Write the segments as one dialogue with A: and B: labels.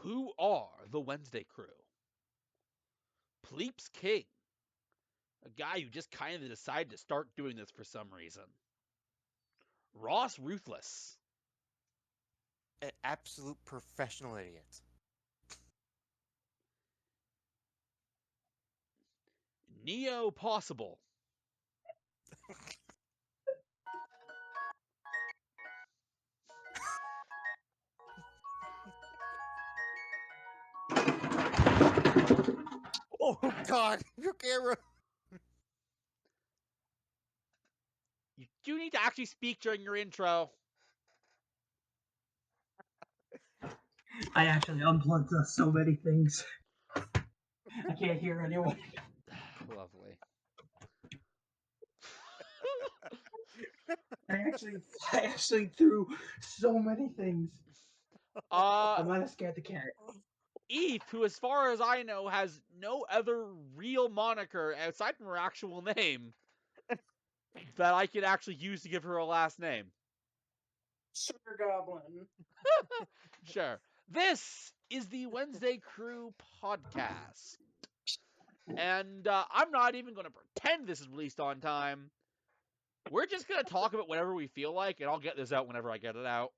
A: Who are the Wednesday Crew? Pleeps King, a guy who just kind of decided to start doing this for some reason. Ross Ruthless,
B: An absolute professional idiot.
A: Neo Possible,
B: Oh God, your camera.
A: you do need to actually speak during your intro.
C: I actually unplugged so many things. I can't hear anyone.
A: Lovely.
C: I actually threw so many things. I might have scared the cat.
A: Eve, who, as far as I know, has no other real moniker outside from her actual name that I could actually use to give her a last name.
D: Sugar Goblin.
A: Sure. This is the Wednesday Crew podcast. And I'm not even going to pretend this is released on time. We're just going to talk about whatever we feel like, and I'll get this out whenever I get it out.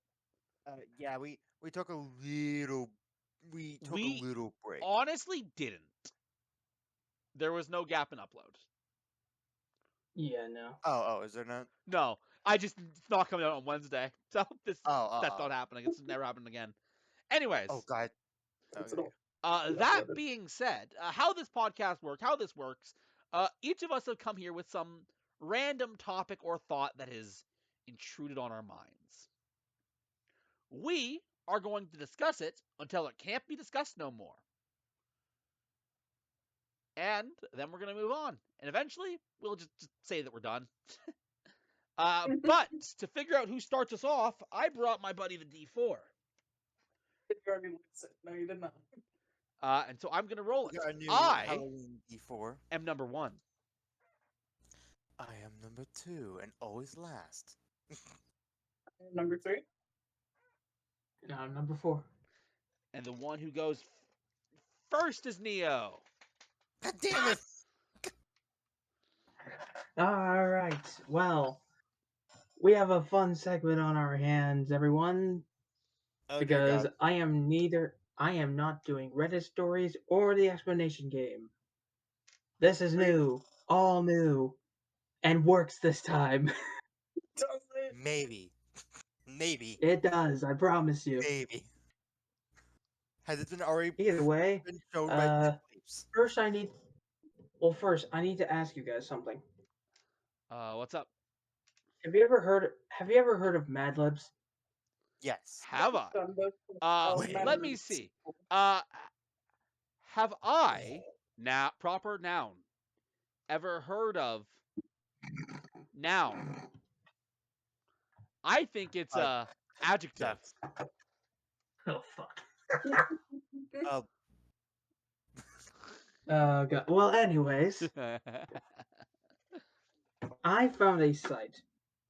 B: Yeah, we took a little break.
A: Honestly didn't. There was no gap in upload.
C: Yeah, no.
B: Oh, is there not?
A: No, it's not coming out on Wednesday. So that's not happening. It's never happening again. Anyways.
B: Oh God. Okay.
A: That being said, how this podcast works, how this works, each of us have come here with some random topic or thought that has intruded on our minds. We are going to discuss it until it can't be discussed no more. And then we're going to move on. And eventually, we'll just say that we're done. But to figure out who starts us off, I brought my buddy the D4.
D: No, you did not.
A: And so I'm going to roll it.
B: I
A: am number 1.
B: I am number 2 and always last.
D: Number 3.
C: And I'm number 4.
A: And the one who goes first is Neo.
B: God damn it!
C: All right. Well, we have a fun segment on our hands, everyone. Because I am not doing Reddit stories or the explanation game. This is new, all new, and works this time.
D: Does it?
B: Maybe.
C: It does, I promise you.
B: Maybe. Has it been already
C: Either way,
B: been shown by
C: first I need to ask you guys something.
A: What's up?
C: Have you ever heard of Mad Libs?
B: Yes.
A: Have I? Let me see. Have I, proper noun, ever heard of noun? I think it's adjective.
C: Oh fuck.
B: Oh.
C: God. Well, anyways, I found a site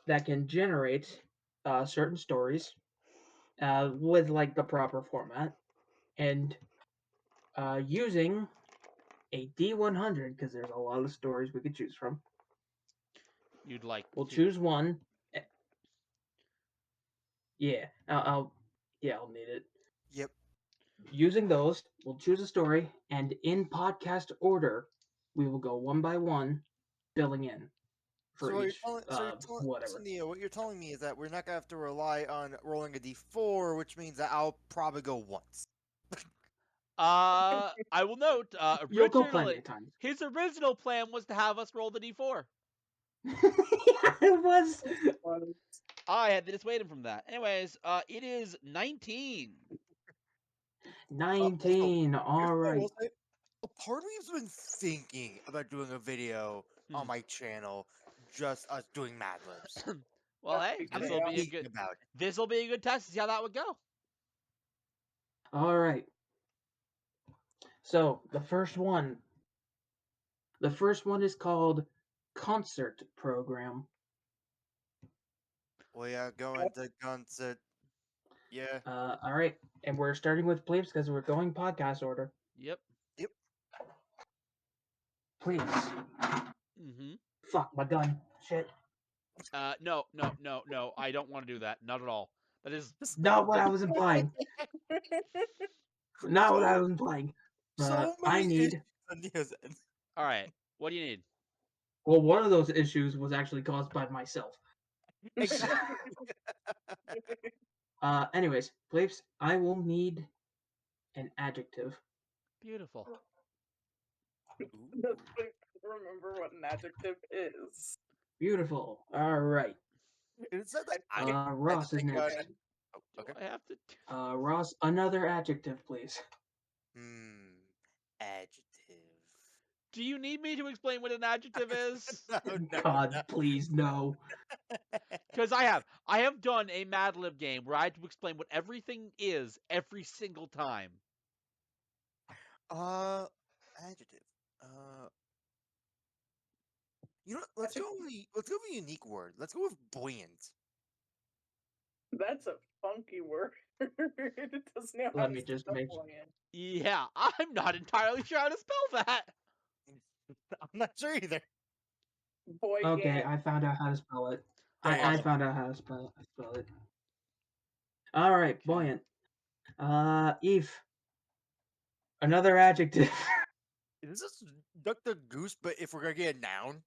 C: that can generate certain stories with like the proper format, and using a D100 because there's a lot of stories we could choose from.
A: You'd like?
C: We'll choose one. Yeah, I'll need it.
B: Yep.
C: Using those, we'll choose a story, and in podcast order, we will go one by one, filling in for each whatever.
B: So Neo, what you're telling me is that we're not gonna have to rely on rolling a D4, which means that I'll probably go once.
A: I will note.
C: You'll go plenty of times.
A: His original plan was to have us roll the D4.
C: Yeah, it was.
A: I had to dissuade him from that. Anyways, it is 19.
C: 19. All right.
B: A part of me's been thinking about doing a video on my channel, just us doing Mad Libs.
A: Well, hey, this will be a good test to see how that would go.
C: All right. So the first one is called Concert Program.
B: We are going to concert. Yeah.
C: All right, and we're starting with Pleeps because we're going podcast order.
A: Yep.
C: Please.
A: Mm-hmm.
C: Fuck my gun. Shit.
A: No. I don't want to do that. Not at all. That is.
C: Not what I was implying. Not what I was implying.
B: So
C: I
B: many
C: need.
B: issues on Neo's end.
A: All right. What do you need?
C: Well, one of those issues was actually caused by myself. Anyways, Pleeps, I will need an adjective.
A: Beautiful.
D: That's what I remember what an adjective is.
C: Beautiful. All right.
B: It said that I didn't
C: Ross is
B: think about
C: next.
B: it. Oh, okay.
A: I have to.
C: Ross, another adjective, please.
B: Adjective.
A: Do you need me to explain what an adjective is?
B: No,
C: God, please, no.
A: Because I have done a Mad Lib game where I had to explain what everything is every single time.
B: Adjective. You know, let's go with a unique word. Let's go with buoyant.
D: That's a funky word. It doesn't know how
C: Let
D: to
C: me just
D: spell
C: make-
D: buoyant.
A: Yeah, I'm not entirely sure how to spell that.
B: I'm not sure either.
D: Boy,
C: Okay, I found out how to spell it.
B: There you
C: I
B: go.
C: found out how to spell it. All right,
A: Okay.
C: buoyant. Eve. Another adjective.
B: Is this Dr. Goose, but if we're gonna get a noun?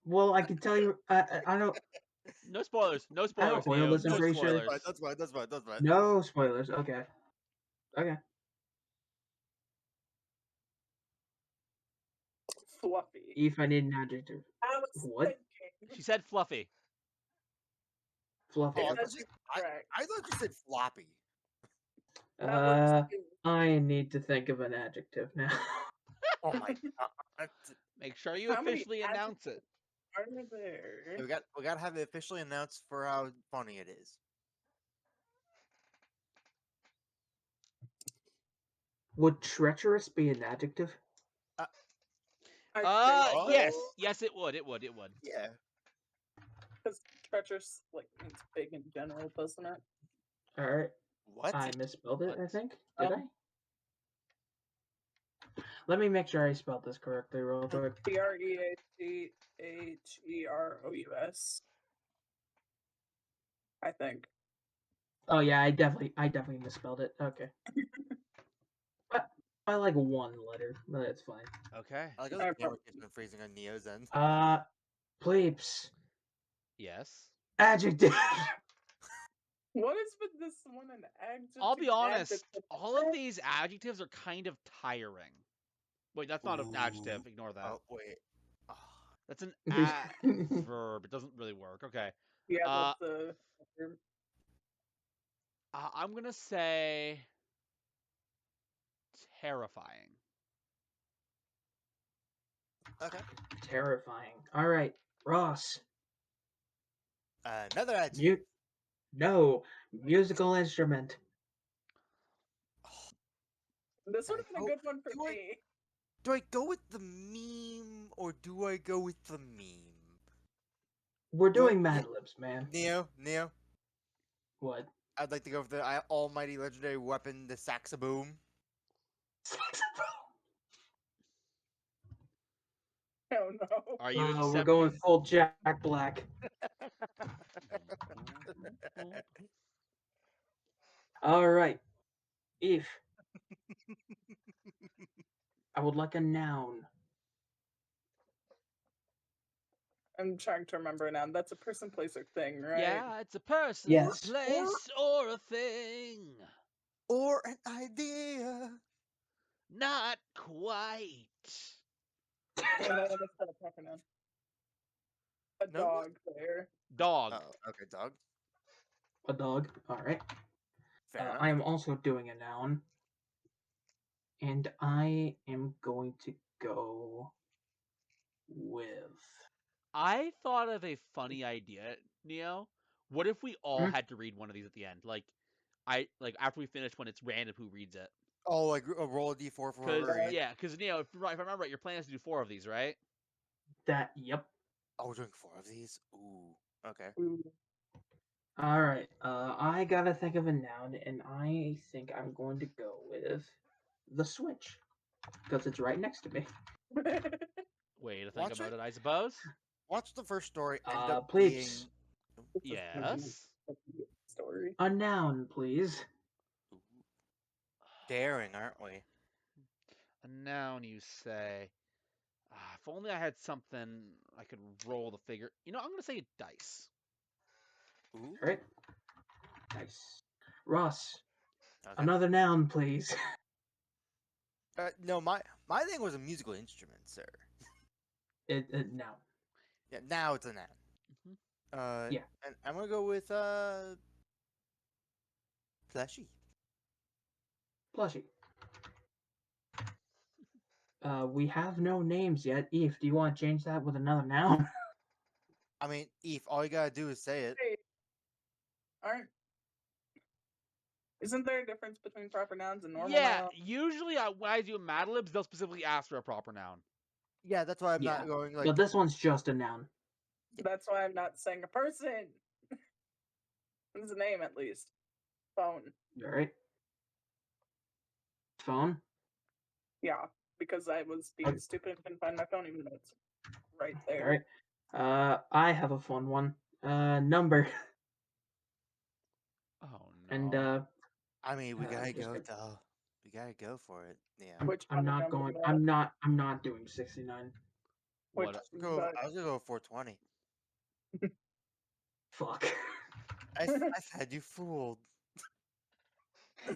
C: Well, I can tell you. I don't.
A: No spoilers. No
C: I
A: spoilers.
C: don't spoil
A: Neo.
C: this. I'm
A: No
C: pretty sure.
A: spoilers.
B: That's fine.
C: No spoilers. Okay. Okay.
D: fluffy.
C: Eve, I need an adjective.
D: I was
C: What?
D: thinking.
A: She said fluffy.
C: Fluffy.
B: Oh, I
C: Okay.
B: thought you said floppy.
C: I need to think of an adjective now.
B: Oh my god.
A: Make sure you
D: How many
A: officially announce it.
D: Are there?
B: We gotta have it officially announced for how funny it is.
C: Would treacherous be an adjective?
B: so.
A: Yes, it would. It would.
B: Yeah.
D: Because treacherous like means big in general, doesn't it?
C: All right.
B: What?
C: I misspelled it, I
A: What?
C: think. Did I? Let me make sure I spelled this correctly real quick.
D: Treacherous. I think.
C: Oh yeah, I definitely misspelled it. Okay. But by like one letter, but it's fine.
A: Okay.
B: I like how
D: I
B: the camera
D: prob-
B: keeps been freezing on Neo's end.
C: Pleeps.
A: Yes.
C: Adjective.
D: What is with this one an adjective?
A: I'll be honest.
D: adjective?
A: All of these adjectives are kind of tiring. Wait, that's not an adjective.
B: Ooh.
A: Ignore that.
B: Oh wait. Oh.
A: That's an adverb. It doesn't really work. Okay.
D: Yeah, that's a.
A: I'm gonna say terrifying.
B: Okay.
C: Terrifying. All right, Ross.
B: Another adjective.
C: No, musical instrument.
D: This would have been a good one for
B: do I-
D: me.
B: Do I go with the meme or do I go with the meme?
C: We're
B: Do I-
C: doing Mad Libs, man.
B: Neo.
C: What?
B: I'd like to go with the almighty legendary weapon, the Saxaboom.
D: Oh no.
A: Are you
C: We're
A: accepting?
C: going full Jack Black. All right, Eve. I would like a noun.
D: I'm trying to remember now. That's a person, place, or thing, right?
A: Yeah, it's a person,
C: Yes.
A: a place, or a thing.
B: Or an idea.
A: Not quite.
D: Yeah, no, that's not a proper noun. A
B: No?
D: dog there.
A: Dog.
B: Oh, okay, dog.
C: A dog. All right.
B: Fair enough.
C: I am also doing a noun. And I am going to go with.
A: I thought of a funny idea, Neo. What if we all had to read one of these at the end? Like after we finish when it's random who reads it.
B: Oh, like a roll a d4 for
A: Because
B: her.
A: because Neo, if I remember right, your plan is to do 4 of these, right?
C: That, yep.
B: Oh, we're doing 4 of these? Ooh. Okay.
D: Ooh.
C: All right. I gotta think of a noun, and I think I'm going to go with the Switch because it's right next to me.
A: Way to think
B: Watch
A: about
B: it.
A: it, I suppose.
B: Watch the first story end up
C: Please,
B: being
A: Yes.
D: Story.
C: a noun, please.
B: daring, aren't we?
A: A noun, you say. If only I had something I could roll the figure. You know, I'm gonna say dice.
B: Ooh.
C: All right. Nice. Ross,
B: Okay.
C: another noun, please.
B: No, my thing was a musical instrument, sir.
C: Noun.
B: Yeah, now it's a noun.
A: Mhm.
C: Yeah.
B: And I'm gonna go with plushie.
C: Plushie. We have no names yet. Eve, do you want to change that with another noun?
B: I mean, Eve, all you gotta do is say it.
D: Hey, isn't there a difference between proper nouns and normal
A: Yeah,
D: nouns?
A: usually when I do Mad Libs, they'll specifically ask for a proper noun.
B: Yeah, that's why I'm
C: Yeah.
B: not going like.
C: But this one's just a noun.
D: That's why I'm not saying a person. It's a name at least. Phone.
C: All right. Phone.
D: Yeah, because I was being stupid and couldn't find my phone even though it's right
C: All
D: there.
C: right. I have a fun one. Number.
A: Oh no.
C: And
B: I mean, we gotta
C: just
B: go.
C: gonna-
B: We gotta go for it. Yeah.
D: Which
C: I'm
D: kind of
C: not
D: number
C: going.
D: do you want?
C: I'm not doing 69.
D: Which,
A: What?
D: but
B: I was gonna go 420.
C: Fuck.
B: I've had you fooled.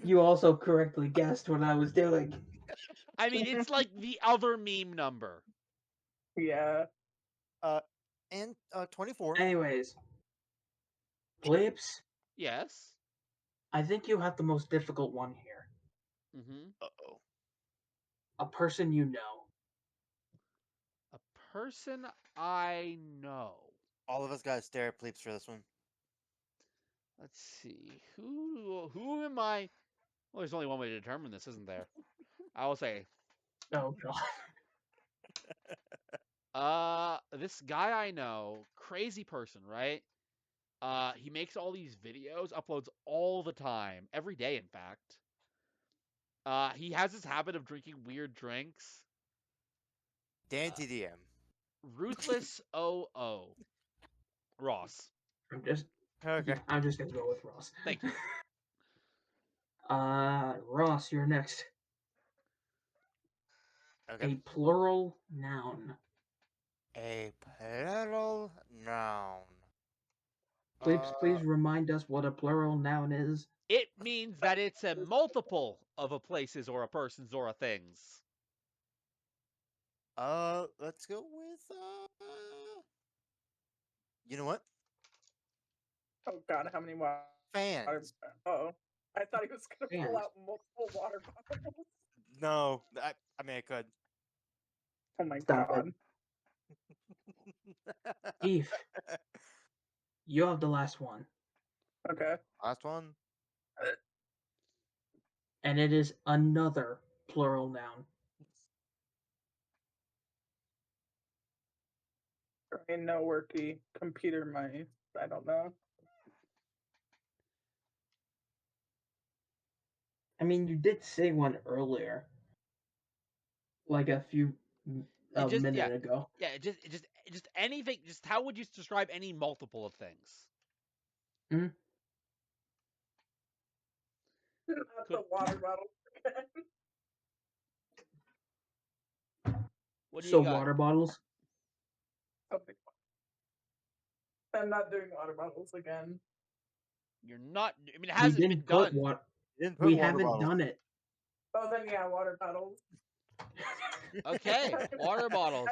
C: You also correctly guessed what I was doing.
A: I mean, it's like the other meme number.
D: yeah.
B: And 24.
C: Anyways, Plebes,
A: Yes.
C: I think you have the most difficult one here.
A: Mm-hmm.
B: Uh-oh.
C: A person you know.
A: A person I know.
B: All of us gotta stare at Pleeps for this one.
A: Let's see. Who am I? Well, there's only one way to determine this, isn't there? I will say,
C: Oh god.
A: this guy I know, crazy person, right? He makes all these videos, uploads all the time, every day, in fact. He has this habit of drinking weird drinks.
B: Dan TDM.
A: Ruthless OO. Ross.
C: I'm just
B: Okay.
C: yeah, I'm just gonna go with Ross.
A: Thank you.
C: Ross, you're next.
B: Okay.
C: A plural noun.
B: A plural noun.
C: Please remind us what a plural noun is.
A: It means that it's a multiple of a place's or a person's or a thing's.
B: Let's go with you know what?
D: Oh god, how many water?
B: Fans.
D: Oh, I thought he was gonna pull
C: Fans.
D: out multiple water bottles.
B: No, I mean I could.
D: Oh my
C: Stop
D: god.
C: Eve, you have the last one.
D: Okay.
B: Last one.
C: And it is another plural noun.
D: Brain no worky. Computer mice. I don't know.
C: I mean, you did say one earlier. Like a minute ago.
A: Yeah, just anything. Just how would you describe any multiple of things?
C: Hmm?
D: Not the water bottle again.
A: What do
C: So
A: you got?
C: water bottles?
D: Something. I'm not doing water bottles again.
A: You're not. I mean, it
C: We
A: hasn't been
C: didn't put
A: done.
C: what
B: Didn't put
C: we
B: water
C: haven't
B: bottles.
C: done it.
D: Oh, then yeah, water bottles.
A: Okay, water bottles.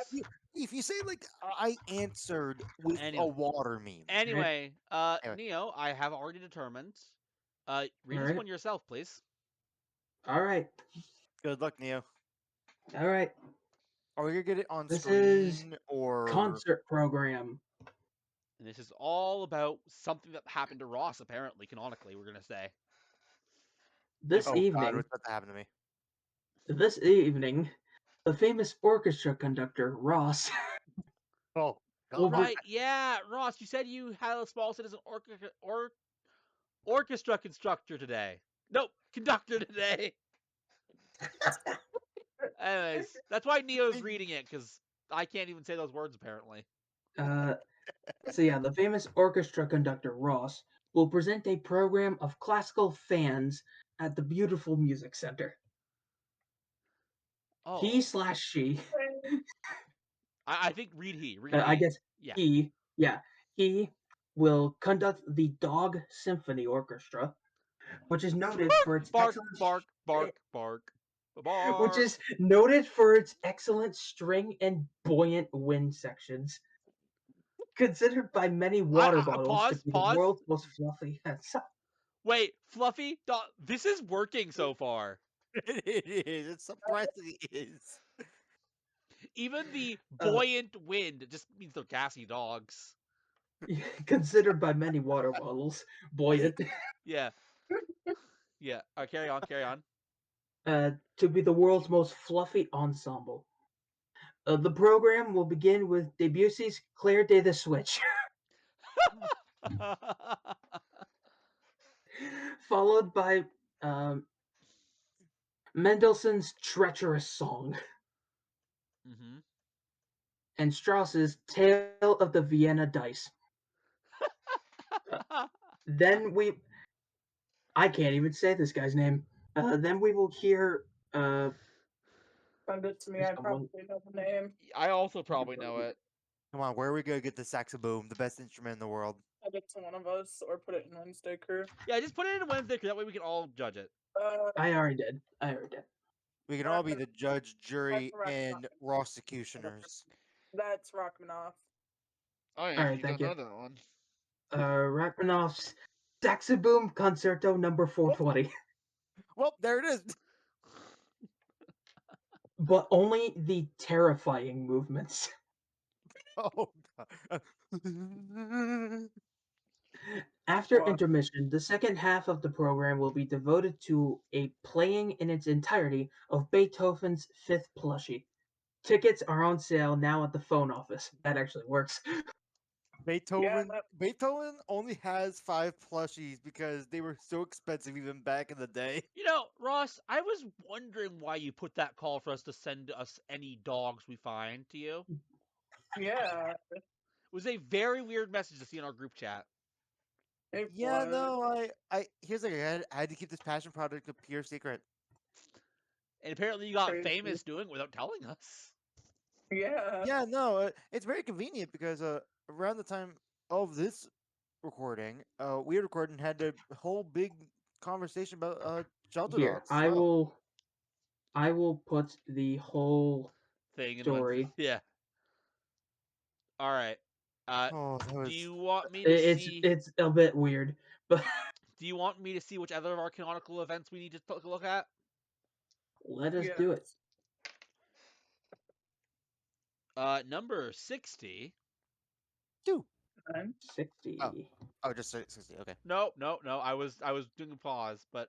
B: If you say like I answered with
A: Anyway.
B: a water meme.
A: Anyway,
B: Anyway.
A: Neo, I have already determined. Read this
C: Alright.
A: one yourself, please.
C: Alright.
B: Good luck, Neo.
C: Alright.
B: Are we gonna get it on
C: This
B: screen
C: is
B: or
C: concert program.
A: And this is all about something that happened to Ross, apparently, canonically, we're gonna say.
C: This
B: Oh God,
C: evening,
B: what's about to happen to me?
C: the famous orchestra conductor, Ross,
B: Oh
C: Well,
A: Right, yeah, Ross, you said you had a small citizen orchestra constructor today. Nope, conductor today. Anyways, that's why Neo's reading it, because I can't even say those words, apparently.
C: So yeah, the famous orchestra conductor Ross will present a program of classical fans at the beautiful music center.
A: Oh,
C: He/she,
A: I think read he.
C: I guess
A: Yeah.
C: he will conduct the Dog Symphony Orchestra, which is noted for its
A: Bark,
C: excellent
A: bark,
C: eh,
A: bark, bark, bark.
C: which is noted for its excellent string and buoyant wind sections. Considered by many water bottles to be the
A: pause.
C: world's most fluffy.
A: Wait, Fluffy, this is working so far.
B: It is. It surprisingly is.
A: Even the buoyant wind just means they're gassy dogs.
C: Considered by many water bottles buoyant.
A: Yeah. Yeah. Carry on, carry on.
C: To be the world's most fluffy ensemble. The program will begin with Debussy's Claire de the Switch, followed by Mendelssohn's Treacherous Song
A: Mm-hmm.
C: and Strauss's Tale of the Vienna Dice. Then I can't even say this guy's name. Then we will hear
D: Send it to me. I
C: someone.
D: probably know the name.
A: I also probably know it.
B: Come on, where are we gonna get the saxoboom, the best instrument in the world?
D: Send it to one of us or put it in Wednesday crew.
A: Yeah, just put it in Wednesday, because that way we can all judge it.
C: I already did.
B: We can all be the judge, jury,
D: correct.
B: and prosecutioners.
D: That's Rachmaninoff.
A: Oh, yeah,
C: Alright, thank you.
A: know that one.
C: Rachmaninoff's Saxoboom Concerto Number 420,
B: Well, there it is.
C: but only the terrifying movements.
B: Oh god.
C: After
D: Wow.
C: intermission, the second half of the program will be devoted to a playing in its entirety of Beethoven's Fifth Plushie. Tickets are on sale now at the phone office. That actually works.
B: Beethoven.
D: that-
B: Beethoven only has 5 plushies because they were so expensive even back in the day.
A: You know, Ross, I was wondering why you put that call for us to send us any dogs we find to you.
D: Yeah.
A: It was a very weird message to see in our group chat.
D: It
B: Yeah,
D: was.
B: no, here's like I had to keep this passion project a pure secret.
A: And apparently you got
D: Crazy.
A: famous doing it without telling us.
D: Yeah.
B: Yeah, no, it's very convenient because around the time of this recording, we recorded and had a whole big conversation about shelter
C: Here,
B: dogs.
C: I will put the whole
A: Thing in
C: story.
A: Yeah. All right.
B: Oh, that was...
A: Do you want me to see?
C: It's a bit weird, but
A: Do you want me to see which other of our canonical events we need to take a look at?
C: let us do it.
A: Number 60.
C: 60.
B: Oh, just 60. Okay.
A: No. I was doing a pause, but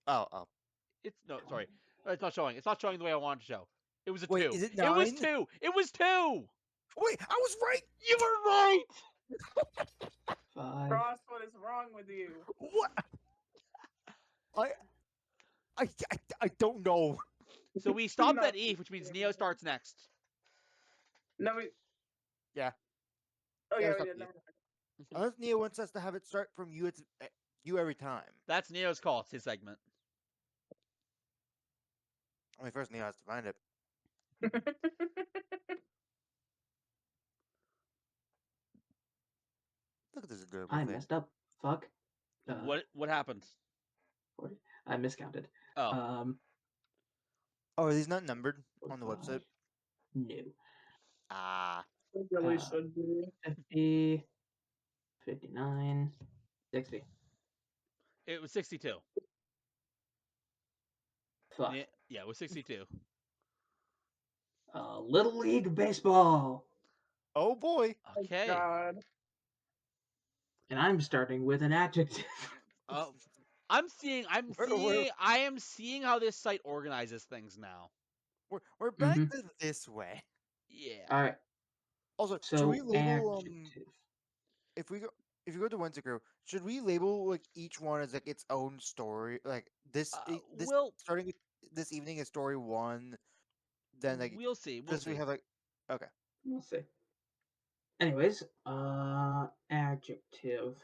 B: Oh.
A: it's sorry. It's not showing. It's not showing the way I wanted to show. It was a
B: Wait,
A: 2.
B: is it
A: It was
B: 9?
A: 2. It was 2.
B: Wait, I was right.
A: You were right.
C: 5.
D: Ross, what is wrong with you?
B: What? I don't know.
A: So we stopped
D: No.
A: at E, which means Neo starts next.
D: No, we.
B: Yeah.
D: Oh
B: Yeah,
D: yeah,
B: it's
D: we
B: up
D: did.
B: to
D: Never
B: you.
D: mind.
B: Unless Neo wants us to have it start from you, it's you every time.
A: That's Neo's call. It's his segment.
B: I mean, first Neo has to find it. Look at this adorable
C: I
B: thing.
C: messed up. Fuck.
A: What happened?
C: 40. I miscounted.
A: Oh.
B: Oh, are these not numbered on the
C: 45.
B: website?
C: No.
B: Ah.
D: It really should be.
C: 50, 59, 60.
A: It was 62.
C: Fuck.
A: Yeah, it was 62.
C: Little League Baseball.
B: Oh boy.
A: Okay.
D: God.
C: And I'm starting with an adjective.
A: I am seeing how this site organizes things now.
B: We're back
C: Mhm.
B: to this way.
A: Yeah.
C: All right.
B: Also, should
C: So
B: we label
C: adjective.
B: if we go if you go to Wendigo, should we label like each one as like its own story? Like this
A: We'll
B: starting with this evening is story one, then like
A: we'll see. We'll
B: because we
A: see.
B: have like okay.
C: We'll see. Anyways, adjective.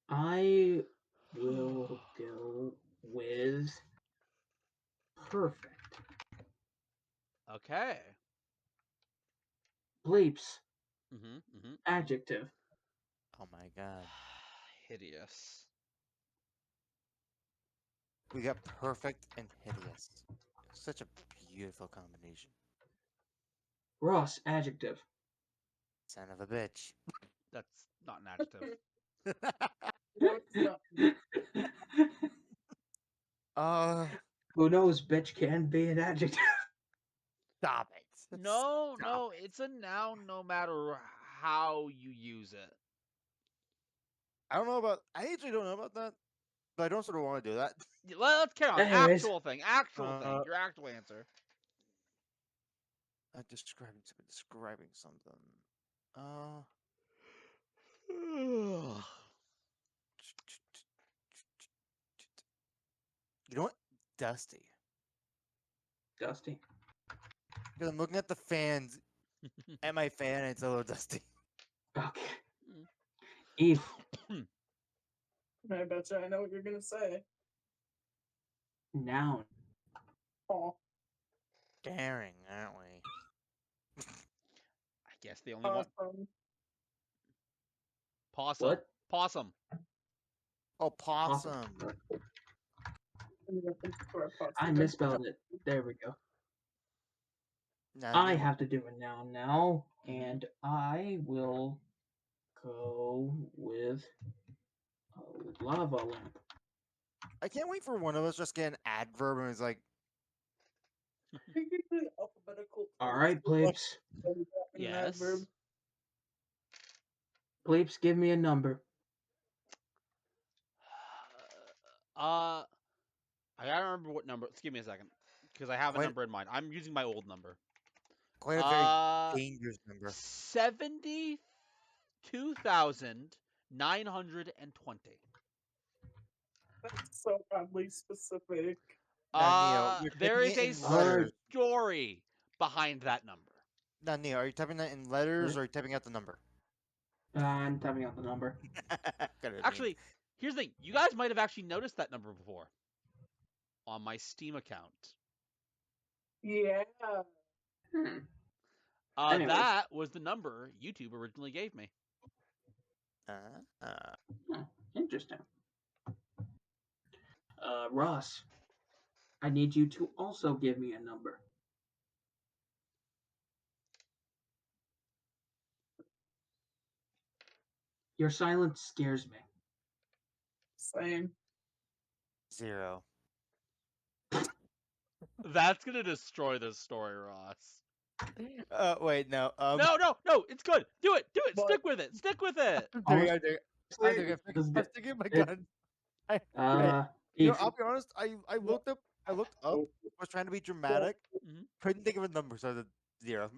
C: I will go with perfect.
A: Okay.
C: Bleeps.
A: Mm-hmm.
C: Adjective.
B: Oh my god.
A: Hideous.
B: We got perfect and hideous. Such a beautiful combination.
C: Ross. Adjective.
B: Son of a bitch.
A: That's not an adjective.
D: No, it's not.
C: Who knows? Bitch can be an adjective.
B: Stop it.
A: No,
B: Stop
A: no,
B: it.
A: it's a noun no matter how you use it.
B: I don't know about. I actually don't know about that, but I don't sort of want to do that.
A: Let's carry on.
C: Anyways.
A: Actual thing. Your actual answer.
B: Describing something. You know what? Dusty.
C: Dusty.
B: Because I'm looking at the fans, at my fan, and it's a little dusty.
C: Okay.
A: Mm.
C: Eve.
D: I bet you I know what you're gonna say.
C: Noun.
D: Oh,
B: Daring, aren't we?
A: I guess the only one. Possum.
C: What?
A: Possum.
B: Oh, possum.
C: I misspelled it. There we go.
B: Now,
C: I have to do a noun now,
A: Mhm.
C: and I will go with a lava lamp.
B: I can't wait for one of us just get an adverb and it's like,
D: Alphabetical.
C: All right, Bleeps.
A: Yes.
C: Bleeps, give me a number.
A: I gotta remember what number. Just give me a second, because I have a
B: Quite-
A: number in mind. I'm using my old number.
B: quite a very dangerous number.
A: 72,920.
D: That's so oddly specific.
B: Now, Neo, you're
A: There
B: typing
A: is
B: it
A: a
B: in letters.
A: story behind that number.
B: Now, Neo, are you typing that in letters or are you typing out the number?
C: I'm typing out the number.
A: Actually, here's the thing. You guys might have actually noticed that number before on my Steam account.
D: Yeah.
C: Anyways.
A: That was the number YouTube originally gave me.
C: Interesting. Ross, I need you to also give me a number. Your silence scares me.
D: Same.
B: 0.
A: That's gonna destroy this story, Ross.
B: Wait, no.
A: No, it's good. Do it.
D: But-
A: Stick with it. Stick with it.
B: I'm sticking my gun.
C: Eve,
B: I'll be honest. I looked up. Was trying to be dramatic.
A: Mhm.
B: Couldn't think of a number, so I said 0.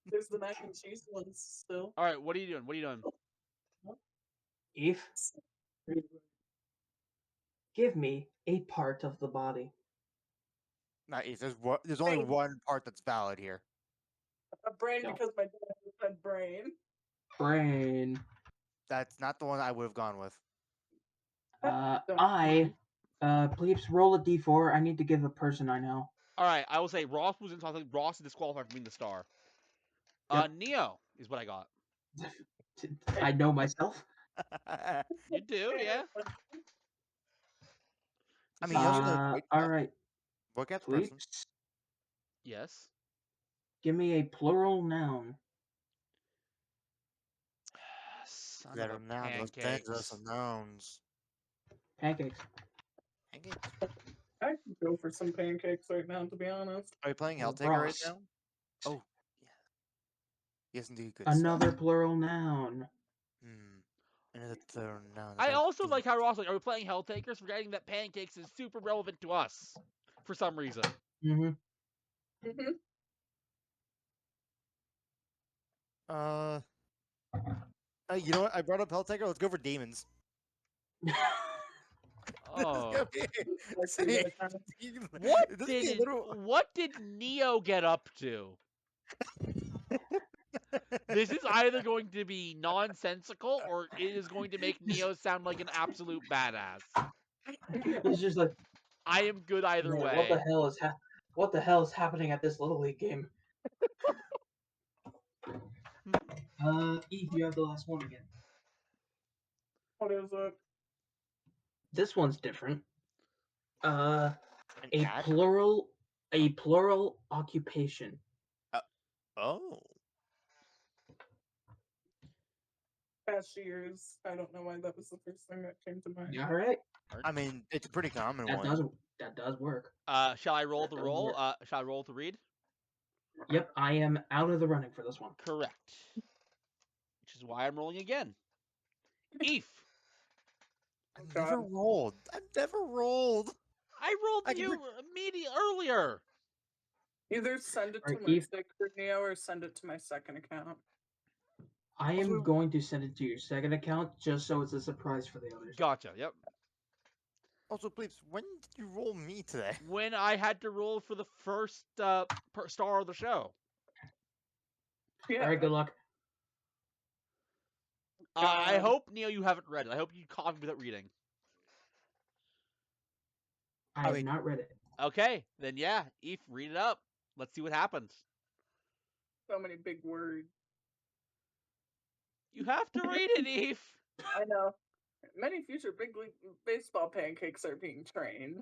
D: There's the mac and cheese one still.
A: All right, what are you doing?
C: Eve, give me a part of the body.
B: Not easy. There's only
D: Brain.
B: one part that's valid here.
D: A brain
C: No.
D: because my dad said brain.
C: Brain.
B: That's not the one I would have gone with.
C: Please roll a d4. I need to give a person I know.
A: All right, I will say Ross was in something. Ross is disqualified from being the star.
C: Yep.
A: Neo is what I got.
C: I know myself.
A: You do, yeah.
B: I mean, you also know
C: All right,
B: Boy Cat's person.
C: please
A: Yes.
C: give me a plural noun.
A: Son
B: Let
A: of a
B: him now. Those
A: pancakes.
B: things are some nouns.
C: Pancakes.
B: Pancakes.
D: I could go for some pancakes right now, to be honest.
B: Are you playing Helltaker right
C: Ross.
B: now? Oh, yeah. Yes, indeed. Good
C: Another
B: stuff.
C: plural noun.
B: Another noun.
A: I also like how Ross are we playing Helltakers, forgetting that pancakes is super relevant to us for some reason.
C: Mm-hmm.
D: Mm-hmm.
B: You know what? I brought up Helltiger. Let's go for demons. This is
A: Oh,
B: gonna be.
D: Like
B: see,
D: the other time.
B: this is a little.
A: what did Neo get up to? This is either going to be nonsensical or it is going to make Neo sound like an absolute badass.
C: It's just like,
A: I am good either
C: man,
A: way.
C: what the hell is happening at this Little League game? Eve, you have the last one again.
D: What is it?
C: This one's different.
B: An
C: A
B: cat?
C: plural occupation.
B: Oh.
D: Cashiers. I don't know why that was the first thing that came to mind.
C: All right,
B: I mean, it's a pretty common
C: that
B: one.
C: does work.
A: Shall I roll
C: That
A: the
C: does
A: roll?
C: work.
A: Shall I roll to read?
C: Yep, I am out of the running for this one.
A: Correct. Which is why I'm rolling again. Eve.
B: I've
D: God.
B: never rolled.
A: I rolled
B: I can
A: you immediately earlier.
D: Either send it to
C: Alright,
D: my
C: Eve.
D: Sacred Neo or send it to my second account.
C: I
B: Also-
C: am going to send it to your second account just so it's a surprise for the others.
A: Gotcha. Yep.
B: Also, please, when did you roll me today?
A: When I had to roll for the first star of the show.
D: Yeah.
C: All right, good luck.
A: I
D: God.
A: hope, Neo, you haven't read it. I hope you copied without reading.
C: I
B: I
C: have
B: mean-
C: not read it.
A: Okay, then yeah, Eve, read it up. Let's see what happens.
D: So many big words.
A: You have to read it, Eve.
D: I know. Many future big league baseball pancakes are being trained.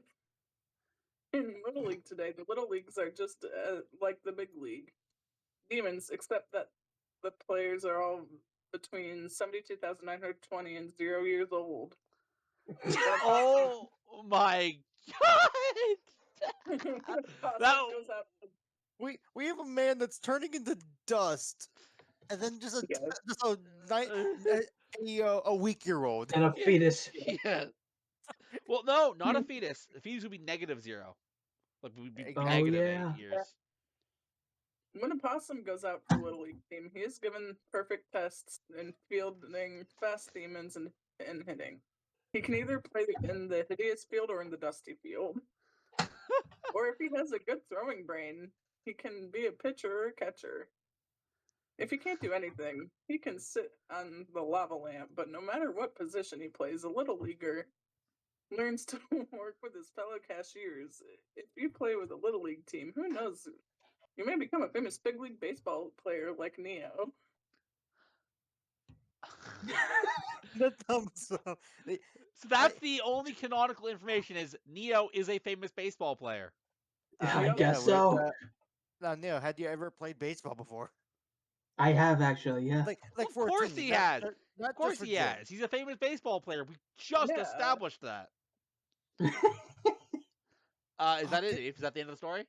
D: In Little League today, the Little Leagues are just like the big league. Demons, except that the players are all between 72,920 and 0 years old.
A: Oh my god!
D: Possum
A: That-
D: goes out to
B: We have a man that's turning into dust, and then just a
D: Yes.
B: just a week-year-old.
C: And a fetus.
A: Yeah. Well, no, not a fetus. A fetus would be -0. Like would be
B: Oh,
A: negative
C: yeah.
A: 8 years.
D: When a possum goes out for the Little League team, he is given perfect tests in fielding fast demons and hitting. He can either play in the hideous field or in the dusty field. Or if he has a good throwing brain, he can be a pitcher or a catcher. If he can't do anything, he can sit on the lava lamp, but no matter what position he plays, a Little Leaguer learns to work with his fellow cashiers. If you play with a Little League team, who knows? You may become a famous big league baseball player like Neo.
B: The thumbs up.
A: So that's the only canonical information is Neo is a famous baseball player.
C: I
D: yeah,
C: guess so.
B: Now, Neil, had you ever played baseball before?
C: I have actually, yeah.
B: Like
A: Of
B: for a
A: course
B: team,
A: he
B: not-
A: has.
B: not- not
A: Of course
B: just for
A: he
B: Jim.
A: has. He's a famous baseball player. We just
D: Yeah.
A: established that. Is that it? Eve? Is that the end of the story?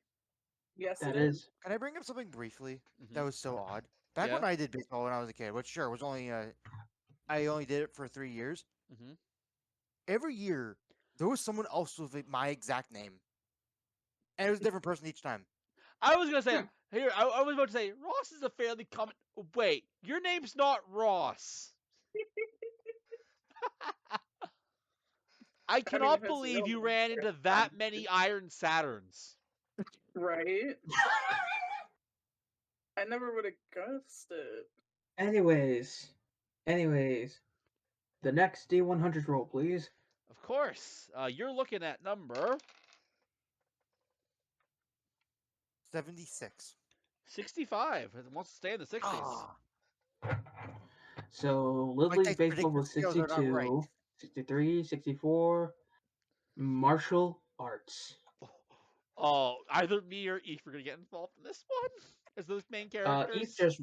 D: Yes,
C: That
D: it
C: is.
B: Can I bring up something briefly
A: Mhm.
B: that was so odd? Back when
A: Yeah.
B: I did baseball when I was a kid, which sure was only I only did it for 3 years.
A: Mhm.
B: Every year there was someone else with my exact name, and it was a different person each time.
A: I was gonna say here. I was about to say Ross is a fairly common. Wait, your name's not Ross. I cannot
D: his
A: believe you
D: real
A: ran
D: name.
A: into that many Iron Saturns.
D: right. I never would have guessed it.
C: Anyways, the next D100 roll, please.
A: Of course, you're looking at number
B: 76.
A: 65. It wants to stay in the 60s.
B: Ah,
C: So Little
B: My
C: League
B: dice
C: Baseball was
B: prediction skills are not
C: 62,
B: right.
C: 63, 64. Martial arts.
A: Oh, either me or Eve are gonna get involved in this one as those main characters.
C: Eve just,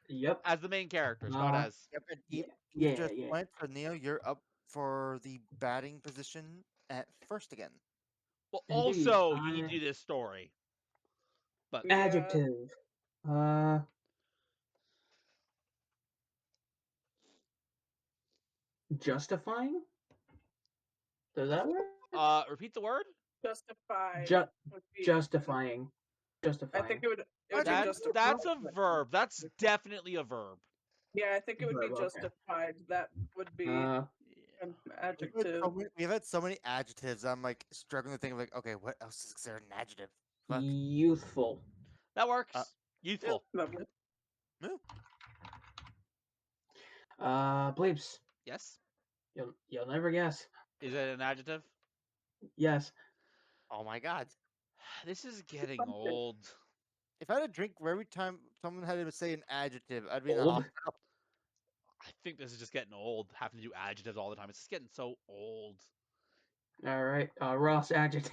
C: yep.
A: As the main characters, not
C: Uh,
A: as.
B: Yep, and
C: Yeah,
B: you
C: yeah,
B: just
C: yeah.
B: went. So Neil, you're up for the batting position at first again.
A: Well,
C: Indeed,
A: also you need
C: I-
A: to do this story. But
D: Yeah.
C: Adjective. Justifying? Does that work?
A: repeat the word.
D: Justify.
C: Ju-
D: would be-
C: justifying.
D: I
C: Justifying.
D: think it would be
A: That's
D: justified.
A: that's a verb. That's definitely a verb.
D: Yeah, I think it would
C: But,
D: be
C: okay.
D: justified. That would be
C: Uh,
D: an
B: We've had,
D: adjective.
B: we've had so many adjectives. I'm like struggling to think of like, okay, what else is there an adjective? Fuck.
C: youthful.
A: That works. Youthful.
D: That would-
C: Bleeps.
A: Yes.
C: You'll never guess.
A: Is it an adjective?
C: Yes.
B: Oh my god!
A: This is getting
D: Something.
A: old.
B: If I had a drink for every time someone had to say an adjective, I'd be in the
C: Old.
B: hospital.
A: I think this is just getting old. Having to do adjectives all the time. It's just getting so old.
C: All right. Ross, adjective.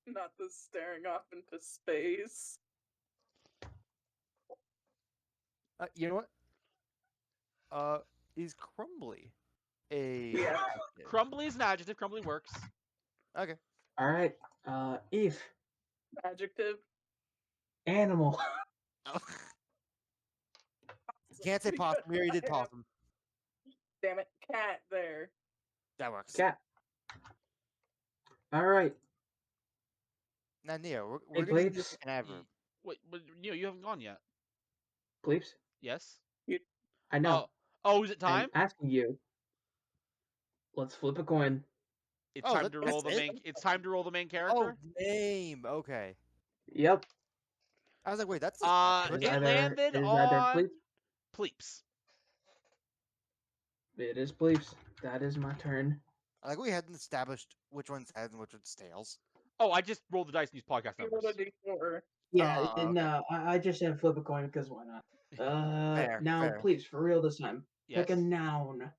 D: Not the staring off into space.
B: You know what? Is crumbly a
D: Yeah.
B: adjective?
A: Crumbly is an adjective. Crumbly works.
B: Okay.
C: All right. Eve.
D: Adjective.
C: Animal.
B: Can't say possum. We already did possum.
D: Damn it, cat there.
B: That works.
C: Cat. All right.
B: Now, Neo,
C: Hey,
B: we're gonna do
C: Bleeps.
B: an adverb.
A: Wait, Neo, you haven't gone yet.
C: Bleeps.
A: Yes.
C: I know.
A: Oh, is it time?
C: I'm asking you. Let's flip a coin.
A: It's
B: Oh,
A: time to roll
B: that's
A: the
B: it?
A: main. It's time to roll the main
B: Oh,
A: character.
B: name. Okay.
C: Yep.
B: I was like, wait, that's.
A: It
C: either-
A: landed
C: it is either
A: on
C: Bleeps.
A: Pleeps.
C: It is Bleeps. That is my turn.
B: Like we hadn't established which one's heads and which one's tails.
A: Oh, I just rolled the dice and used podcast
D: You rolled
A: numbers.
D: a d4.
C: Yeah.
B: okay.
C: No, I just said flip a coin because why not?
B: Fair,
C: Now,
B: fair.
C: please, for real this time.
A: Yes.
C: Pick a noun.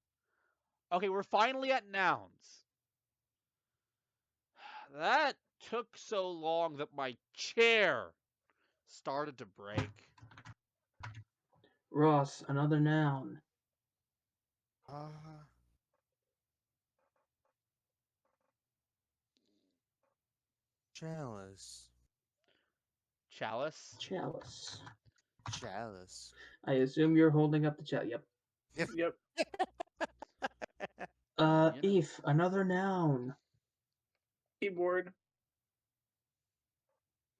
A: Okay, we're finally at nouns. That took so long that my chair started to break.
C: Ross, another noun.
B: Chalice.
A: Chalice.
C: Chalice.
B: Chalice.
C: I assume you're holding up the chalice. Yep.
D: Yep.
A: know.
C: Eve, another noun.
D: Keyboard.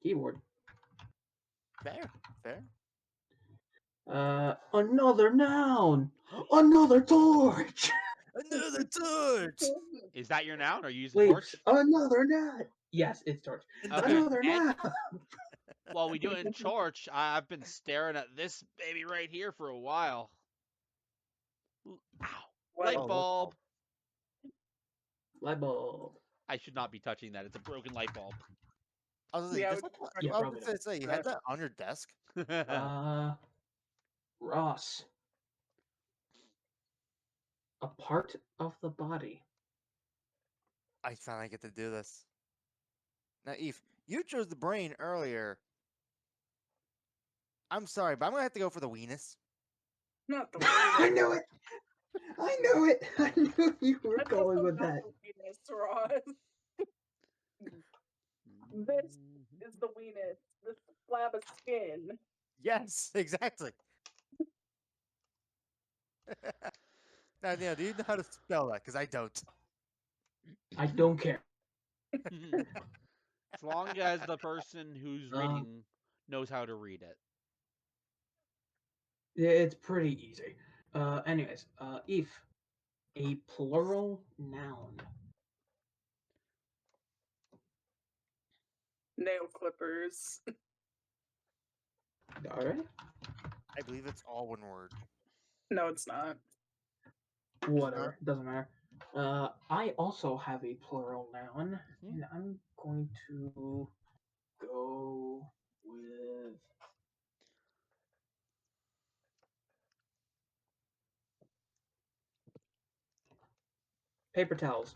C: Keyboard.
B: Fair, fair.
C: Another noun. Another torch.
B: Another torch.
A: Is that your noun? Or are you using
C: Please,
A: torch?
C: another noun. Yes, it's torch.
A: Okay.
C: Another
A: and
C: noun.
A: while we do it in torch, I've been staring at this baby right here for a while. Ow! Light
B: Oh,
A: bulb.
C: Light bulb.
A: I should not be touching that. It's a broken light bulb.
B: I was like,
D: Yeah,
B: just
D: we-
B: like-
C: yeah,
B: I was
C: probably
B: gonna say, you had that on your desk.
C: Ross. A part of the body.
B: I finally get to do this. Now, Eve, you chose the brain earlier. I'm sorry, but I'm gonna have to go for the weenus.
D: Not the
C: I
D: weenus.
C: knew it. I knew it. I knew you were
D: That's
C: going
D: also
C: with
D: not
C: that.
D: the weenus, Ross. This is the weenus. This slab of skin.
B: Yes, exactly. Now, Neil, do you know how to spell that? Because I don't.
C: I don't care.
A: As long as the person who's reading knows how to read it.
C: Yeah, it's pretty easy. Anyways, Eve. A plural noun.
D: Nail clippers.
C: All right.
B: I believe it's all one word.
D: No, it's not.
C: Whatever. Doesn't matter. I also have a plural noun, and I'm going to go with paper towels.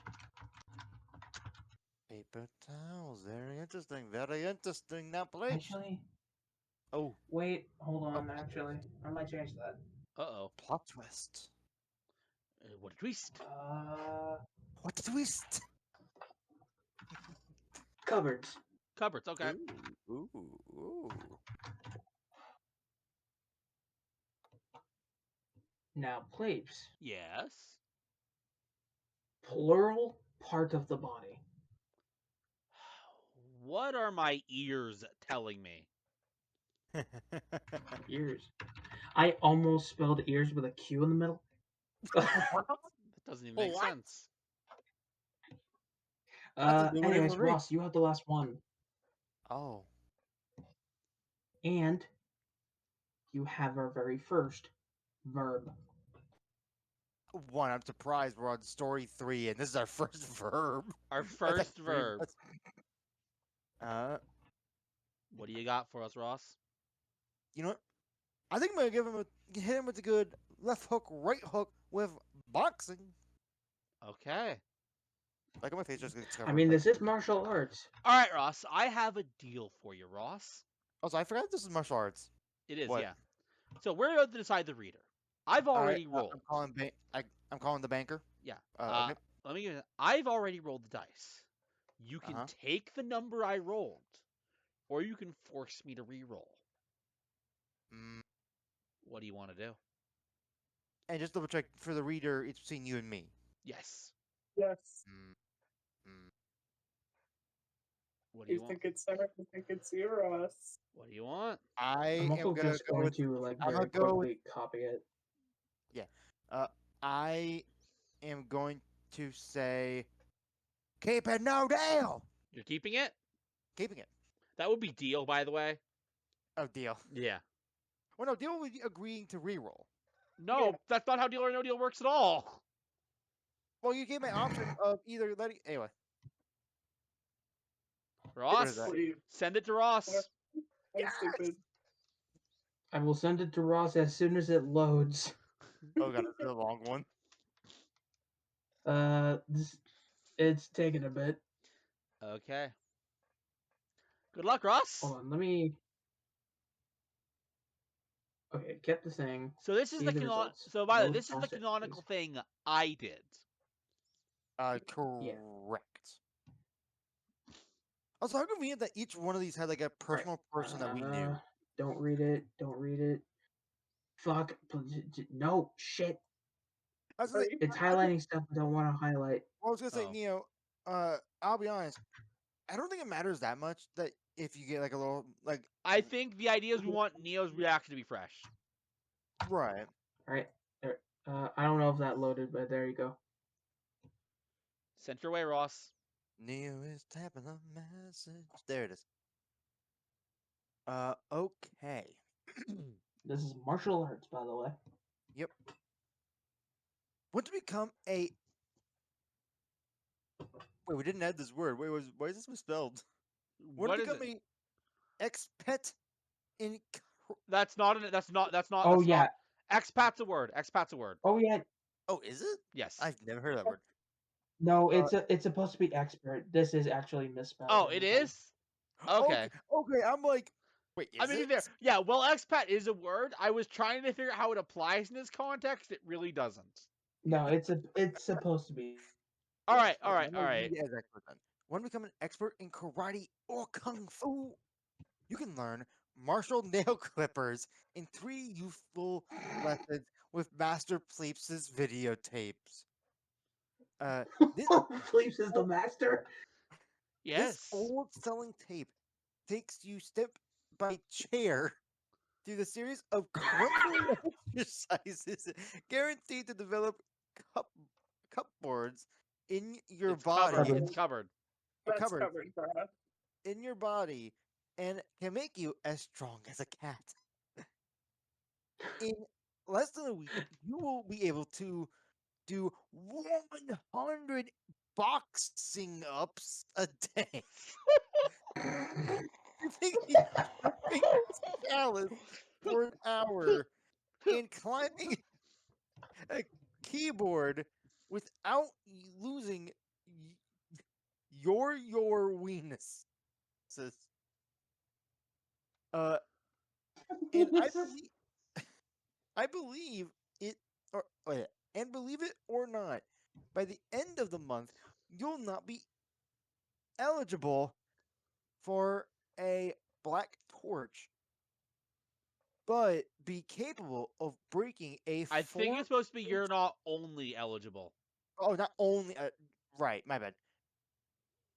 B: Paper towels. Very interesting. Very interesting. Now, please.
C: Actually,
B: Oh,
C: wait, hold on. Actually, I might change that.
A: Uh-oh.
B: plot twist.
A: What a twist.
B: What a twist.
C: Cupboards.
A: Cupboards, okay.
B: Ooh, ooh, ooh.
C: Now, plates.
A: Yes.
C: Plural part of the body.
A: What are my ears telling me?
C: Ears. I almost spelled ears with a Q in the middle.
A: That doesn't even make
B: What?
A: sense.
B: That's a new one
C: Anyways,
B: for me.
C: Ross, you have the last one.
B: Oh.
C: And you have our very first verb.
B: One, I'm surprised we're on story 3, and this is our first verb.
A: Our
B: That's
A: first
B: like three
A: verb.
B: months.
A: What do you got for us, Ross?
B: You know what? I think I'm gonna hit him with a good left hook, right hook with boxing.
A: Okay.
B: Like on my face, just gets
C: I
B: covered.
C: mean, this is martial arts.
A: All right, Ross. I have a deal for you, Ross.
B: Also, I forgot this is martial arts.
A: It is,
B: What?
A: yeah. So we're about to decide the reader. I've already
B: Alright,
A: rolled.
B: I'm calling the banker.
A: Yeah.
B: Okay.
A: Let me give you. I've already rolled the dice. You can
B: Uh-huh.
A: take the number I rolled, or you can force me to re-roll.
B: Mm,
A: What do you want to do?
B: and just double check for the reader, it's between you and me.
A: Yes.
D: Yes.
B: Mm, mm.
A: What do
D: You
A: you want?
D: think it's Sarah? You think it's you, Ross?
A: What do you want?
B: I
C: I'm
B: am
C: also
B: gonna
C: just
B: go
C: going
B: with.
C: to like
B: I'm
C: very
B: gonna go with.
C: quickly copy it.
B: I am going to say, keep it no deal.
A: You're keeping it?
B: Keeping it.
A: That would be deal, by the way.
B: Oh, deal.
A: Yeah.
B: Well, no, deal with agreeing to reroll.
A: No,
D: Yeah.
A: that's not how deal or no deal works at all.
B: Well, you gave me an option of either letting. Anyway,
A: Ross,
B: is that?
D: Please.
A: send it to Ross.
D: I'm
B: Yes!
D: stupid.
C: I will send it to Ross as soon as it loads.
B: Oh god, this is a long one.
C: It's taking a bit.
A: Okay. Good luck, Ross.
C: Hold on, let me. Okay, get the thing.
A: So this is
C: See
A: the
C: the
A: canon.
C: results.
A: So by the way,
C: Load
A: this is the
C: process,
A: canonical
C: please.
A: thing I did.
B: Correct. Also, how convenient that each one of these had like a personal person that we knew.
C: Don't read it. Don't read it. Fuck. No shit.
B: I was gonna say,
C: It's highlighting stuff I don't want to highlight.
B: I was gonna say,
A: Oh.
B: Neo. I'll be honest. I don't think it matters that much that if you get like a little like
A: I think the idea is we want Neo's reaction to be fresh.
B: right.
C: Right there. I don't know if that loaded, but there you go.
A: Sent your way, Ross.
B: Neo is tapping the message. There it is. Okay.
C: This is martial arts, by the way.
B: Yep. When to become a wait, we didn't add this word. Wait, why is this misspelled? When
A: What
B: to
A: is
B: become
A: it?
B: a expat in
A: That's not an. That's not.
C: Oh
A: that's
C: yeah.
A: Not, expat's a word. Expat's a word.
C: Oh yeah.
B: Oh, is it?
A: Yes.
B: I've never heard that word.
C: No, it's supposed to be expert. This is actually misspelled.
A: Oh, it
C: anything.
A: is. Okay.
B: Okay, I'm like, wait, is
A: I mean,
B: it?
A: there. Yeah. Well, expat is a word. I was trying to figure out how it applies in this context. It really doesn't.
C: No, it's supposed to be.
A: All right.
C: expert.
A: All right.
B: I'm
A: All
B: gonna
A: right.
B: read it as expert then. Want to become an expert in karate or kung fu? You can learn martial nail clippers in 3 youthful lessons with Master Pleeps' videotapes. This
C: Fleeps is the master.
B: this
A: Yes.
B: old selling tape takes you step by chair through the series of crumbling exercises guaranteed to develop cupboards in your
A: It's
B: body.
A: covered. It's covered.
D: That's
B: covered.
D: covered, Sarah.
B: In your body and can make you as strong as a cat. In less than a week, you will be able to do 100 boxing ups a day. You think you challenge for an hour in climbing a keyboard without losing your weenus. Says, and I believe it, or and believe it or not, by the end of the month, you'll not be eligible for a black torch, but be capable of breaking a.
A: I think it's supposed to be you're not only eligible.
B: Oh, not only right. My bad.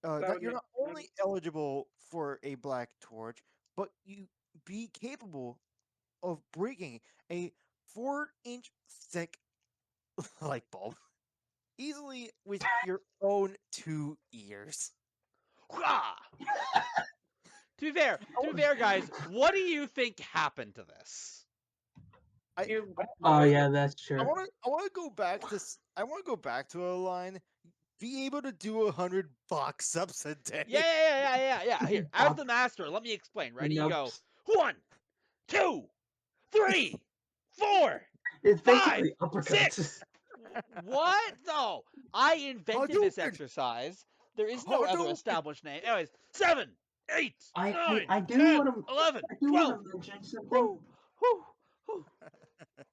D: That
B: That
D: would
B: you're
D: make
B: not only eligible for a black torch, but you be capable of breaking a 4-inch thick light bulb easily with your own 2 ears.
A: Hurrah! To be fair, guys, what do you think happened to this?
D: You
C: Oh
B: I-
C: yeah, that's
B: I
C: true.
B: want to go back to I want to go back to a line. Be able to do 100 box ups a day.
A: Yeah. Here, as
C: Fuck.
A: the master, let me explain. Ready? You
C: Nope.
A: go 1, 2, 3, 4,
C: It's
A: 5,
C: basically uppercuts.
A: 6. What? No, I invented this
B: Hadouken!
A: exercise. There is no other
B: Hadouken!
A: established name. Anyways, 7, 8,
C: I
A: 9,
C: do
A: 10,
C: want to
A: 11,
C: I do
A: 12.
C: want to mention something.
A: Whew, whew, whew.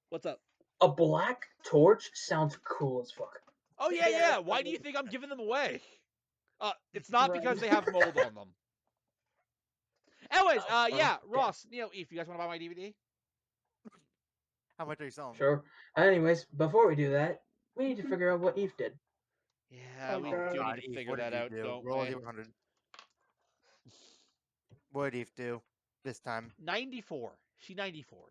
A: What's up?
C: A black torch sounds cool as fuck.
A: Oh yeah. Why do you think I'm giving them away? It's not because
C: Right.
A: they have mold on them. Anyways, yeah,
C: Okay.
A: Ross, if you guys want to buy my DVD,
B: How much are you selling?
C: Sure. Anyways, before we do that, we need to figure out what Eve did.
A: yeah,
D: Oh,
A: we
D: God.
A: do
B: God,
A: need to
B: Eve,
A: figure
B: what did
A: that
B: you
A: out,
B: do?
A: don't
B: Roll
A: we?
B: 100. What did Eve do this time?
A: 94. She 94.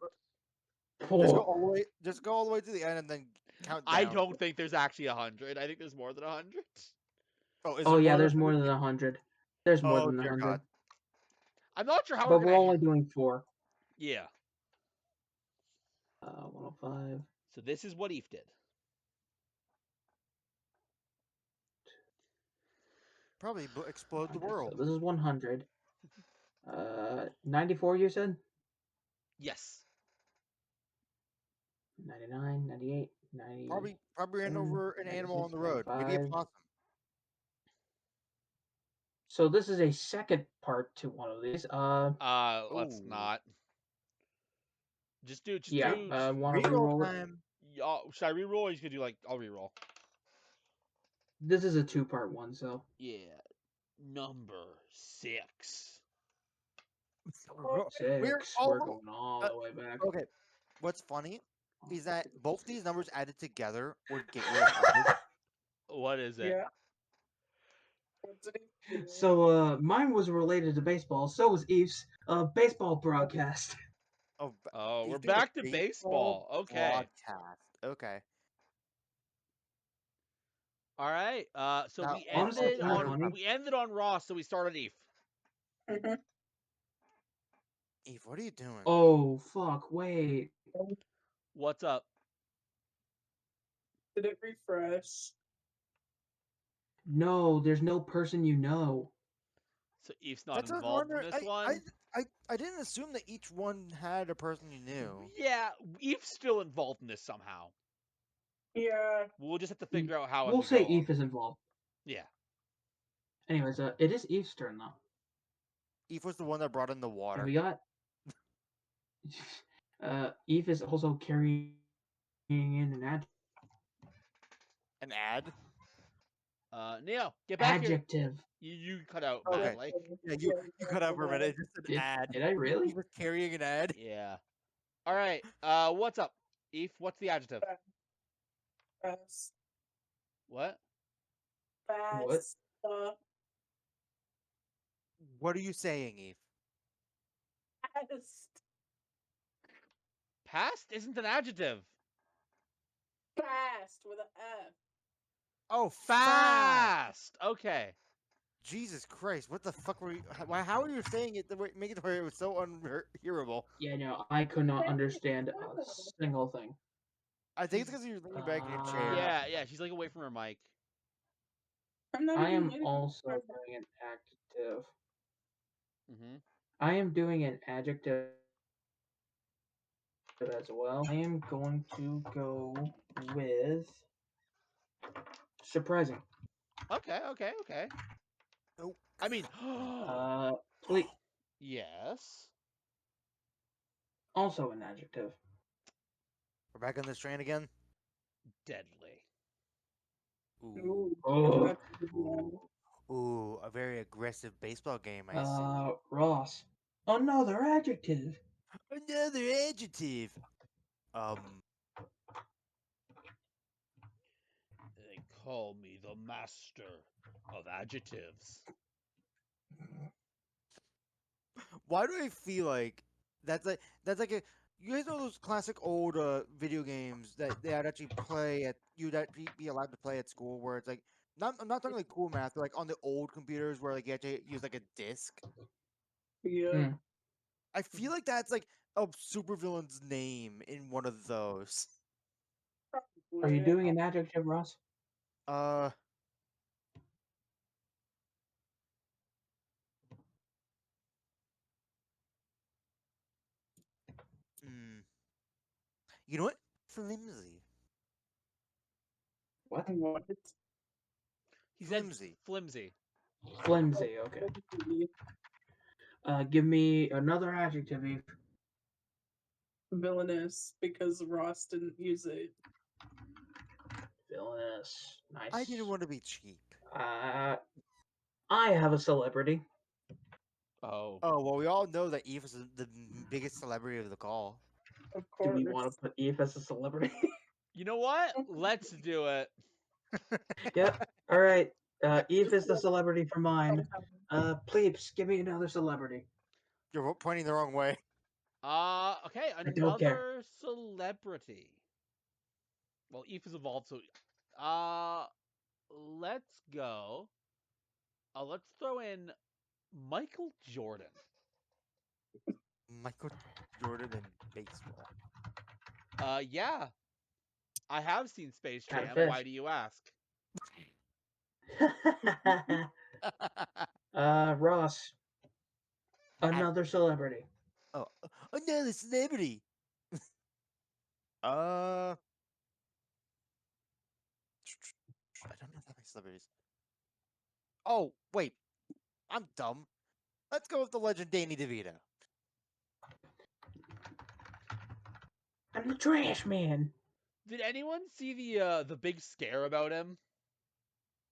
B: Just go
C: Oh,
B: all the way. Just go all the way to the end and then count down.
A: I don't think there's actually 100. I think there's more than 100.
B: Oh, is
C: oh
B: there
C: yeah,
B: more
C: there's
B: than
C: more
B: 100?
C: than 100. There's more
B: Oh
C: than
B: dear
C: 100.
B: God.
A: I'm not sure how
C: But
A: we're
C: we're
A: gonna.
C: only doing 4.
A: Yeah.
C: 105.
A: So this is what Eve did.
B: Probably explode the
C: 100.
B: world.
C: So this is 100. 94 you said?
A: Yes.
C: 99, 98, 90.
B: Probably ran
C: 7,
B: over an animal
C: 96,
B: on the road. Maybe a
C: 95.
B: possum.
C: So this is a second part to one of these.
A: Let's
B: Ooh.
A: not. Just do.
C: Yeah. Want to
B: Reroll
C: reroll it?
B: time.
A: Should I re-roll? Or you could do like I'll re-roll.
C: This is a 2-part one, so
A: Yeah. Number 6.
C: 6.
B: We're
C: We're
B: all
C: going all the way back.
B: okay. What's funny is that both these numbers added together would get you 100.
A: What is it?
D: Yeah. What did he do?
C: So mine was related to baseball. So was Eve's baseball broadcast.
B: Oh,
A: Oh,
B: he's
A: we're
B: doing a
A: back to baseball. Okay.
B: broadcast. Okay.
A: All right. So
B: Now,
A: we
C: Honestly,
A: ended
C: kinda
A: on
C: funny.
A: we ended on Ross, so we started Eve.
D: Mhm.
B: Eve, what are you doing?
C: Oh fuck! Wait.
A: What's up?
D: Did it refresh?
C: No, there's no person you know.
A: So Eve's not
B: That's what I was
A: involved in
B: wondering.
A: this one.
B: I didn't assume that each one had a person you knew.
A: Yeah, Eve's still involved in this somehow.
D: Yeah.
A: We'll just have to figure out how. as
C: We'll
A: we
C: say
A: go along.
C: Eve is involved.
A: Yeah.
C: Anyways, it is Eve's turn though,
B: Eve was the one that brought in the
C: and
B: water.
C: we got. Eve is also carrying in an
B: An ad?
A: Neo, get back here.
C: adjective.
A: You cut out
B: Okay.
A: badly.
B: Yeah, you cut out for a minute. It's just an ad.
C: Did I really?
B: He was carrying an ad.
A: Yeah. All right. What's up, Eve? What's the adjective?
D: Fast.
A: What?
D: Fast.
B: What are you saying, Eve?
D: Fast.
A: Past isn't an adjective.
D: Fast with an F.
B: Oh,
A: Fast. Okay.
B: Jesus Christ! What the fuck were you? How are you saying it? Make it where it was so unhearable.
C: Yeah, no, I could not understand a single thing.
B: I think it's because you're leaning back in your chair.
A: Yeah. She's like away from her mic.
D: I'm not
C: I
D: even
C: am
D: leaving
C: also
D: my-
C: doing an adjective.
A: Mm-hmm.
C: I am doing an adjective as well. I am going to go with surprising.
A: Okay.
B: Nope.
A: I mean,
C: Please,
A: yes.
C: also an adjective.
B: We're back on this train again.
A: Deadly.
B: Ooh.
D: Ooh,
C: Oh,
D: that's a good one.
B: Ooh, a very aggressive baseball game. I see.
C: Ross. Another adjective.
B: Another adjective.
A: They call me the master of adjectives.
B: Why do I feel like that's like a you guys know those classic old video games that they would actually play at you'd actually be allowed to play at school where it's like I'm not talking like cool math, but like on the old computers where like you had to use like a disc.
D: Yeah.
B: I feel like that's like a supervillain's name in one of those.
C: Are you doing an adjective, Ross?
B: Uh hmm. You know what? Flimsy.
C: What?
D: What?
A: He said
B: Flimsy.
A: flimsy.
C: Flimsy. Okay. Give me another adjective, Eve.
D: Villainous because Ross didn't use it.
C: Villainous. Nice.
B: I didn't want to be cheap.
C: I have a celebrity.
A: Oh.
B: Oh well, we all know that Eve is the biggest celebrity of the call.
D: Of
C: Do
D: course.
C: we want to put Eve as a celebrity?
A: You know what? Let's do it.
C: Yep. All right. Eve is the celebrity for mine. Please give me another celebrity.
B: You're pointing the wrong way.
A: Okay,
C: don't care.
A: another celebrity. Well, Eve has evolved, so let's go. Let's throw in Michael Jordan.
B: Michael Jordan in baseball.
A: Yeah, I have seen Space
C: Kind
A: Jam.
C: of
A: Why
C: fish.
A: do you ask?
C: Ross. Another celebrity.
B: Oh, another celebrity. I don't know that many celebrities. Oh wait, I'm dumb. Let's go with the legend Danny DeVito.
C: I'm the trash man.
A: Did anyone see the big scare about him?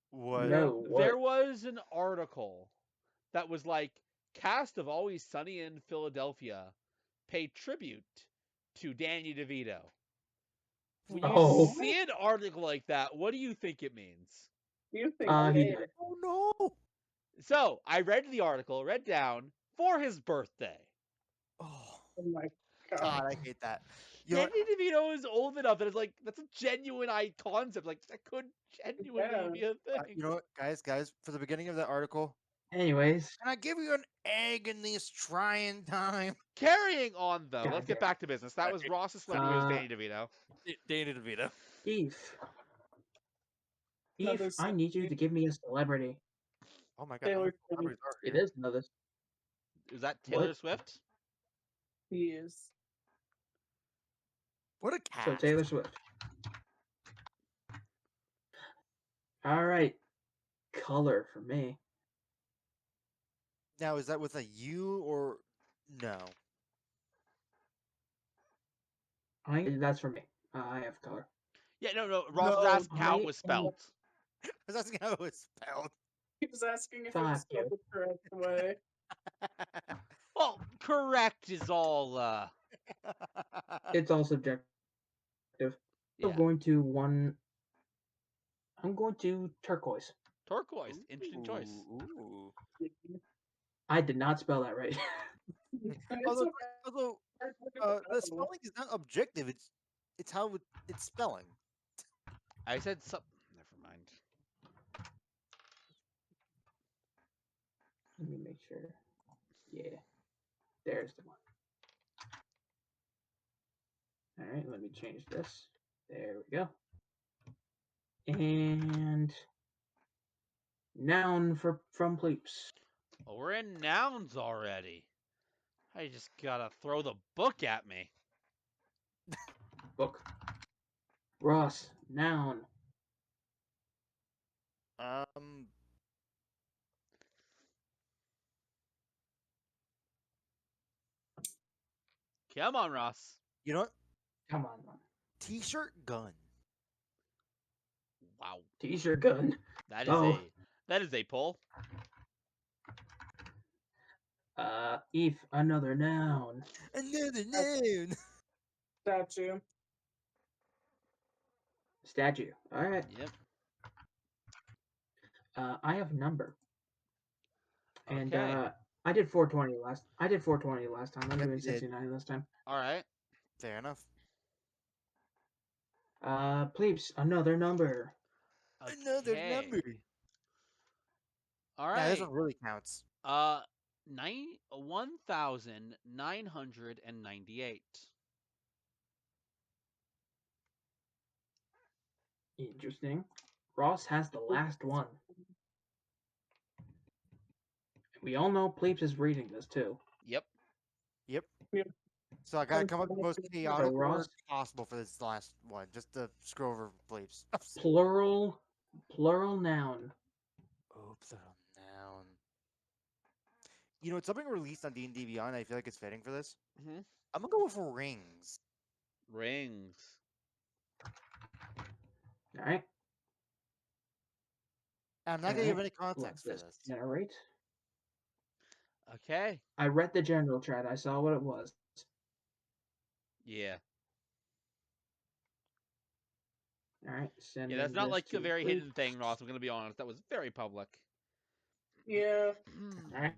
B: What?
C: No,
A: There
C: what?
A: was an article that was like, cast of Always Sunny in Philadelphia pay tribute to Danny DeVito. When you
C: Oh.
A: see an article like that, what do you think it means?
D: You think
C: He
D: gay.
C: died.
B: Oh no!
A: So I read the article, read down for his birthday.
B: Oh
D: Oh my
B: God,
D: god.
B: I hate that. You know
A: Danny DeVito is old enough that it's like that's a genuine concept. Like that could genuinely
D: Yeah.
A: be a thing.
B: you know what, guys, for the beginning of that article,
C: Anyways.
B: can I give you an egg in this trying time?
A: Carrying on though,
C: God
A: let's get
C: damn.
A: back to business. That was Ross's celebrity was Danny DeVito.
B: Danny DeVito.
C: Eve.
D: Another
C: Eve, I need you to give me a celebrity.
B: Oh my God, how
D: Taylor
B: many
D: Swift.
B: celebrities are
C: It
B: here?
C: is another.
A: Is that Taylor
C: What?
A: Swift?
D: He is.
B: What a
C: So
B: cast!
C: Taylor Swift. All right. Color for me.
B: Now, is that with a U or no?
C: That's for me. I have color.
A: Yeah, no. Ross was
B: No,
A: asking how it
C: I
A: was spelled.
B: I was asking how it was spelled.
D: He was asking if it was
C: Fuck you.
D: spelled the correct way.
A: Well, correct is all.
C: It's all subjective.
A: Yeah,
C: I'm going to turquoise.
A: turquoise. Interesting choice.
B: Ooh.
C: I did not spell that right.
D: It's
B: Although,
D: okay.
B: although the spelling is not objective. It's how it's spelling.
A: I said some. Never mind.
C: Let me make sure. Yeah. There's the one. All right, let me change this. There we go. And noun from Pleeps.
A: Well, we're in nouns already. I just gotta throw the book at me.
C: Book. Ross, noun.
A: Come on, Ross.
B: You know what?
C: Come on, man.
B: T-shirt gun.
A: Wow,
C: T-shirt gun.
A: that is
C: Oh.
A: that is a pull.
C: Eve, another noun.
B: Another noun.
D: Statue.
C: Statue. All right.
A: Yep.
C: I have number. And
A: Okay.
C: I did 420 last. I did 420 last time. I'm
B: Yep,
C: doing
B: you did.
C: 69 this time.
A: All right.
B: Fair enough.
C: Plebes, another number.
B: Another
A: Okay.
B: number.
A: All
B: Nah, this
A: right.
B: one really counts.
A: 1,998.
C: Interesting. Ross has the last one. We all know Plebes is reading this too.
A: Yep.
B: Yep.
D: Yep.
B: So I gotta come up with the most chaotic
C: So, Ross-
B: word possible for this last one, just to screw over bleeps.
C: Plural noun.
B: Oops, noun. You know, it's something released on D&D Beyond. I feel like it's fitting for this.
A: hmm
B: I'm gonna go with rings.
A: Rings.
C: All right.
B: I'm not gonna give any context for
C: Let
B: this.
C: generate.
A: Okay.
C: I read the general chat. I saw what it was.
A: Yeah.
C: All right.
A: Yeah, that's
C: Sending
A: not
C: this
A: like
C: to
A: a very
C: Plebes.
A: hidden thing, Ross. I'm gonna be honest. That was very public.
D: Yeah.
C: All right.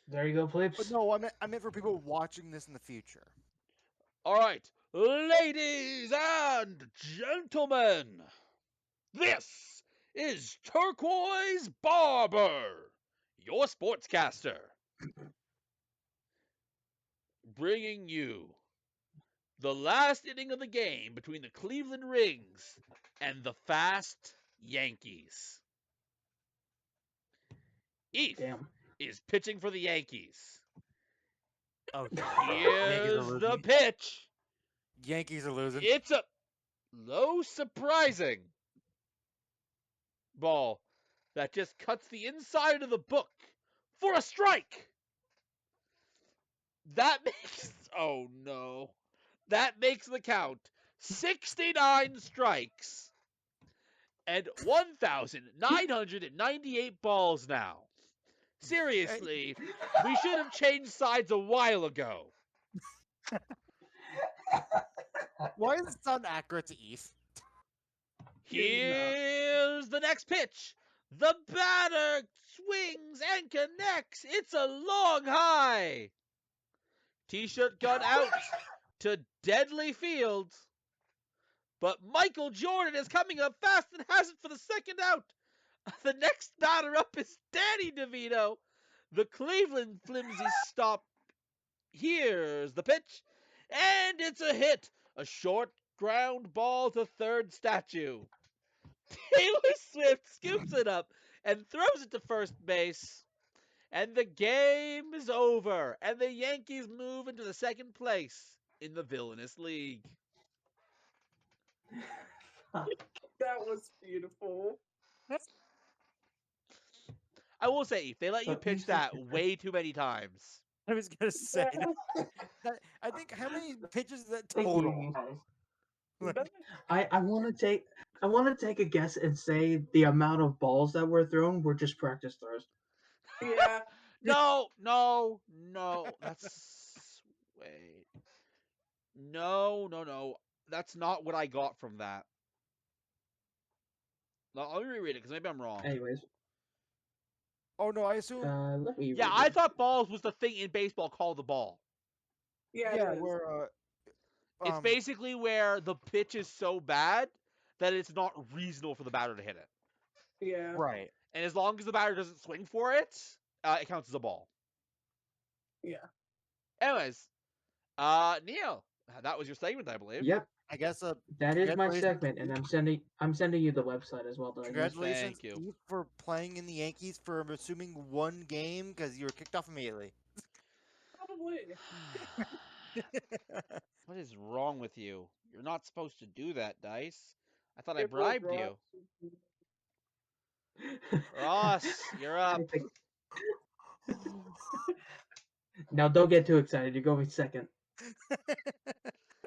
C: There you go, Plebes.
B: But no, I meant for people watching this in the future.
A: All right, ladies and gentlemen, this is Turquoise Barber, your sportscaster, bringing you the last inning of the game between the Cleveland Rings and the Fast Yankees. Eth
C: Damn.
A: is pitching for the Yankees.
B: Oh,
A: Here's the pitch.
B: Yankees are losing.
A: It's a low surprising ball that just cuts the inside of the book for a strike. That makes that makes the count 69 strikes and 1,998 balls now. Seriously, we should have changed sides a while ago.
B: Why does it sound accurate to Eve?
A: Here's the next pitch. The batter swings and connects. It's a long high. T-shirt gun out to Deadly Field. But Michael Jordan is coming up fast and has it for the second out. The next batter up is Danny DeVito. The Cleveland flimsy stop. Here's the pitch. And it's a hit. A short ground ball to third statue. Taylor Swift scoops it up and throws it to first base. And the game is over. And the Yankees move into the second place in the Villainous League.
D: That was beautiful.
A: I will say, if they let you pitch that way too many times.
B: I was gonna say that. I think how many pitches is that
C: Thank
B: total?
C: you, guys.
D: But
C: I want to take a guess and say the amount of balls that were thrown were just practice throws.
D: yeah,
A: No. That's wait. No. That's not what I got from that. No, let me reread it because maybe I'm wrong.
C: Anyways,
B: Oh no, I assume.
C: let me.
A: Yeah,
C: read
A: I
C: it.
A: thought balls was the thing in baseball called the ball.
D: yeah,
B: Yeah,
D: it is.
B: we're
A: It's basically where the pitch is so bad that it's not reasonable for the batter to hit it.
D: Yeah.
B: right.
A: And as long as the batter doesn't swing for it, it counts as a ball.
D: Yeah.
A: Anyways, Neil, that was your segment, I believe.
C: Yep,
B: I guess
C: that is my
B: congratulations,
C: segment, and I'm sending you the website as well.
B: congratulations
A: Thank you.
B: Eve, for playing in the Yankees for I'm assuming one game because you were kicked off immediately.
D: Probably.
A: What is wrong with you? You're not supposed to do that, Dice. I thought I
D: It was
A: bribed
D: Ross.
A: you. Ross, you're up.
C: Now, don't get too excited. You're going second.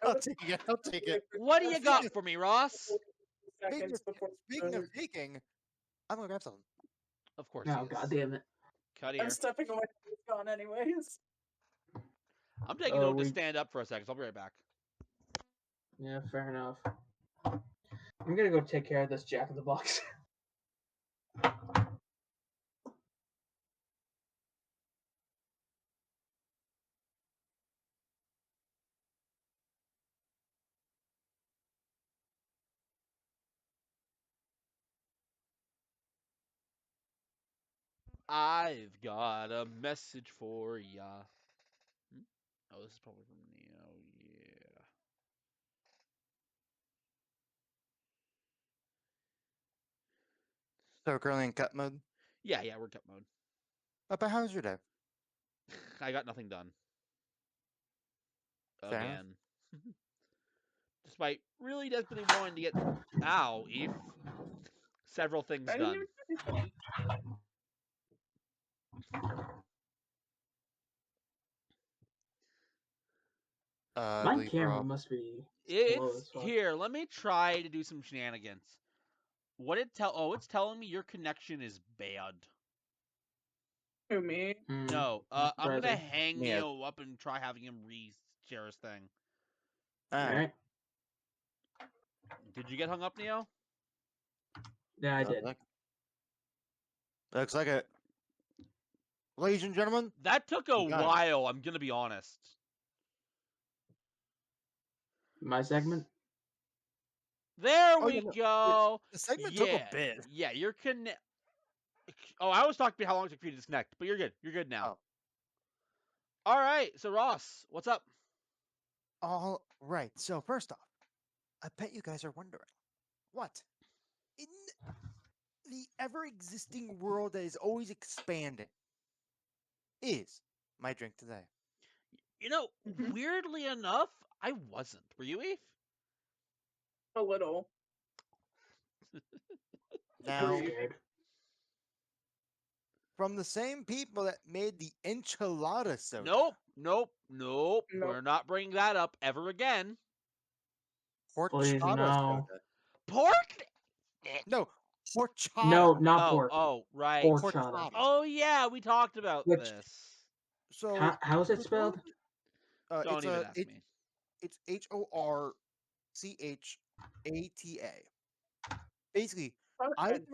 B: I'll take it. I'll take it.
A: What do you got for me, Ross?
D: Seconds before
B: Speaking of taking, I'm gonna grab something.
A: Of course
C: Oh,
A: he is.
C: God damn it.
A: Cut
D: I'm
A: here.
D: stepping away. It's gone anyways.
A: I'm taking a note to stand up for a second, so I'll be right back.
C: Yeah, fair enough. I'm gonna go take care of this Jack in the Box.
A: I've got a message for ya. Oh, this is probably from Neo. Yeah.
B: So we're currently in cut mode.
A: Yeah, we're cut mode.
B: But how's your day?
A: I got nothing done.
B: Fair enough.
A: Again. Despite really desperately wanting to get several things
D: I didn't
A: done.
D: even do anything.
B: I
C: My
B: believe we're
C: camera
B: all-
C: must be slow
A: It's
C: as fuck.
A: here. Let me try to do some shenanigans. What it tell? Oh, it's telling me your connection is bad.
D: Who, me?
A: No, I'm gonna
C: Rather.
A: hang
B: Yeah.
A: Neo up and try having him re-share his thing.
B: Alright.
C: Alright.
A: Did you get hung up, Neo?
C: Yeah, I did.
B: Looks like it. Ladies and gentlemen,
A: That took a
B: You got it.
A: while. I'm gonna be honest.
C: My segment?
A: There
B: Oh,
A: we
B: yeah, no,
A: go.
B: the segment
A: yeah,
B: took a bit.
A: Yeah, you're connect. Oh, I was talking about how long it took for you to disconnect, but you're good. You're good now.
B: Oh.
A: All right. So Ross, what's up?
B: All right. So first off, I bet you guys are wondering, what in the ever-existing world that is always expanding is my drink today?
A: You know,
D: Mhm.
A: weirdly enough, I wasn't. Were you, Eve?
D: A little.
B: Now,
C: Scared.
B: from the same people that made the enchilada soda.
A: Nope.
D: Nope.
A: We're not bringing that up ever again.
C: Please,
B: Horchata
C: no.
B: soda.
A: Pork?
B: No, horchata.
C: No, not
A: Oh,
C: pork.
A: oh, right.
C: Horchata.
A: Oh yeah, we talked about
C: Which-
A: this.
B: So
C: How is it
B: for
C: spelled?
B: those-
A: Don't
B: it's
A: even
B: a
A: ask
B: it,
A: me.
B: it's HORCHATA. Basically, I've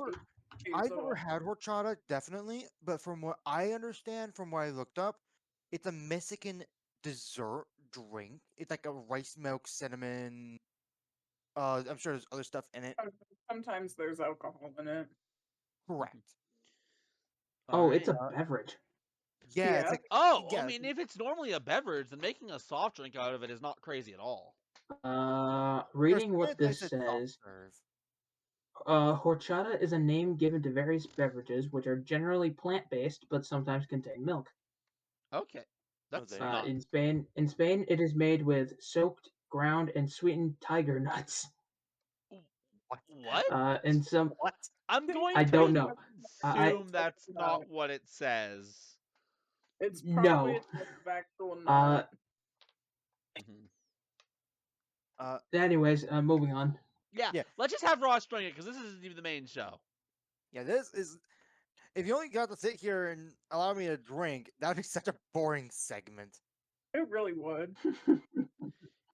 B: never had horchata, definitely, but from what I understand, from what I looked up, it's a Mexican dessert drink. It's like a rice milk cinnamon. I'm sure there's other stuff in it.
D: Sometimes there's alcohol in it.
B: Correct.
C: Oh, it's a
A: Alright.
C: beverage.
B: Yeah, it's
D: Yeah.
B: like
A: Oh,
B: yeah,
A: I mean, if it's normally a beverage, then making a soft drink out of it is not crazy at all.
C: Reading what
B: I
C: this
B: said soft
C: says,
B: serve.
C: horchata is a name given to various beverages which are generally plant-based but sometimes contain milk.
A: Okay, that's
B: there you
A: not.
C: In Spain, it is made with soaked, ground, and sweetened tiger nuts.
A: What?
C: And some,
B: What?
A: I'm going
C: I
A: to
C: don't know.
A: assume that's not what it says.
D: It's
C: No.
D: probably a type of actual nut.
C: Anyways, moving on.
A: Yeah,
B: Yeah.
A: let's just have Ross drink it because this isn't even the main show.
B: Yeah, this is. If you only got to sit here and allow me to drink, that'd be such a boring segment.
D: It really would.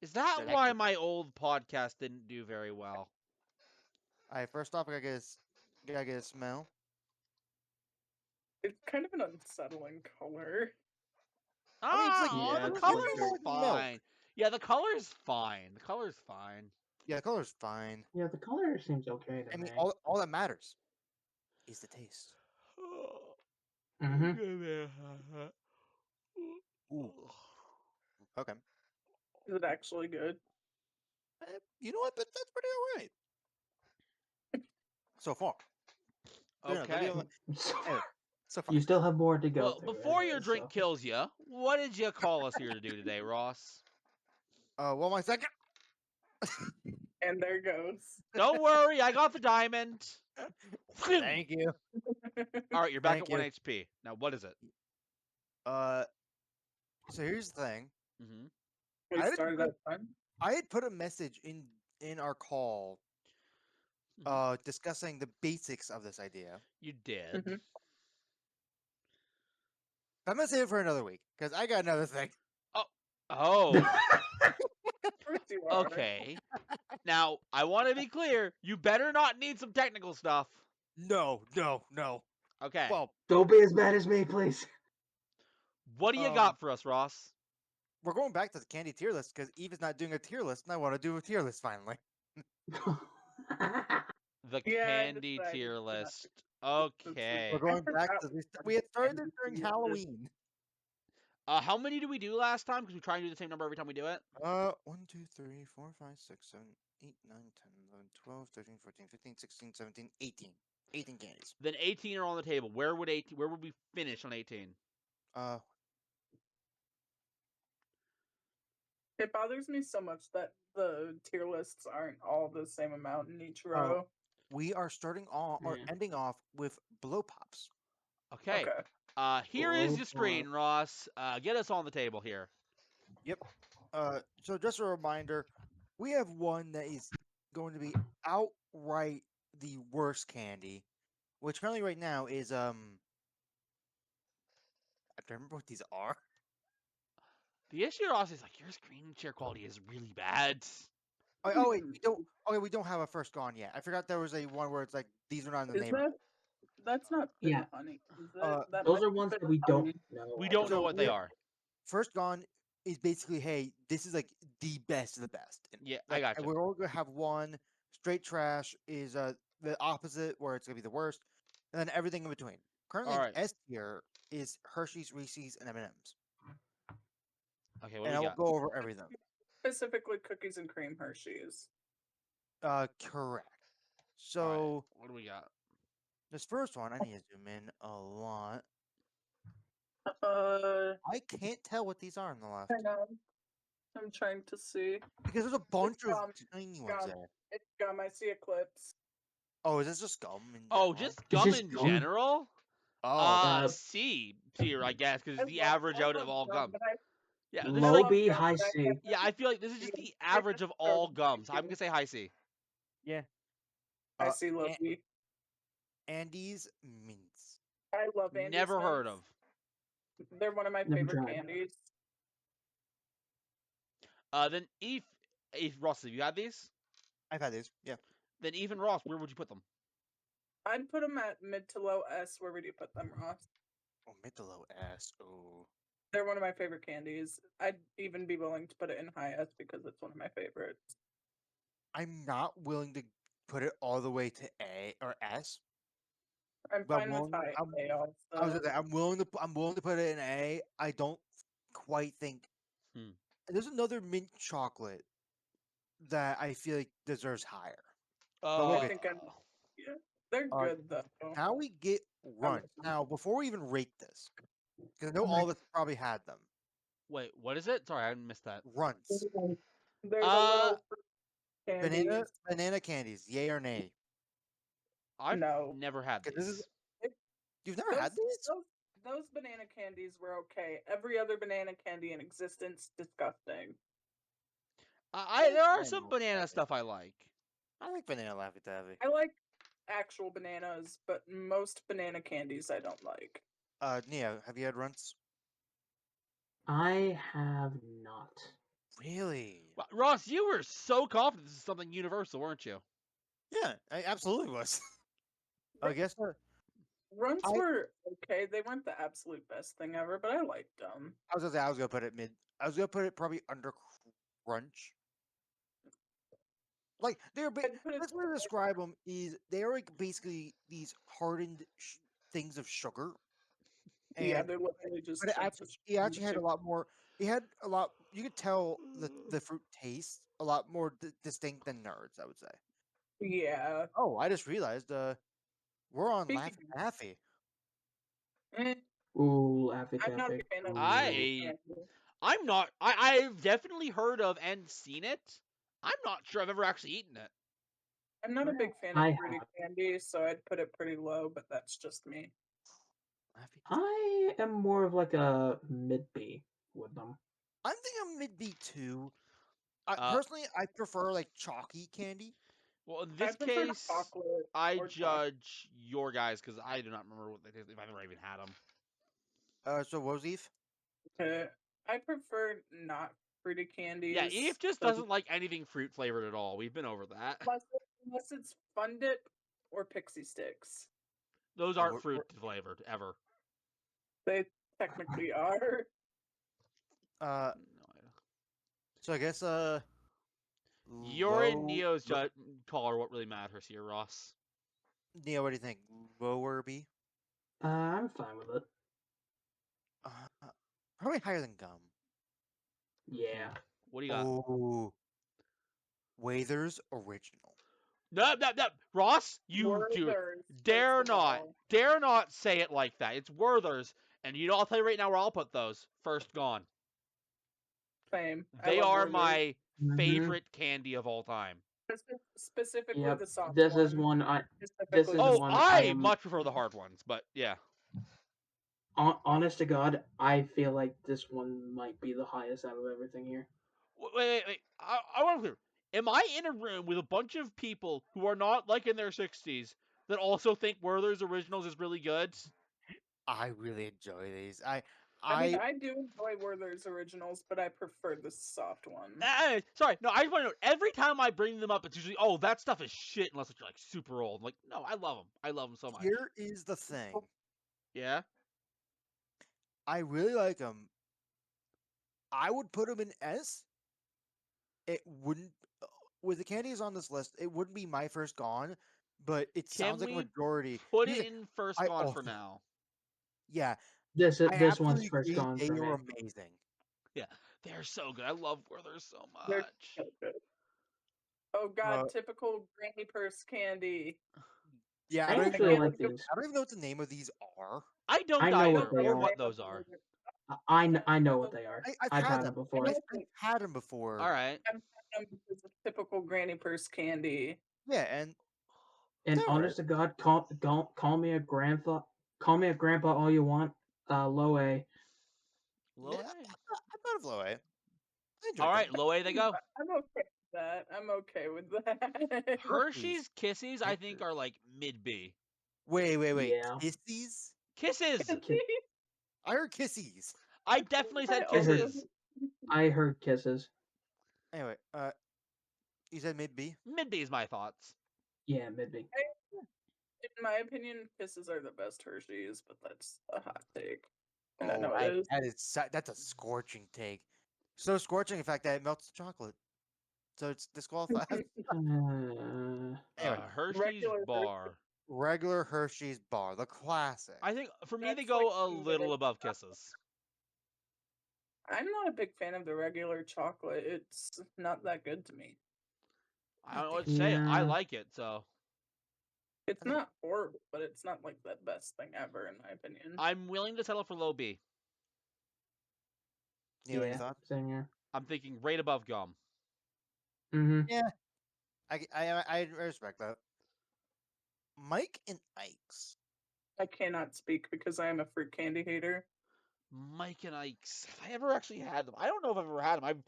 A: Is that
B: That
A: why
B: actually-
A: my old podcast didn't do very well?
B: All right, first off, I gotta get a smell.
D: It's kind of an unsettling color.
B: I mean, it's like-
C: Yeah,
A: the
C: it's
A: color's
B: like milk.
A: fine. Yeah, the color's fine. The color's fine.
B: Yeah, the color's fine.
C: Yeah, the color seems okay to
B: I mean,
C: me.
B: all that matters is the taste. Ooh. Okay.
D: Is it actually good?
B: You know what? But that's pretty alright. So far. You know,
A: Okay.
B: anyway, so far.
C: You still have more to go.
A: Well,
C: through
A: before your
C: anyways,
A: drink
C: so.
A: kills you, what did you call us here to do today, Ross?
B: Well, my second.
D: And there goes.
A: Don't worry, I got the diamond.
B: Thank you.
A: All right, you're back
B: Thank
A: at 1
B: you.
A: HP. Now, what is it?
B: So here's the thing.
A: Mm-hmm.
D: We
B: I didn't
D: started
B: put-
D: that time.
B: I had put a message in our call, discussing the basics of this idea.
A: You did.
D: Mhm.
B: I'm gonna save it for another week because I got another thing.
A: Oh,
D: Of course you are.
A: okay. Now, I want to be clear. You better not need some technical stuff.
B: No.
A: Okay.
B: Well,
C: Don't be as bad as me, please.
A: What do you
B: um,
A: got for us, Ross?
B: we're going back to the candy tier list because Eve is not doing a tier list, and I want to do a tier list finally.
A: The
D: Yeah, I
A: candy
D: decided
A: tier
D: not
A: list Okay.
B: We're going back to this. We had started this during
D: Candy.
B: Halloween.
A: How many did we do last time? Because we try and do the same number every time we do it.
B: 1, 2, 3, 4, 5, 6, 7, 8, 9, 10, 11, 12, 13, 14, 15, 16, 17, 18. 18 candies.
A: Then 18 are on the table. Where would we finish on 18?
D: It bothers me so much that the tier lists aren't all the same amount in each
B: Oh.
D: row.
B: We are starting off or
C: Yeah.
B: ending off with blow pops.
A: Okay.
D: Okay.
A: Here is
C: Oh,
A: your screen, Ross. Get us on the table here.
B: Yep. So just a reminder, we have one that is going to be outright the worst candy, which currently right now is I don't remember what these are.
A: The issue, Ross, is like your screen share quality is really bad.
B: Oh wait, we don't. Okay, we don't have a first gone yet. I forgot there was a one where it's like these are not in the
D: Is
B: neighborhood.
D: that's not Pin
C: Yeah.
D: Honey, is it?
B: Uh,
D: That
C: Those
D: might
C: are
D: be
C: ones
D: Pin
C: that we don't
D: Honey.
C: know.
A: We
C: I
A: don't know
B: So
A: what they
B: we-
A: are.
B: First gone is basically, hey, this is like the best of the best. And,
A: Yeah, I
B: like,
A: gotcha.
B: we're all gonna have one. Straight trash is the opposite, where it's gonna be the worst, and then everything in between. Currently,
A: Alright.
B: S tier is Hershey's, Reese's, and M&M's,
A: Okay, what
B: and
A: do
B: I
A: we
B: will
A: got?
B: go over everything.
D: Specifically cookies and cream Hershey's.
B: Correct.
A: All right,
B: So
A: what do we got?
B: this first one, I need to zoom in a lot.
D: Uh,
B: I can't tell what these are on the left
D: hang on. I'm trying to see.
B: because there's a bunch of
D: gum.
B: tiny ones
D: Gum.
B: there.
D: It's gum. I see Eclipse.
B: Oh, is this just gum in
A: Oh,
B: general?
A: just
C: It's
A: gum
C: just
A: in
C: gum.
A: general?
B: Oh,
A: C tier, I guess, because
D: I
A: it's the
D: love-
A: average
D: I
A: out
D: love
A: of all gum.
D: but I
A: Yeah, this is
C: Low
A: like,
C: B,
D: gum,
C: high
D: but I
C: C.
D: have
A: yeah, I feel like this is just
D: Yeah,
A: the
D: I
A: average of
D: just
A: all
D: started
A: gums. I'm
D: thinking.
A: gonna say high C.
B: yeah.
D: I see
B: An-
D: Loki.
B: Andes mints.
D: I love Andes
A: Never heard
D: Mints.
A: of.
D: They're one of my
C: Never
D: favorite
C: tried.
D: candies.
A: Then Eve Ross, have you had these?
B: I've had these. Yeah.
A: Then Eve and Ross, where would you put them?
D: I'd put them at mid to low S. Where would you put them, Ross?
B: Oh, mid to low S. Oh.
D: They're one of my favorite candies. I'd even be willing to put it in high S because it's one of my favorites.
B: I'm not willing to put it all the way to A or S.
D: I'm
B: But
D: fine with high
B: I'm-
D: A also.
B: I was gonna say, I'm willing to put it in A. I don't quite think.
A: Hmm.
B: There's another mint chocolate that I feel like deserves higher.
A: Uh,
B: I
D: think They're
B: Uh,
D: good though.
B: Now we get runts. Now, before we even rate this, because I know all of us probably had them.
A: wait, what is it? Sorry, I missed that.
B: Runts.
D: There's a
A: Uh,
D: little candies.
B: Banana candies. Yay or nay?
A: I've
D: No.
A: never had
B: Okay, this
A: these.
B: is- You've never had these?
D: Those banana candies were okay. Every other banana candy in existence, disgusting.
A: There are
B: I
A: some
B: know
A: banana
B: that.
A: stuff I like.
B: I like banana Laffy Taffy.
D: I like actual bananas, but most banana candies I don't like.
B: Nia, have you had runts?
C: I have not.
B: Really?
A: Wow, Ross, you were so confident this is something universal, weren't you?
B: Yeah, I absolutely was. I guess
D: Runts
B: I-
D: were okay. They weren't the absolute best thing ever, but I liked them.
B: I was gonna say I was gonna put it mid. I was gonna put it probably under crunch. Like they're
D: I'd put it-
B: that's way to describe them is they're like basically these hardened things of sugar.
D: Yeah,
B: And
D: they're literally just.
B: but
D: chunks of
B: he actually had a
D: sugar.
B: lot more. He had a lot. You could tell the fruit taste a lot more distinct than Nerds. I would say.
D: Yeah.
B: Oh, I just realized. We're on
D: Speaking
B: Laffy Taffy.
D: Eh,
C: Ooh, Laffy
D: I'm not a
C: Taffy.
D: fan of
A: I- I'm not. I've definitely heard of and seen it. I'm not sure I've ever actually eaten it.
D: I'm not a big fan
C: I
D: of fruity
C: have.
D: candy, so I'd put it pretty low, but that's just me.
B: Laffy Taffy.
C: I am more of like a mid B with them.
B: I'm thinking mid B too.
A: Uh,
B: Personally, I prefer like chalky candy.
A: Well, in
D: I
A: this
D: prefer
A: case,
D: chocolate
A: I
D: or chocolate.
A: judge your guys because I do not remember what they taste if I've ever even had them.
B: So what was Eve?
D: I prefer not fruity candies.
A: Yeah, Eve just
D: so-
A: doesn't like anything fruit flavored at all. We've been over that.
D: unless it's Fun Dip or Pixie Sticks.
A: Those
B: Oh,
A: aren't
B: we're-
A: fruit flavored ever.
D: They technically are.
B: Uh,
A: No idea.
B: so I guess
A: You're in
B: low-
A: Neo's call or what really matters here, Ross.
B: Neo, what do you think? Lower B?
C: I'm fine with it.
B: Probably higher than gum.
C: Yeah.
A: What do you got?
B: Oh, Waither's original.
A: No, no, no, Ross, you
D: Werther's,
A: dare
D: first of
A: not,
D: all.
A: dare not say it like that. It's Werther's, and I'll tell you right now where I'll put those. First gone.
D: Same.
A: They
D: I love
A: are
D: Werther's.
A: my
C: Mhm.
A: favorite candy of all time.
D: Specifically
C: Yep.
D: the soft
C: This
D: one.
C: is one I.
D: Specifically
C: This is
D: the
C: the
A: Oh,
C: one
A: I
C: am.
A: much prefer the hard ones, but yeah.
C: Honest to God, I feel like this one might be the highest out of everything here.
A: Wait. I want to clear. Am I in a room with a bunch of people who are not like in their 60s that also think Werther's Originals is really good?
B: I really enjoy these.
D: I mean, I do enjoy Werther's originals, but I prefer the soft one.
A: Sorry, no, I just want to know. Every time I bring them up, it's usually, oh, that stuff is shit unless it's like super old. I'm like, no, I love them. I love them so much.
B: Here is the thing.
A: Yeah?
B: I really like them. I would put them in S. It wouldn't, with the candies on this list, it wouldn't be my first gone, but it
A: Can
B: sounds like a
A: we
B: majority.
A: put
B: He's
A: it
B: like,
A: in first
B: I
A: gone for
B: also-
A: now?
B: Yeah,
C: This
B: I
C: one's
B: absolutely
C: first
B: agree.
C: gone
B: They
C: for me.
B: are amazing.
A: Yeah, they're so good. I love Werther's so
D: They're
A: much.
D: so good. Oh god,
B: Uh,
D: typical granny purse candy.
B: Yeah,
C: I
B: don't even
C: actually
B: know
C: like
B: what-
C: these.
B: I don't even know what the name of these are.
A: I don't
C: I know
A: either,
C: what they
A: or
C: are.
A: what those are.
C: I know what they are.
B: I've
C: I've
B: had
C: had
B: them.
C: them before.
D: know-
B: I've had them before.
A: All right.
D: I'm because of typical granny purse candy.
B: Yeah, and
C: And
B: they're
C: honest to God, call me a grandpa. Call me a grandpa all you want. Low A.
A: Low
B: yeah,
A: A.
B: I'm not a flow A. I enjoyed
A: All right,
B: them.
A: low A they go.
D: I'm okay with that. I'm okay with that.
A: Hershey's Kisses, I think, are like mid B.
B: Wait.
C: Yeah.
B: Kissies?
A: Kisses.
B: I heard kissies.
A: I definitely said
D: I also-
A: kisses.
C: I heard kisses.
B: Anyway, you said mid B?
A: Mid B is my thoughts.
C: Yeah, mid B.
D: In my opinion, kisses are the best Hershey's, but that's a hot take. And I
B: Oh,
D: know it is.
B: that's a scorching take. So scorching, in fact, that it melts the chocolate. So it's disqualified. Anyway,
A: Hershey's
D: Regular
A: bar.
B: regular Hershey's bar, the classic.
A: I think for me they
D: That's
A: go
D: like
A: a
D: the
A: little above kisses.
D: I'm not a big fan of the regular chocolate. It's not that good to me.
A: I don't know what to say. I like it, so
D: It's
B: I think-
D: not horrible, but it's not like the best thing ever, in my opinion.
A: I'm willing to settle for low B.
B: Neil, any
C: Yeah,
B: thoughts?
C: same here.
A: I'm thinking right above gum.
C: Mm-hmm.
B: Yeah, I respect that. Mike and Ike's.
D: I cannot speak because I am a fruit candy hater.
A: Mike and Ike's. Have I ever actually had them? I don't know if I've ever had them.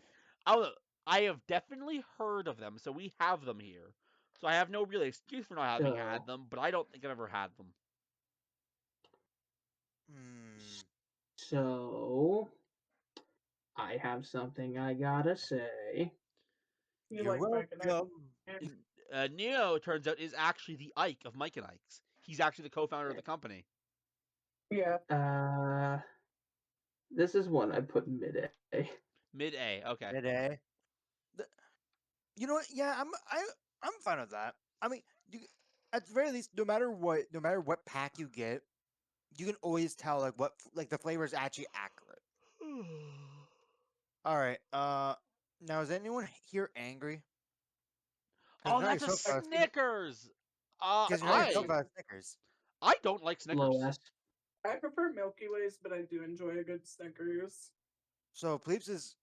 A: I have definitely heard of them, so we have them here. So I have no real excuse for not having had them, but I don't think I've ever had them.
B: Hmm.
C: So, I have something I gotta say.
D: You
B: You're
D: like Mike and I?
B: welcome.
A: Neo, it turns out, is actually the Ike of Mike and Ike's. He's actually the co-founder of the company.
D: Yeah.
C: This is one I put mid A.
A: Mid A, okay.
B: Mid A. You know what? Yeah, I'm fine with that. I mean, at the very least, no matter what pack you get, you can always tell like the flavor is actually accurate. All right. Now is anyone here angry? 'Cause
A: Oh,
B: now
A: that's
B: you're
A: a
B: so fast-
A: Snickers.
B: 'cause you're not so fast Snickers.
A: I don't like Snickers.
C: Low S.
D: I prefer Milky Ways, but I do enjoy a good Snickers.
B: So Pleeps is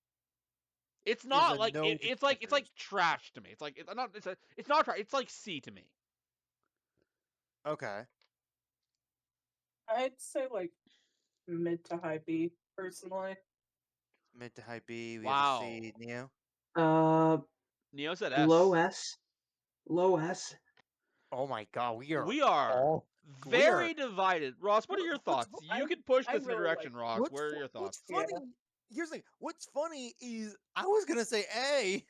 A: It's not
B: a
A: like
B: no to
A: it's like
B: Snickers.
A: trash to me. It's like it's not trash. It's like C to me.
B: okay.
D: I'd say like mid to high B, personally.
B: Mid to high B. We
A: Wow.
B: have a C. Neo.
A: Neo said S.
C: Low S. Low S.
B: Oh my God, we are
A: We are
B: all
A: very divided. Ross, what are your thoughts?
D: I-
A: You can push
D: I
A: this in a
D: really
A: direction,
D: like-
A: Ross. What are your thoughts?
B: What's funny? Here's the thing. What's funny is I was gonna say A.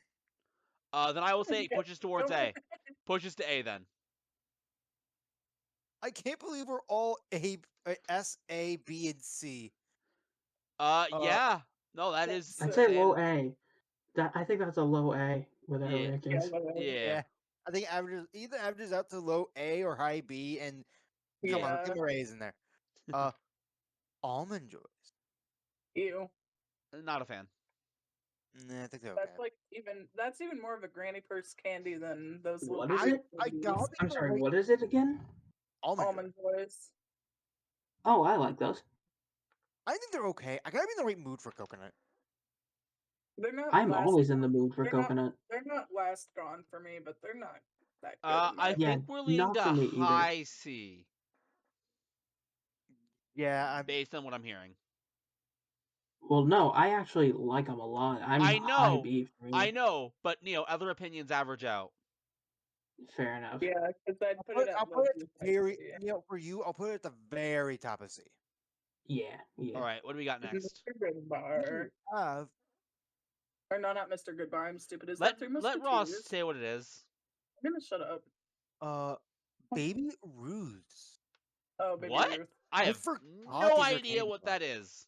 A: Then I will say it
D: Yeah,
A: pushes towards
D: no.
A: A. Pushes to A then.
B: I can't believe we're all S, A, B, and C.
A: Yeah. No, that is.
C: I'd say low
A: and-
C: A. I think that's a low A with our
A: Yeah.
C: rankings.
A: Yeah.
B: I think either averages out to low A or high B, and come on,
D: Yeah.
B: get more A's in there. Almond Joys.
D: Ew.
A: Not a fan.
B: Nah, I think they're okay.
D: That's even more of a granny purse candy than those little.
C: What is
B: I-
C: it?
B: I got
C: I'm sorry, what is it again?
B: Almond Joys.
D: Almond Joys.
C: Oh, I like those.
B: I think they're okay. I gotta be in the right mood for coconut.
D: They're not.
C: I'm
D: last
C: always in the
D: gone.
C: mood for
D: They're not-
C: coconut.
D: They're not last gone for me, but they're not that good. in my
A: I
C: Yeah,
A: think we're leaning
C: not
A: to
C: for me either.
A: high C
B: Yeah,
A: based on what I'm hearing.
C: Well, no, I actually like them a lot. I'm
A: I
C: high
A: know,
C: B for me.
A: I know, but other opinions average out.
C: Fair enough.
D: Yeah, because I'd put it at
B: I'll put it
D: low
B: at the very,
D: C.
B: for you, I'll put it at the very top of C.
C: Yeah, yeah.
A: All right, what do we got next?
D: Mr. Goodbar.
B: Have
D: Or no, not Mr. Goodbar. I'm stupid. Is
A: Let
D: that Three
A: let Ross
D: Musketeers?
A: say what it is.
D: I'm gonna shut up.
B: Baby Ruths.
D: Oh, Baby
A: What?
D: Ruth.
A: I have
B: forgot
A: no
B: these are
A: idea
B: candy
A: what
B: bars.
A: that is.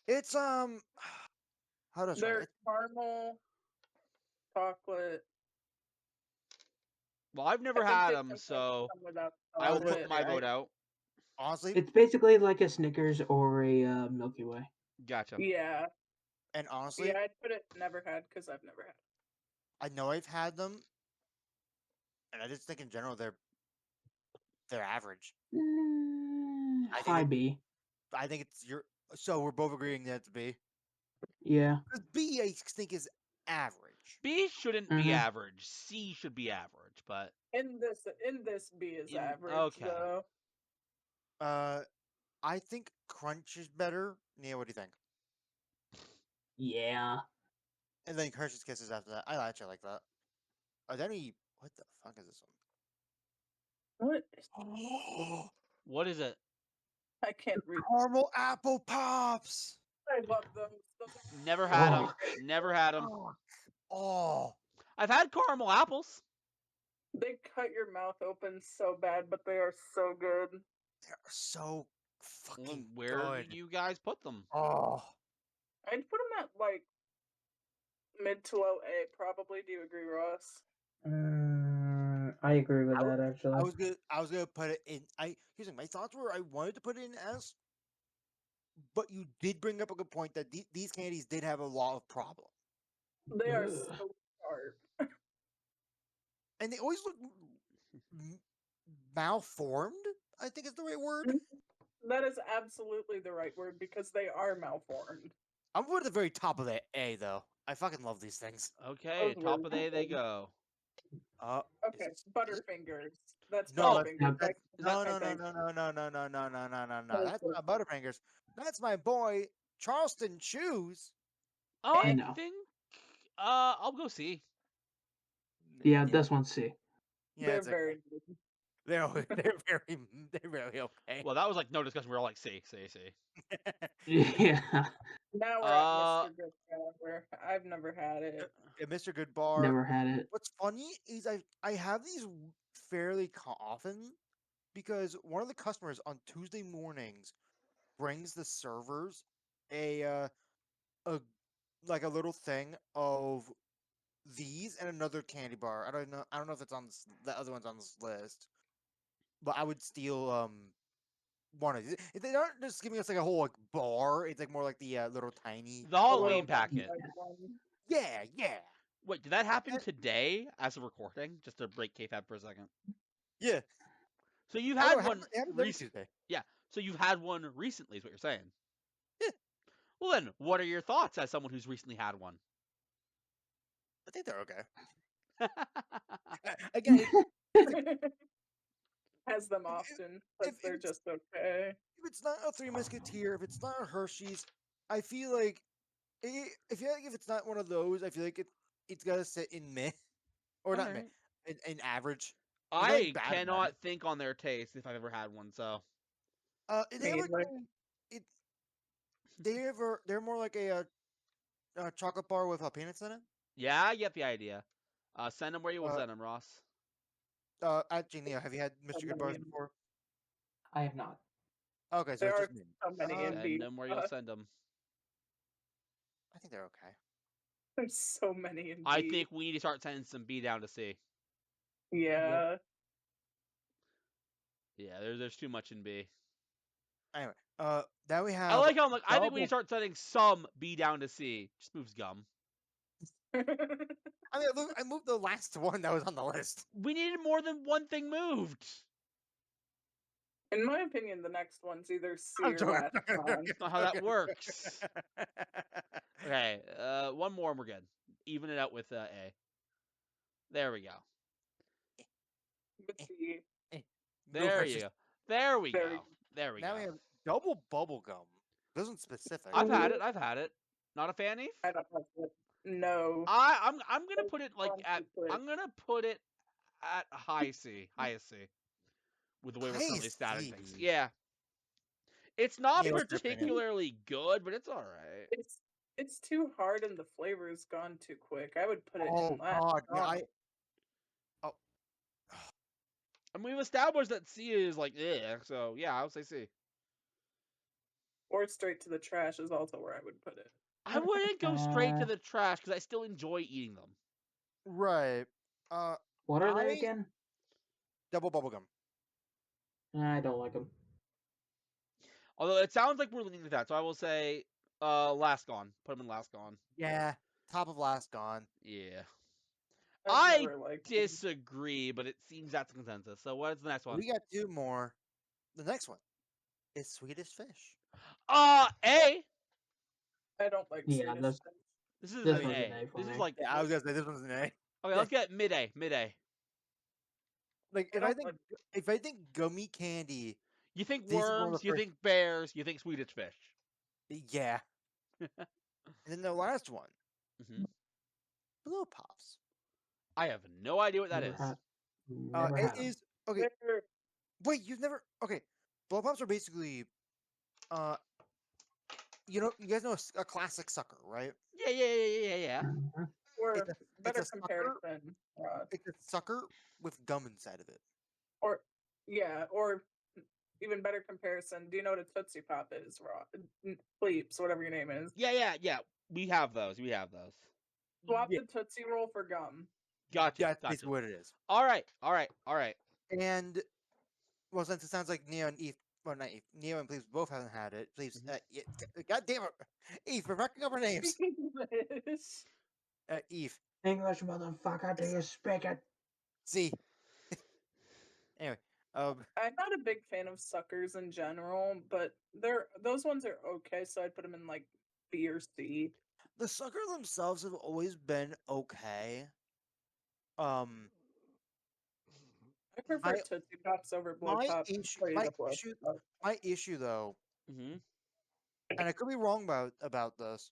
B: It's how do I describe
D: They're
B: it?
D: caramel, chocolate.
A: Well, I've
D: I
A: never
D: think
A: had
D: they
A: them,
D: sometimes
A: so
D: come without
A: I will
D: chocolate.
A: put my vote out.
B: Honestly,
C: It's basically like a Snickers or a Milky Way.
A: Gotcha.
D: Yeah.
B: and honestly,
D: Yeah, I'd put it never had because I've never had.
B: I know I've had them, and I just think in general they're average. I think
C: High B.
B: I think it's so we're both agreeing that it's B.
C: Yeah.
B: Because B I think is average.
A: B shouldn't be average. C should be average, but
D: In this B is average
A: okay.
D: though.
B: I think Crunch is better. Nia, what do you think?
C: Yeah.
B: And then Hershey's Kisses after that. I actually like that. Are there any? What the fuck is this
D: What?
B: one?
A: What is it?
D: I can't read.
B: Caramel Apple Pops.
D: I love those. Those are
A: Never had them.
C: Oh.
A: Never had them.
B: Oh,
A: I've had caramel apples.
D: They cut your mouth open so bad, but they are so good.
B: they're so
A: Well,
B: fucking
A: where
B: good.
A: do you guys put them?
B: Oh,
D: I'd put them at like mid to low A, probably. Do you agree, Ross?
C: I agree with
B: I
C: that actually.
B: I was gonna put it in. Here's the thing, my thoughts were I wanted to put it in S, but you did bring up a good point that these candies did have a lot of problems,
D: They are
C: Ugh.
D: so sharp.
B: and they always look malformed. I think is the right word.
D: That is absolutely the right word because they are malformed.
B: I'm at the very top of the A though. I fucking love these things.
A: Okay,
D: Those
A: top
D: were
A: of the A they
D: good.
A: go.
D: Okay, Butterfingers. That's
B: No,
D: Butterfingers.
C: that's-
B: No,
D: I
B: no, no,
D: think.
B: no, no, no, no, no, no, no, no, no, no.
D: Those
B: That's
D: were-
B: not Butterfingers. That's my boy Charleston Chews.
A: Oh, I
C: No.
A: think I'll go C.
C: Yeah, this one's C.
B: Yeah,
D: They're
B: it's okay.
D: very good.
B: They're very okay.
A: Well, that was like no discussion. We were all like C, C, C.
C: Yeah.
D: Now we're at Mr. Goodbar. I've never had it.
B: Mr. Goodbar.
C: Never had it.
B: What's funny is I have these fairly often because one of the customers on Tuesday mornings brings the servers a like a little thing of these and another candy bar. I don't know if it's on the other one's on this list, but I would steal one of these. They aren't just giving us like a whole like bar. It's like more like the little tiny.
A: The Halloween
D: little
A: packet.
D: like one.
B: Yeah, yeah,
A: Wait, did that happen
B: Uh,
A: today as a recording? Just to break kayfabe for a second.
B: yeah.
A: So you've
B: Oh, no,
A: had
B: it
A: one
B: happened every
A: recently.
B: Tuesday.
A: Yeah. So you've had one recently, is what you're saying.
B: Yeah.
A: Well then, what are your thoughts as someone who's recently had one?
B: I think they're okay. Again,
D: Has them often, because they're
B: it's-
D: just okay.
B: if it's not a Three Musketeer, if it's not a Hershey's, I feel like if it's not one of those, I feel like it's gotta sit in meh, or not meh,
A: Alright.
B: in average.
A: I
B: nothing bad about
A: cannot
B: it.
A: think on their taste if I've ever had one. So
B: They have
D: Me
B: like
D: either.
B: they're more like a chocolate bar with peanuts in it.
A: yeah, I get the idea. Send them where you will
B: Uh,
A: send them, Ross.
B: Actually, Neo, have you had Mr. Good Bars
D: million.
B: before?
C: I have not.
B: Okay, so
D: There
B: it's
D: are
B: just me.
D: so many in
A: Send
D: B.
A: them where you'll send them.
B: I think they're okay.
D: There's so many in B.
A: I think we need to start sending some B down to C.
D: Yeah.
A: Yeah, there's too much in B.
B: Anyway, now we have.
A: I like how I'm like, I think when you
B: double-
A: start setting some B down to C, just moves gum.
B: I mean, look, I moved the last one that was on the list.
A: We needed more than one thing moved.
D: In my opinion, the next one's either C
B: I'm
D: or
B: joking,
D: last
B: I'm joking,
D: con.
A: That's not how that works. Okay, one more and we're good. Even it out with A. There we go.
D: With C.
A: There you go. There we
D: There we
A: go. There we
B: Now
A: go.
B: we have double bubblegum. Wasn't specific.
A: I've had it. I've had it. Not a fan, Eve?
D: I don't know. No.
A: I'm gonna put it like
D: Sounds
A: at
D: too quick.
A: I'm gonna put it at high C, highest C, with the way we're currently
B: High
A: statting
B: C.
A: things. Yeah, it's not
B: Yeah, what's your opinion?
A: particularly good, but it's all right.
D: It's too hard and the flavor's gone too quick. I would put it
B: Oh
D: in last
B: God, yeah,
D: con.
A: And we've established that C is like so yeah, I would say C.
D: Or straight to the trash is also where I would put it.
A: I wouldn't go straight to the trash because I still enjoy eating them.
B: right.
C: What are
B: I-
C: they again?
B: Double bubblegum.
C: I don't like them.
A: Although it sounds like we're leaning to that, so I will say last gone. Put them in last gone.
B: Yeah, top of last gone.
A: Yeah.
D: I've
A: I
D: never liked them.
A: disagree, but it seems that's the consensus. So what is the next one?
B: We got two more. The next one is Swedish fish.
A: A.
D: I don't like
C: Yeah,
D: Swedish
C: that's-
D: fish.
A: This is
C: This
A: an
C: one's
A: A.
C: an A for
A: This is
C: me.
A: like
B: Yeah, I was gonna say this one's an A.
A: okay. Let's get mid A. Mid A.
B: Like
D: I
B: if I
D: don't
B: think
D: like-
B: if I think gummy candy,
A: You think
B: These are one of
A: worms?
B: the
A: You
B: first-
A: think bears? You think Swedish fish?
B: yeah. And then the last one,
A: Mhm.
B: blow pops.
A: I have no idea what that
C: Never
A: is.
C: had- never
B: It
C: had 'em.
B: is okay.
D: They're-
B: Wait, you've never okay? Blow pops are basically, you know, you guys know a classic sucker, right?
A: Yeah.
C: Mhm.
D: Or
B: It's a-
D: better
B: a sucker.
D: comparison.
B: It's a sucker with gum inside of it.
D: Or even better comparison. Do you know what a Tootsie Pop is, Raw? Bleeps, whatever your name is.
A: Yeah. We have those. We have those.
D: Swap
B: Yeah,
D: the Tootsie Roll for gum.
A: Gotcha.
B: that's
A: Gotcha.
B: basically what it is.
A: All right.
B: And well, since it sounds like Neo and Eve, well, not Eve, Neo and Please both haven't had it. Please, God damn it, Eve, we're fucking up our names. Eve,
C: English motherfucker, do you speak it?
B: see. Anyway,
D: I'm not a big fan of suckers in general, but those ones are okay, so I'd put them in like B or C.
B: the sucker themselves have always been okay.
D: I prefer
B: My-
D: Tootsie Pops over Blow
B: my
D: Pops.
B: issue-
D: straight
B: my
D: up Blow
B: issue-
D: Pops.
B: My issue though,
A: Mm-hmm.
B: and I could be wrong about this.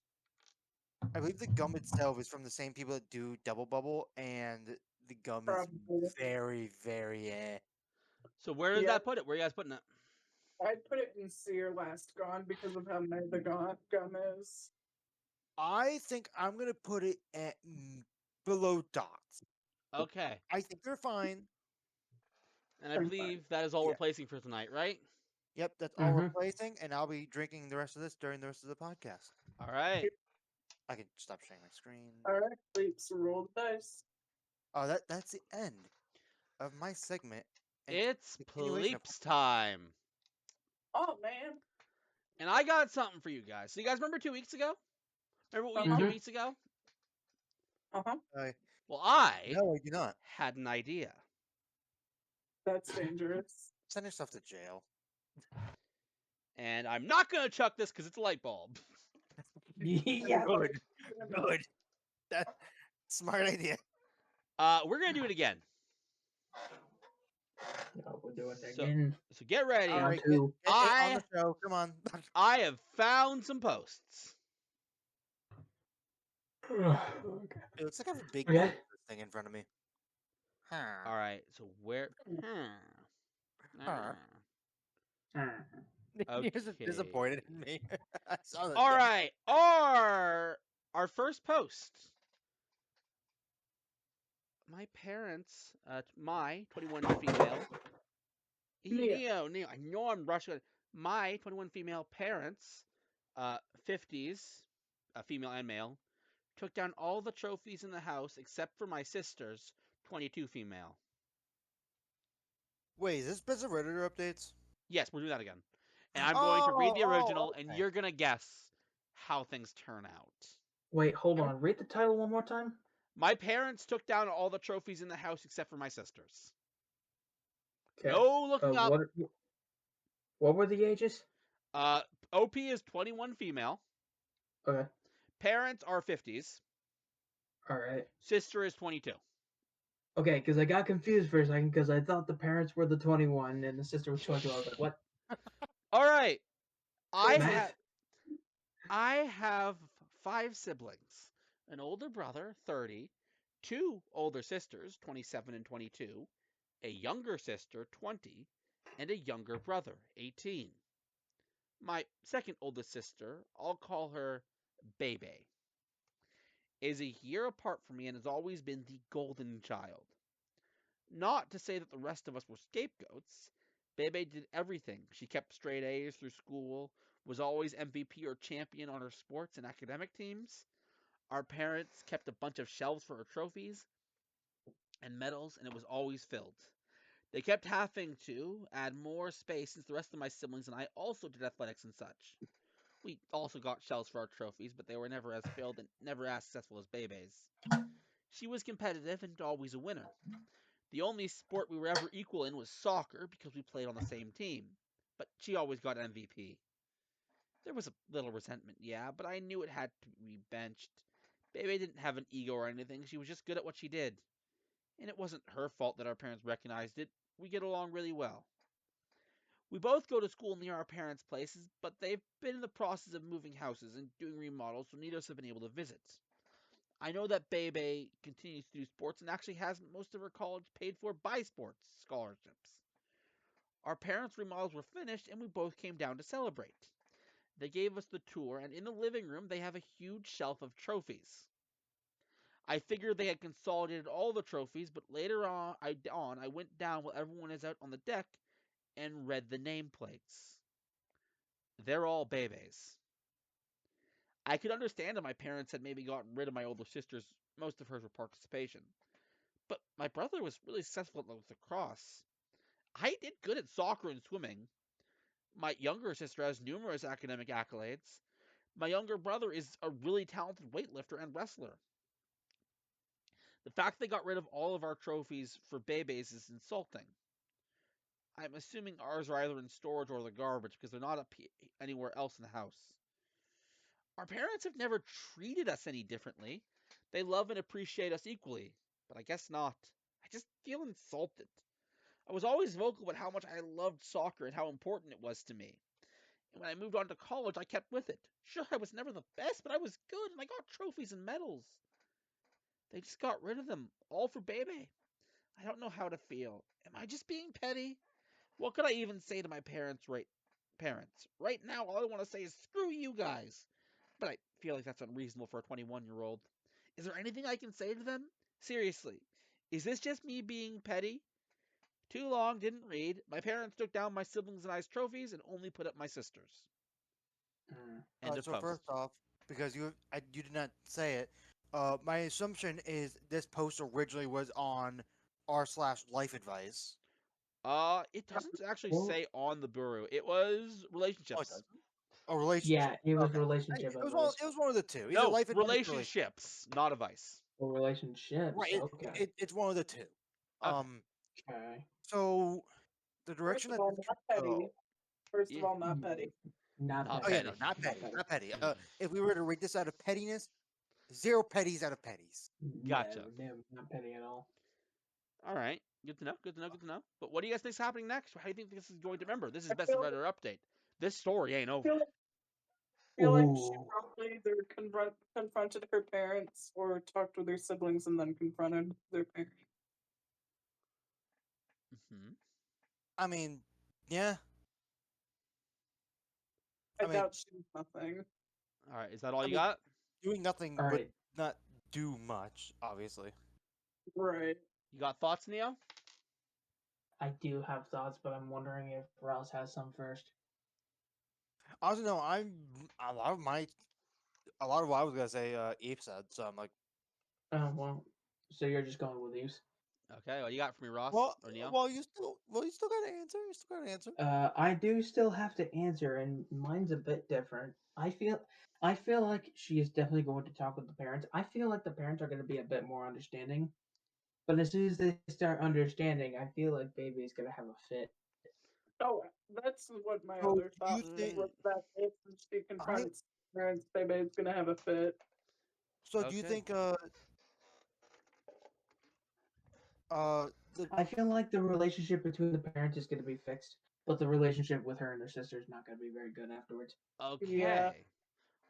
B: I believe the gum itself is from the same people that do Double Bubble, and the gum
D: Probably.
B: is very, very eh.
A: So where does
D: Yeah.
A: that put it? Where are you guys putting it?
D: I'd put it in C or last gone because of how mad the gum is.
B: I think I'm gonna put it at below dots.
A: Okay.
B: I think they're fine.
A: And I
D: I'm
A: believe that is all we're
B: Yeah.
A: placing for tonight, right?
B: Yep, that's all we're
C: Mhm.
B: placing, and I'll be drinking the rest of this during the rest of the podcast.
A: All right.
B: I can stop sharing my screen.
D: Alright, Bleeps, roll the dice.
B: Oh, that's the end of my segment. and
A: It's
B: continuation of-
A: Pleeps time.
D: Oh man.
A: And I got something for you guys. So you guys remember 2 weeks ago? Remember what we did
C: Uh-huh.
A: 2 weeks ago?
D: Uh-huh.
A: Well, I
B: No, I do not.
A: had an idea.
D: That's dangerous.
B: Send yourself to jail.
A: And I'm not going to chuck this because it's a light bulb.
C: Yeah.
B: Good. Good. That smart idea.
A: We're going to do it again.
C: No, we'll do it
A: So-
C: again.
A: So get ready.
B: All
C: Round
B: right,
C: two.
B: Get on the show. Come on.
A: I have found some posts.
C: Okay.
B: It looks like I have a big
C: Okay.
B: thing in front of me. Huh.
A: All right. So where?
B: Huh.
C: Ah.
B: You're just
A: Okay.
B: disappointed in me. I saw that.
A: All right. Our first post. My parents, my 21 female.
D: Neo.
A: Neo. I know I'm rushing. My 21 female parents, 50s, female and male, took down all the trophies in the house except for my sister's 22 female.
B: Wait, is this best of Redditor updates?
A: Yes, we're doing that again. And I'm going to read the original, and
B: Okay.
A: you're going to guess how things turn out.
C: Wait, hold on. Read the title one more time.
A: My parents took down all the trophies in the house except for my sister's.
C: Okay.
A: No looking up.
C: What were the ages?
A: OP is 21 female.
C: Okay.
A: Parents are 50s.
C: All right.
A: Sister is 22.
C: Okay, because I got confused for a second because I thought the parents were the 21 and the sister was 22. I was like, what?
A: All right.
C: Math?
A: I have 5 siblings. An older brother, 30, 2 older sisters, 27 and 22, a younger sister, 20, and a younger brother, 18. My second oldest sister, I'll call her Bebe, is a year apart from me and has always been the golden child. Not to say that the rest of us were scapegoats. Bebe did everything. She kept straight A's through school, was always MVP or champion on her sports and academic teams. Our parents kept a bunch of shelves for her trophies and medals, and it was always filled. They kept having to add more space since the rest of my siblings and I also did athletics and such. We also got shelves for our trophies, but they were never as filled and never as successful as Bebe's. She was competitive and always a winner. The only sport we were ever equal in was soccer because we played on the same team, but she always got MVP. There was a little resentment, yeah, but I knew it had to be benched. Bebe didn't have an ego or anything, she was just good at what she did. And it wasn't her fault that our parents recognized it. We get along really well. We both go to school near our parents' places, but they've been in the process of moving houses and doing remodels, so neither of us have been able to visit. I know that Bebe continues to do sports and actually has most of her college paid for by sports scholarships. Our parents' remodels were finished and we both came down to celebrate. They gave us the tour, and in the living room, they have a huge shelf of trophies. I figured they had consolidated all the trophies, but later I went down while everyone is out on the deck and read the nameplates. They're all Bebe's. I could understand if my parents had maybe gotten rid of my older sister's, most of hers for participation. But my brother was really successful at lacrosse. I did good at soccer and swimming. My younger sister has numerous academic accolades. My younger brother is a really talented weightlifter and wrestler. The fact they got rid of all of our trophies for Bebe's is insulting. I'm assuming ours are either in storage or the garbage because they're not up anywhere else in the house. Our parents have never treated us any differently. They love and appreciate us equally, but I guess not. I just feel insulted. I was always vocal about how much I loved soccer and how important it was to me. And when I moved on to college, I kept with it. Sure, I was never the best, but I was good and I got trophies and medals. They just got rid of them, all for Bebe. I don't know how to feel. Am I just being petty? What could I even say to my parents right now, all I want to say is screw you guys. But I feel like that's unreasonable for a 21-year-old. Is there anything I can say to them? Seriously, is this just me being petty? Too long, didn't read. My parents took down my siblings and I's trophies and only put up my sister's. End of
B: So
A: post.
B: first off, because you did not say it, my assumption is this post originally was on r/life advice.
A: It doesn't actually
C: Well-
A: say on the bureau. It was
B: Oh, it
A: relationships.
B: doesn't? Oh, relationship.
C: Yeah, it was
B: Okay.
C: relationship
B: It was
C: advice.
B: one of the two. Either
A: No,
B: life advice or
A: relationships, not advice.
C: Or relationships.
B: Right.
C: Okay.
B: It's one of the two.
A: Okay.
C: Okay.
B: So the
D: First
B: direction
D: of
B: that
D: all,
B: this
D: not
B: should
D: petty.
B: go.
D: First of
A: Yeah.
D: all, not petty.
C: Not
A: Not
C: petty.
B: Oh yeah, no,
A: petty.
B: not petty, not petty. If we were to rate this out of pettiness, 0 petties out of petties.
A: Gotcha.
C: No, not petty at all.
A: All right. Good to know. Good to know. Good to know. But what do you guys think's happening next? How do you think this is going to remember? This is
D: I
A: best of
D: feel-
A: Redditor update. This story ain't over.
D: feel like she
C: Ooh.
D: probably either confronted her parents or talked with her siblings and then confronted their parents.
A: Hmm.
B: I mean, yeah.
D: I
B: I mean-
D: doubt she did nothing.
A: All right. Is that all
B: I
A: you
B: mean-
A: got?
B: Doing nothing
C: All
B: would
C: right.
B: not do much, obviously.
D: Right.
A: You got thoughts, Neo?
C: I do have thoughts, but I'm wondering if Rouse has some first.
B: Honestly, no. I'm a lot of what I was gonna say. Eve said, so I'm like,
C: Oh well. So you're just going with these.
A: Okay, what you got for me, Ross
B: Well,
A: or Neil?
B: you still gotta answer. You still gotta answer.
C: I do still have to answer, and mine's a bit different. I feel like she is definitely going to talk with the parents. I feel like the parents are going to be a bit more understanding, but as soon as they start understanding, I feel like baby's going to have a fit.
D: Oh, that's what my
B: So
D: other
B: do you
D: thought
B: think?
D: was, that if she
B: I
D: confronts parents, baby's gonna have a fit.
B: so do you
A: Okay.
B: think? The
C: I feel like the relationship between the parents is going to be fixed, but the relationship with her and her sister is not going to be very good afterwards.
D: Yeah,
A: Okay.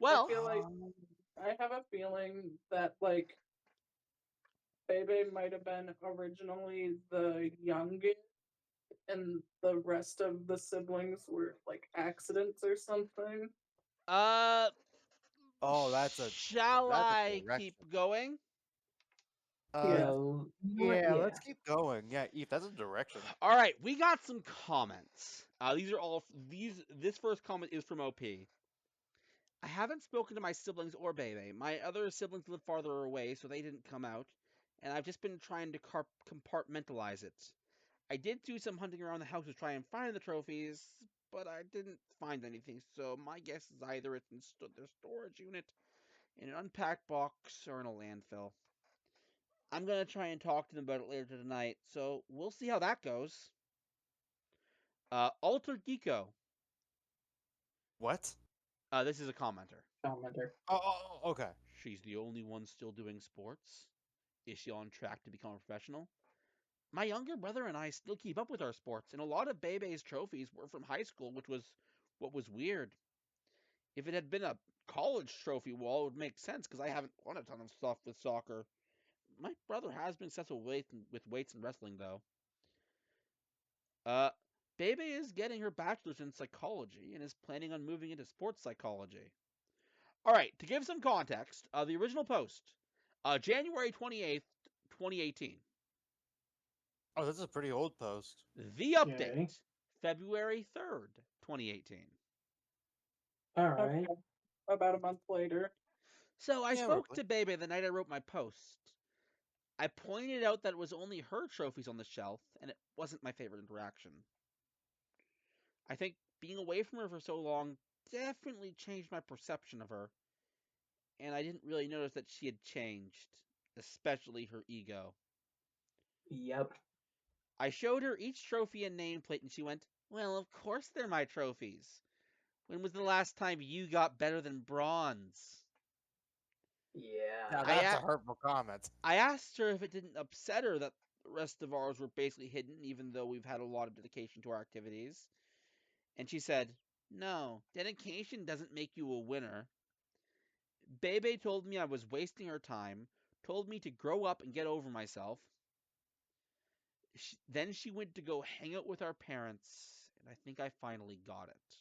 D: I
A: Well,
D: feel like
B: um,
D: I have a feeling that like Bebe might have been originally the youngest, and the rest of the siblings were like accidents or something.
A: uh,
B: oh,
A: shall
B: that's a
A: I keep
B: direction.
A: going?
B: Uh,
D: Yeah.
C: So, you know what?
B: yeah,
C: Yeah.
B: let's keep going. Yeah, Eve, that's a direction.
A: All right, we got some comments. These are all these. This first comment is from OP. I haven't spoken to my siblings or Bebe. My other siblings live farther away, so they didn't come out, and I've just been trying to compartmentalize it. I did do some hunting around the house to try and find the trophies, but I didn't find anything, so my guess is either it's in their storage unit, in an unpacked box, or in a landfill. I'm gonna try and talk to them about it later tonight, so we'll see how that goes. Alter Geeko.
B: What?
A: This is a commenter.
C: Commenter.
B: Okay.
A: She's the only one still doing sports. Is she on track to become a professional? My younger brother and I still keep up with our sports, and a lot of Bebe's trophies were from high school, which was what was weird. If it had been a college trophy wall, it would make sense because I haven't won a ton of stuff with soccer. My brother has been successful with weights and wrestling, though. Uh, Bebe is getting her bachelor's in psychology and is planning on moving into sports psychology. All right, to give some context, the original post, January 28th, 2018.
B: Oh, this is a pretty old post.
A: The
C: Okay.
A: update, February 3rd, 2018.
C: All
D: Okay.
C: right.
D: About a month later.
A: So I
B: Yeah,
A: spoke
B: roughly.
A: to Bebe the night I wrote my post. I pointed out that it was only her trophies on the shelf, and it wasn't my favorite interaction. I think being away from her for so long definitely changed my perception of her, and I didn't really notice that she had changed, especially her ego.
C: Yep.
A: I showed her each trophy and nameplate, and she went, "Well, of course they're my trophies. When was the last time you got better than bronze?"
B: Now
C: Yeah.
B: that's a hurtful comment.
A: I asked her if it didn't upset her that the rest of ours were basically hidden, even though we've had a lot of dedication to our activities. And she said, "No, dedication doesn't make you a winner." Bebe told me I was wasting her time, told me to grow up and get over myself. Then she went to go hang out with our parents, and I think I finally got it.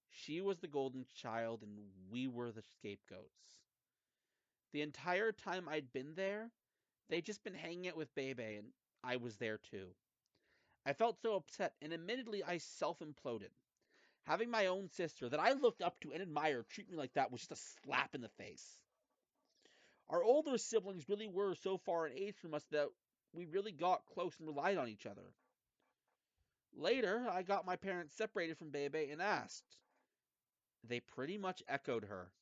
A: She was the golden child, and we were the scapegoats. The entire time I'd been there, they'd just been hanging out with Bebe, and I was there too. I felt so upset, and admittedly, I self imploded. Having my own sister that I looked up to and admired treat me like that was just a slap in the face. Our older siblings really were so far in age from us that we really got close and relied on each other. Later, I got my parents separated from Bebe and asked. They pretty much echoed her,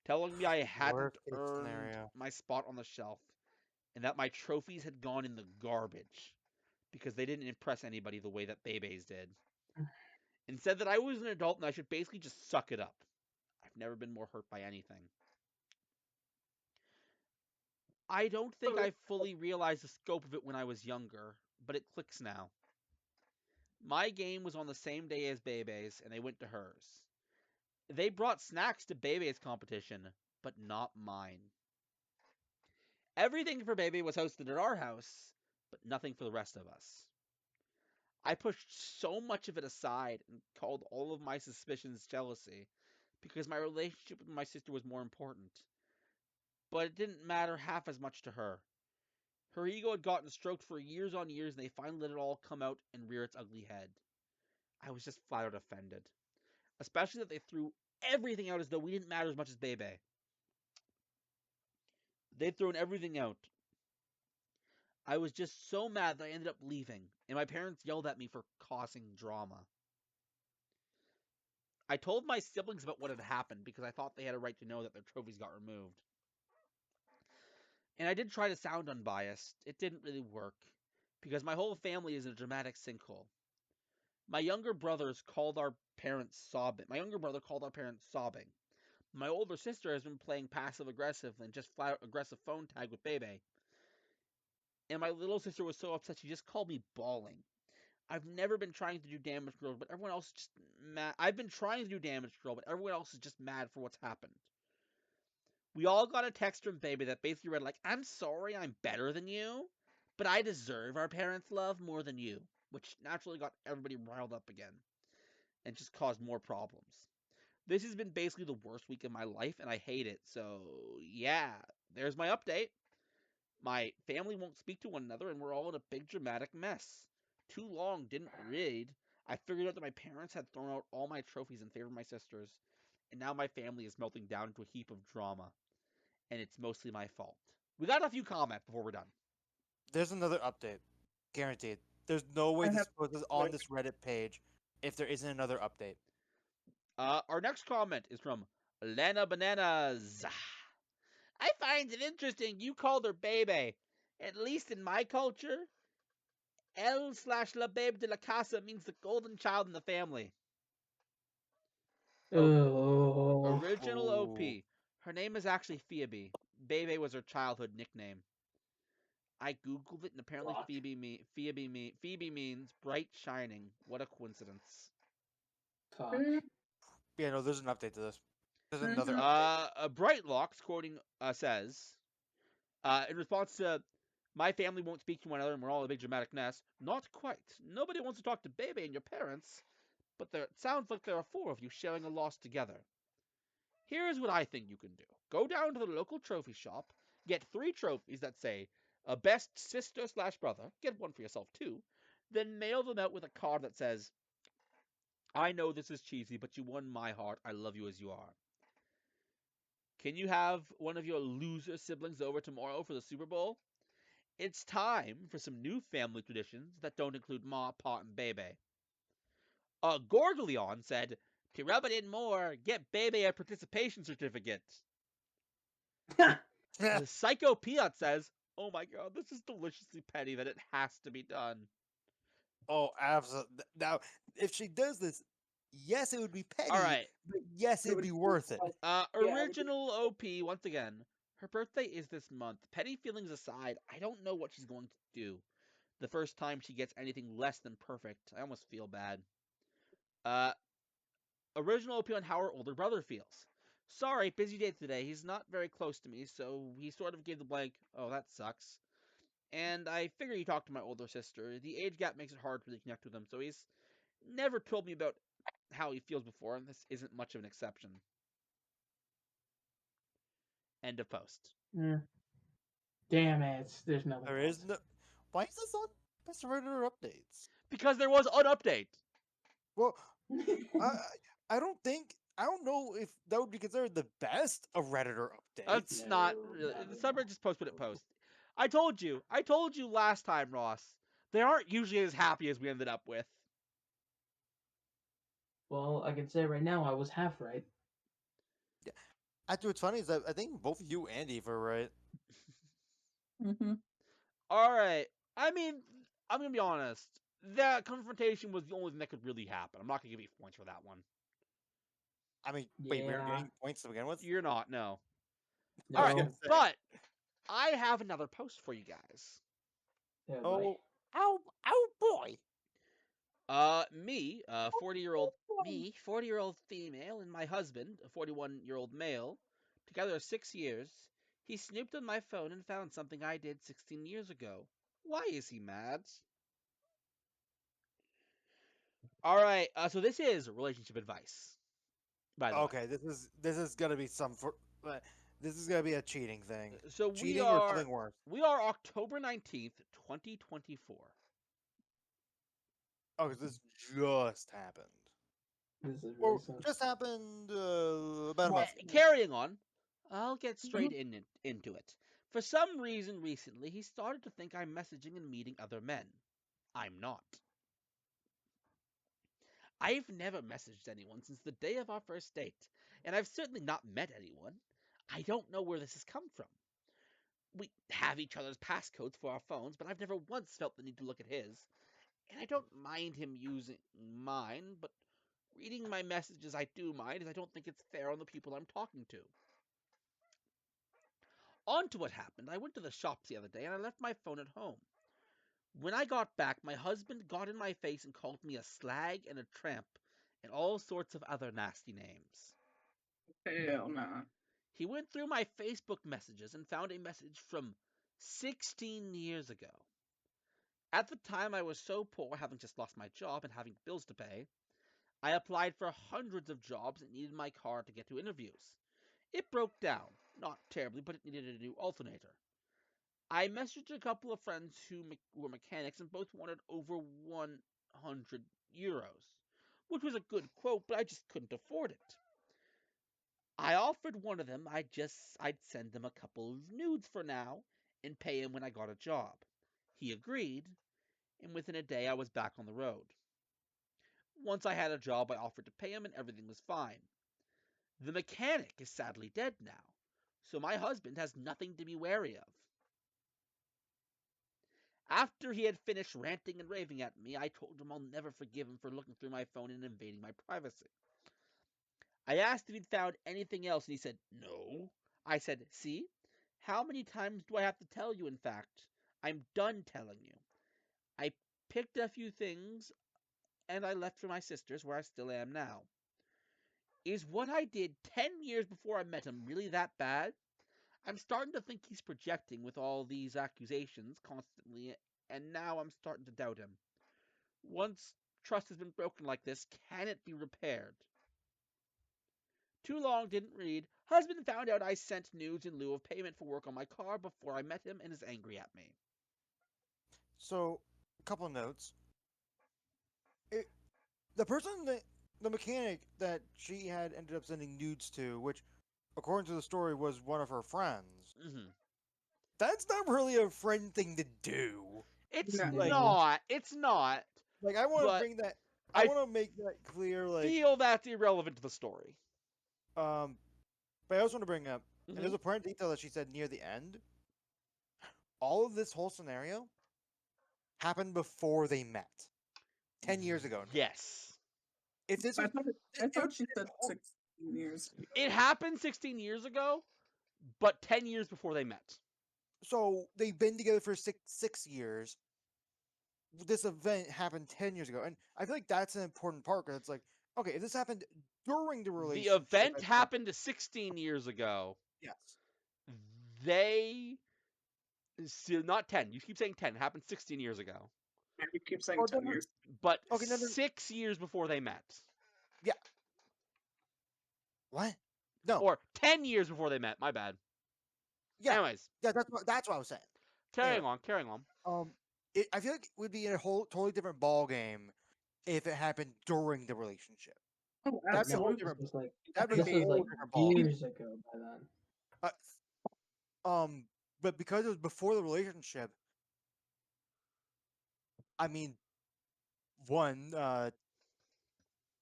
A: telling me I hadn't
B: Worst case
A: earned
B: scenario.
A: my spot on the shelf and that my trophies had gone in the garbage because they didn't impress anybody the way that Bebe's did, and said that I was an adult and I should basically just suck it up. I've never been more hurt by anything. I don't think
D: So
A: I fully realized the scope of it when I was younger, but it clicks now. My game was on the same day as Bebe's, and they went to hers. They brought snacks to Bebe's competition, but not mine. Everything for Bebe was hosted at our house, but nothing for the rest of us. I pushed so much of it aside and called all of my suspicions jealousy because my relationship with my sister was more important. But it didn't matter half as much to her. Her ego had gotten stroked for years on years, and they finally let it all come out and rear its ugly head. I was just flat out offended, especially that they threw everything out as though we didn't matter as much as Bebe. They'd thrown everything out. I was just so mad that I ended up leaving, and my parents yelled at me for causing drama. I told my siblings about what had happened because I thought they had a right to know that their trophies got removed. And I did try to sound unbiased. It didn't really work because my whole family is in a dramatic sinkhole. My younger brothers called our parents sobbing. My younger brother called our parents sobbing. My older sister has been playing passive aggressive and just flat aggressive phone tag with Bebe. And my little sister was so upset she just called me bawling. I've never been trying to do damage control, but everyone else is just mad. I've been trying to do damage control, but everyone else is just mad for what's happened. We all got a text from Baby that basically read like, "I'm sorry, I'm better than you, but I deserve our parents' love more than you," which naturally got everybody riled up again and just caused more problems. This has been basically the worst week of my life, and I hate it. So yeah, there's my update. My family won't speak to one another, and we're all in a big dramatic mess. Too long, didn't read. I figured out that my parents had thrown out all my trophies in favor of my sisters, and now my family is melting down into a heap of drama, and it's mostly my fault. We got a few comments before we're done.
B: There's another update, guaranteed. There's no way
D: I
B: this
D: have
B: was on this Reddit page if there isn't another update.
A: Our next comment is from Lana Bananas. I find it interesting you called her Bebe. At least in my culture, El/La Babe de la Casa means the golden child in the family.
C: Oh.
A: Original
B: Ooh.
A: OP. Her name is actually Phoebe. Bebe was her childhood nickname. I googled it and apparently
C: Fuck.
A: Phoebe means bright shining. What a coincidence.
C: Fuck.
B: Yeah, no, there's an update to this. There's another
D: Mhm.
B: update.
A: Brightlocks quoting says, in response to my family won't speak to one another and we're all in a big dramatic mess. Not quite. Nobody wants to talk to Bebe and your parents, but it sounds like there are four of you sharing a loss together. Here's what I think you can do. Go down to the local trophy shop, get 3 trophies that say a best sister/brother, get one for yourself too, then mail them out with a card that says, "I know this is cheesy, but you won my heart. I love you as you are." Can you have one of your loser siblings over tomorrow for the Super Bowl? It's time for some new family traditions that don't include Ma, Pot, and Bebe. Gorgleon said, "To rub it in more, get Bebe a participation certificate." Psycho Piat says, "Oh my god, this is deliciously petty that it has to be done."
B: Oh, absolutely. Now, if she does this, yes, it would be petty,
A: All right.
B: but yes,
D: It
B: it'd
D: would
B: be worth it.
D: Yeah,
A: Original OP, once again. Her birthday is this month. Petty feelings aside, I don't know what she's going to do. The first time she gets anything less than perfect, I almost feel bad. Original OP on how her older brother feels. Sorry, busy day today. He's not very close to me, so he sort of gave the blank, "Oh, that sucks." And I figure he talked to my older sister. The age gap makes it hard to really connect with him, so he's never told me about how he feels before, and this isn't much of an exception. End of post.
C: Damn it. There's no
B: There is no. Why is this on Best Redditor updates?
A: Because there was an update.
B: Well, I I don't think I don't know if that would be considered the best of Redditor updates.
A: It's not really. The subreddit just post what it posts. I told you last time, Ross. They aren't usually as happy as we ended up with.
C: Well, I can say right now I was half right.
B: Actually, what's funny is that I think both you and Eve are right.
D: Mhm.
A: All right. I mean, I'm gonna be honest. That confrontation was the only thing that could really happen. I'm not gonna give you points for that one.
B: I mean, wait, we were
C: Yeah.
B: getting points to begin with.
A: You're not. No.
C: No.
A: All
B: I was
A: right.
B: gonna say.
A: But I have another post for you guys.
C: Oh,
B: Oh boy.
A: Me, 40-year-old female, and my husband, a 41-year-old male, together 6 years. He snooped on my phone and found something I did 16 years ago. Why is he mad? All right. So this is relationship advice. By the way.
B: Okay, this is gonna be this is gonna be a cheating thing.
A: So
B: Cheating or something worse.
A: we are October 19th, 2024.
B: Oh, 'cause this just happened.
C: this is
B: Or
C: recent.
B: just happened about a month ago.
A: Carrying on, I'll get straight into it. For some reason recently, he started to think I'm messaging and meeting other men. I'm not. I've never messaged anyone since the day of our first date, and I've certainly not met anyone. I don't know where this has come from. We have each other's passcodes for our phones, but I've never once felt the need to look at his. And I don't mind him using mine, but reading my messages I do mind, as I don't think it's fair on the people I'm talking to. On to what happened. I went to the shops the other day and I left my phone at home. When I got back, my husband got in my face and called me a slag and a tramp and all sorts of other nasty names.
D: Hell nah.
A: He went through my Facebook messages and found a message from 16 years ago. At the time, I was so poor, having just lost my job and having bills to pay, I applied for hundreds of jobs and needed my car to get to interviews. It broke down, not terribly, but it needed a new alternator. I messaged a couple of friends who were mechanics and both wanted over 100 euros, which was a good quote, but I just couldn't afford it. I offered one of them I'd send them a couple of nudes for now and pay him when I got a job. He agreed, and within a day I was back on the road. Once I had a job, I offered to pay him and everything was fine. The mechanic is sadly dead now, so my husband has nothing to be wary of. After he had finished ranting and raving at me, I told him I'll never forgive him for looking through my phone and invading my privacy. I asked if he'd found anything else, and he said, no. I said, see? How many times do I have to tell you, in fact? I'm done telling you. I picked a few things, and I left for my sister's, where I still am now. Is what I did 10 years before I met him really that bad? I'm starting to think he's projecting with all these accusations constantly, and now I'm starting to doubt him. Once trust has been broken like this, can it be repaired? Too long, didn't read. Husband found out I sent nudes in lieu of payment for work on my car before I met him and is angry at me.
B: So, a couple of notes. The mechanic that she had ended up sending nudes to, which, according to the story, was one of her friends.
A: Mm-hmm.
B: That's not really a friend thing to do.
A: It's
D: No.
A: not. It's not.
B: Like, I want to
A: But
B: bring that.
A: I
B: I want to make that clear. Like,
A: feel that's irrelevant to the story.
B: but I also want to bring up, and
A: Mhm.
B: there's a point of detail that she said near the end. All of this whole scenario happened before they met, 10 years ago.
A: Yes.
B: If this
D: I
B: was,
D: thought she said 16 years.
A: It happened 16 years ago, but 10 years before they met.
B: so they've been together for six years. This event happened 10 years ago, and I feel like that's an important part because it's like, okay, if this happened during the
A: The
B: relationship,
A: event happened 16 years ago.
B: yes,
A: They. Not 10. You keep saying 10. It happened 16 years ago.
D: You keep saying
B: Oh,
D: 10
B: no,
D: years.
A: But
B: Okay, no,
A: 6 years before they met.
B: what? No,
A: Or 10 years before they met. My bad.
B: yeah,
A: Anyways,
B: yeah, that's what I was saying.
A: carrying on.
B: I feel like it would be a whole totally different ball game if it happened during the relationship.
D: Oh,
B: That'd be a whole
D: absolutely.
B: different.
C: This was like
B: That'd be
C: this
B: a
C: was
B: whole
C: like
B: different ball.
C: years ago by then.
B: But because it was before the relationship, I mean, one, I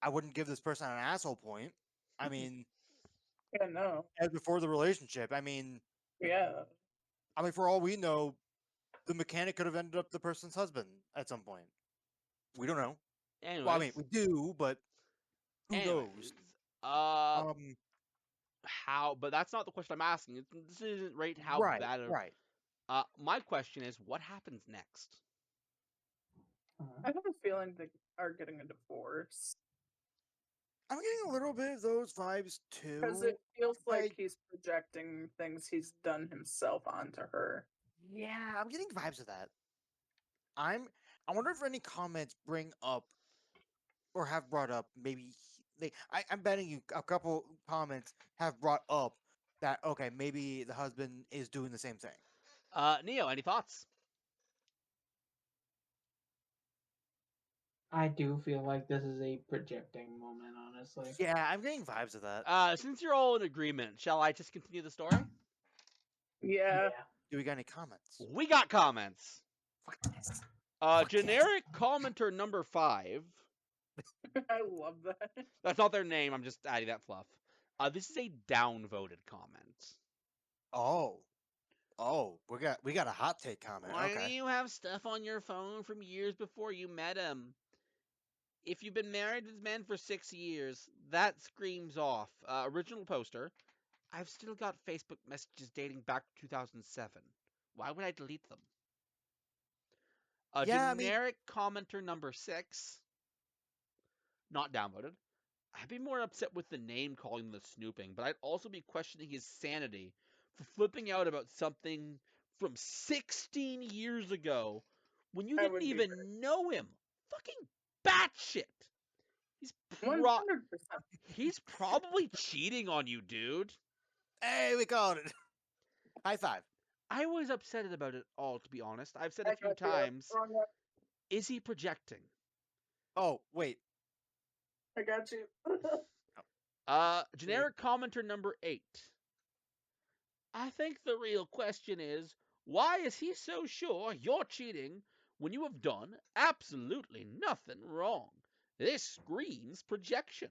B: wouldn't give this person an asshole point. I mean,
D: Yeah, no.
B: as before the relationship, I mean,
D: Yeah.
B: for all we know, the mechanic could have ended up the person's husband at some point. We don't know.
A: Anyways,
B: Well, I mean, we do, but who knows?
A: How? But that's not the question I'm asking. This isn't right. How
B: Right,
A: bad?
B: right.
A: My question is, what happens next?
D: I have a feeling they are getting a divorce.
B: I'm getting a little bit of those vibes
D: Because
B: too.
D: it feels like
B: Like-
D: he's projecting things he's done himself onto her.
B: Yeah, I'm getting vibes of that. I wonder if any comments bring up or have brought up maybe I'm betting you a couple comments have brought up that okay, maybe the husband is doing the same thing.
A: Neo, any thoughts?
C: I do feel like this is a projecting moment, honestly.
B: Yeah, I'm getting vibes of that.
A: Since you're all in agreement, shall I just continue the story?
D: Yeah.
B: Do we got any comments?
A: We got comments.
B: Fuck yes. Fuck yes.
A: Generic commenter number 5.
D: I love that.
A: That's not their name. I'm just adding that fluff. This is a downvoted comment.
B: Oh, we got a hot take comment.
A: Why do
B: Okay.
A: you have stuff on your phone from years before you met him? If you've been married to this man for 6 years, that screams off. Original poster. I've still got Facebook messages dating back to 2007. Why would I delete them?
B: Yeah, I mean-
A: Generic commenter number 6. Not downvoted. I'd be more upset with the name calling him the snooping, but I'd also be questioning his sanity for flipping out about something from 16 years ago when you
D: I
A: didn't
D: would be
A: even know him. Fucking batshit. He's
D: 100%.
A: he's probably cheating on you, dude.
B: Hey, we called it. High five.
A: I was upset about it all, to be honest. I've said
D: I
A: a few
D: got you.
A: times,
D: Wrong one.
A: is he projecting?
B: Oh, wait.
D: I got you.
A: Generic commenter number 8. I think the real question is, why is he so sure you're cheating when you have done absolutely nothing wrong? This screams projection.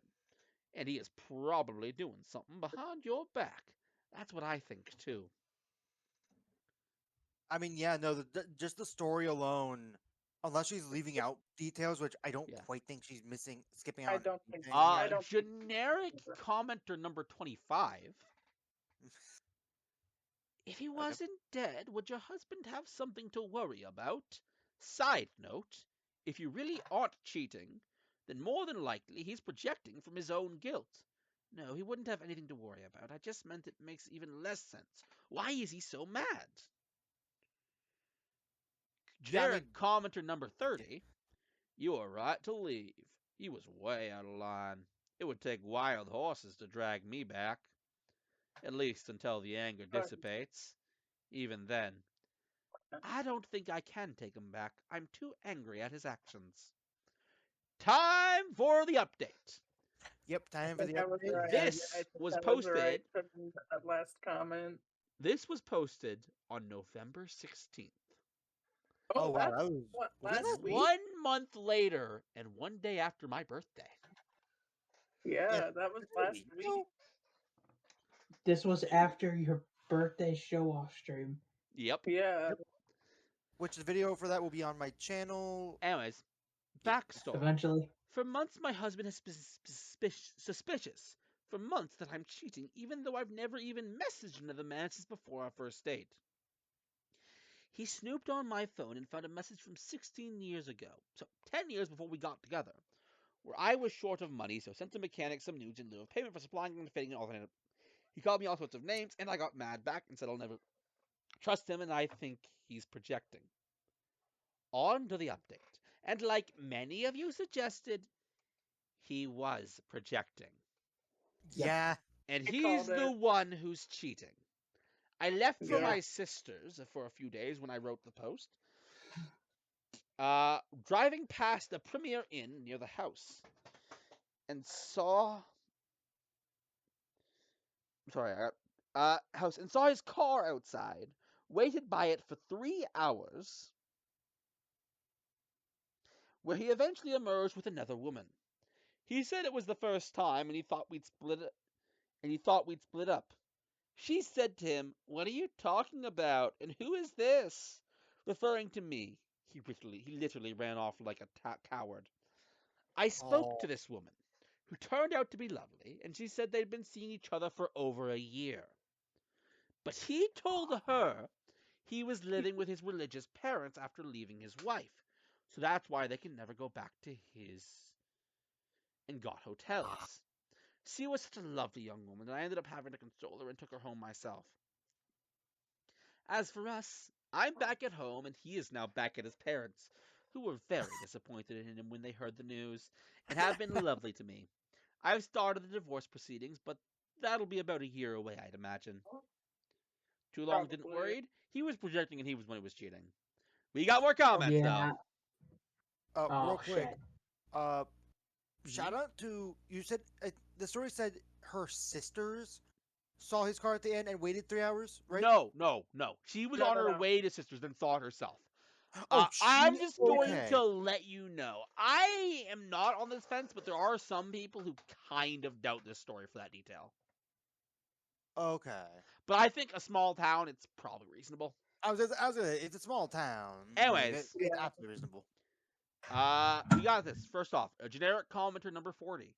A: And he is probably doing something behind your back. That's what I think, too.
B: I mean, yeah, no, just the story alone, unless she's leaving out details, which I don't
A: Yeah.
B: quite think she's skipping out.
D: I don't think
B: anything.
D: so. I don't think
A: Generic
D: so.
A: commenter number 25. If he wasn't dead, would your husband have something to worry about? Side note, if you really aren't cheating, then more than likely he's projecting from his own guilt. No, he wouldn't have anything to worry about. I just meant it makes even less sense. Why is he so mad?
B: Yeah, I
A: Generic commenter number 30. You were right to leave. He was way out of line. It would take wild horses to drag me back. At least until the anger dissipates. Even then, I don't think I can take him back. I'm too angry at his actions. Time for the update.
B: Yep, time
D: I
B: for the
D: think I was
B: update.
D: right.
A: This
D: I think
A: was
D: that
A: posted-
D: right from that last comment.
A: This was posted on November 16th.
B: Oh, wow,
D: that's
B: that was
D: what,
B: wasn't
D: last
B: that
D: week?
A: 1 month later and 1 day after my birthday.
D: Yeah, that was last week.
B: No.
C: This was after your birthday show off stream.
A: Yep.
D: Yeah.
B: Which the video for that will be on my channel.
A: Anyways, backstory.
C: Eventually.
A: For months, my husband has been suspicious. For months that I'm cheating, even though I've never even messaged another man since before our first date. He snooped on my phone and found a message from 16 years ago, so 10 years before we got together, where I was short of money, so sent the mechanic some nudes in lieu of payment for supplying and fitting an alternative. He called me all sorts of names, and I got mad back and said I'll never trust him, and I think he's projecting. On to the update. And like many of you suggested, he was projecting.
C: Yep.
B: Yeah.
A: And
D: I
A: he's
D: called
A: the
D: it.
A: one who's cheating. I left for
D: Yeah.
A: my sister's for a few days when I wrote the post. Driving past the Premier Inn near the house and saw his car outside, waited by it for 3 hours, where he eventually emerged with another woman. He said it was the first time and he thought we'd split up. She said to him, "What are you talking about? And who is this?" Referring to me. He literally ran off like a coward. I spoke to this woman, who turned out to be lovely, and she said they'd been seeing each other for over a year. But he told her he was living with his religious parents after leaving his wife, so that's why they can never go back to his and got hotels. She was such a lovely young woman that I ended up having to console her and took her home myself. As for us, I'm back at home and he is now back at his parents, who were very disappointed in him when they heard the news and have been lovely to me. I've started the divorce proceedings, but that'll be about a year away, I'd imagine. Too long didn't
D: Probably.
A: worry. He was projecting and he was when he was cheating. We got more comments
C: Yeah.
A: though.
B: Real
C: Oh,
B: quick.
C: shit.
B: Shout out to you said the story said her sisters. saw his car at the end and waited 3 hours, right?
A: No. She was on her
D: No.
A: way to Sisters, then saw it herself.
B: Oh,
A: I'm just going
B: okay.
A: to let you know. I am not on this fence, but there are some people who kind of doubt this story for that detail.
B: Okay.
A: But I think a small town, it's probably reasonable.
B: It's a small town.
A: Anyways.
B: It's
D: Yeah.
B: absolutely reasonable.
A: We got this. First off, a generic commenter number 40.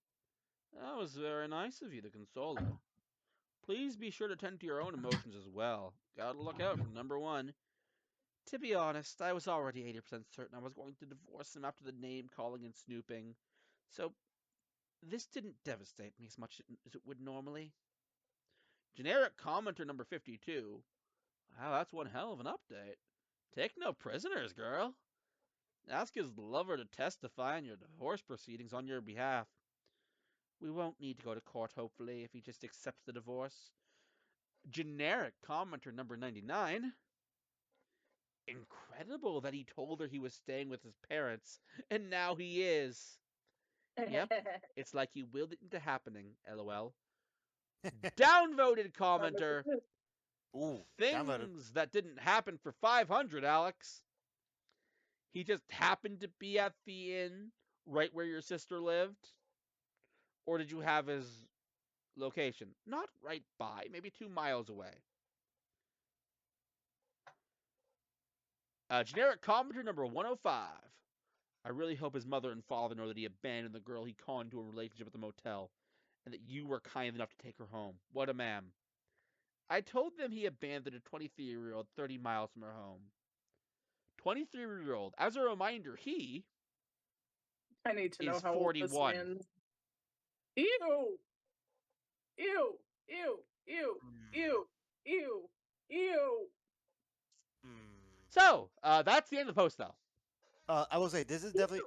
A: That was very nice of you to console her. Please be sure to tend to your own emotions as well. Gotta look out for number 1. To be honest, I was already 80% certain I was going to divorce him after the name calling and snooping. So, this didn't devastate me as much as it would normally. Generic commenter number 52. Wow, that's one hell of an update. Take no prisoners, girl. Ask his lover to testify in your divorce proceedings on your behalf. We won't need to go to court, hopefully, if he just accepts the divorce. Generic commenter number 99. Incredible that he told her he was staying with his parents, and now he is. Yep, it's like he willed it into happening, lol. Downvoted commenter.
B: Ooh, downvoted.
A: Things that didn't happen for 500, Alex. He just happened to be at the inn right where your sister lived? Or did you have his location? Not right by, maybe 2 miles away. Generic commenter number 105. I really hope his mother and father know that he abandoned the girl he conned into a relationship at the motel, and that you were kind enough to take her home. What a man. I told them he abandoned a 23-year-old 30 miles from her home. 23-year-old. As a reminder, he
D: I need to know
A: is
D: how old this
A: 41.
D: man. Ew! Ew! Ew! Ew! Ew! Ew! Ew!
A: So, that's the end of the post, though.
B: I will say this is definitely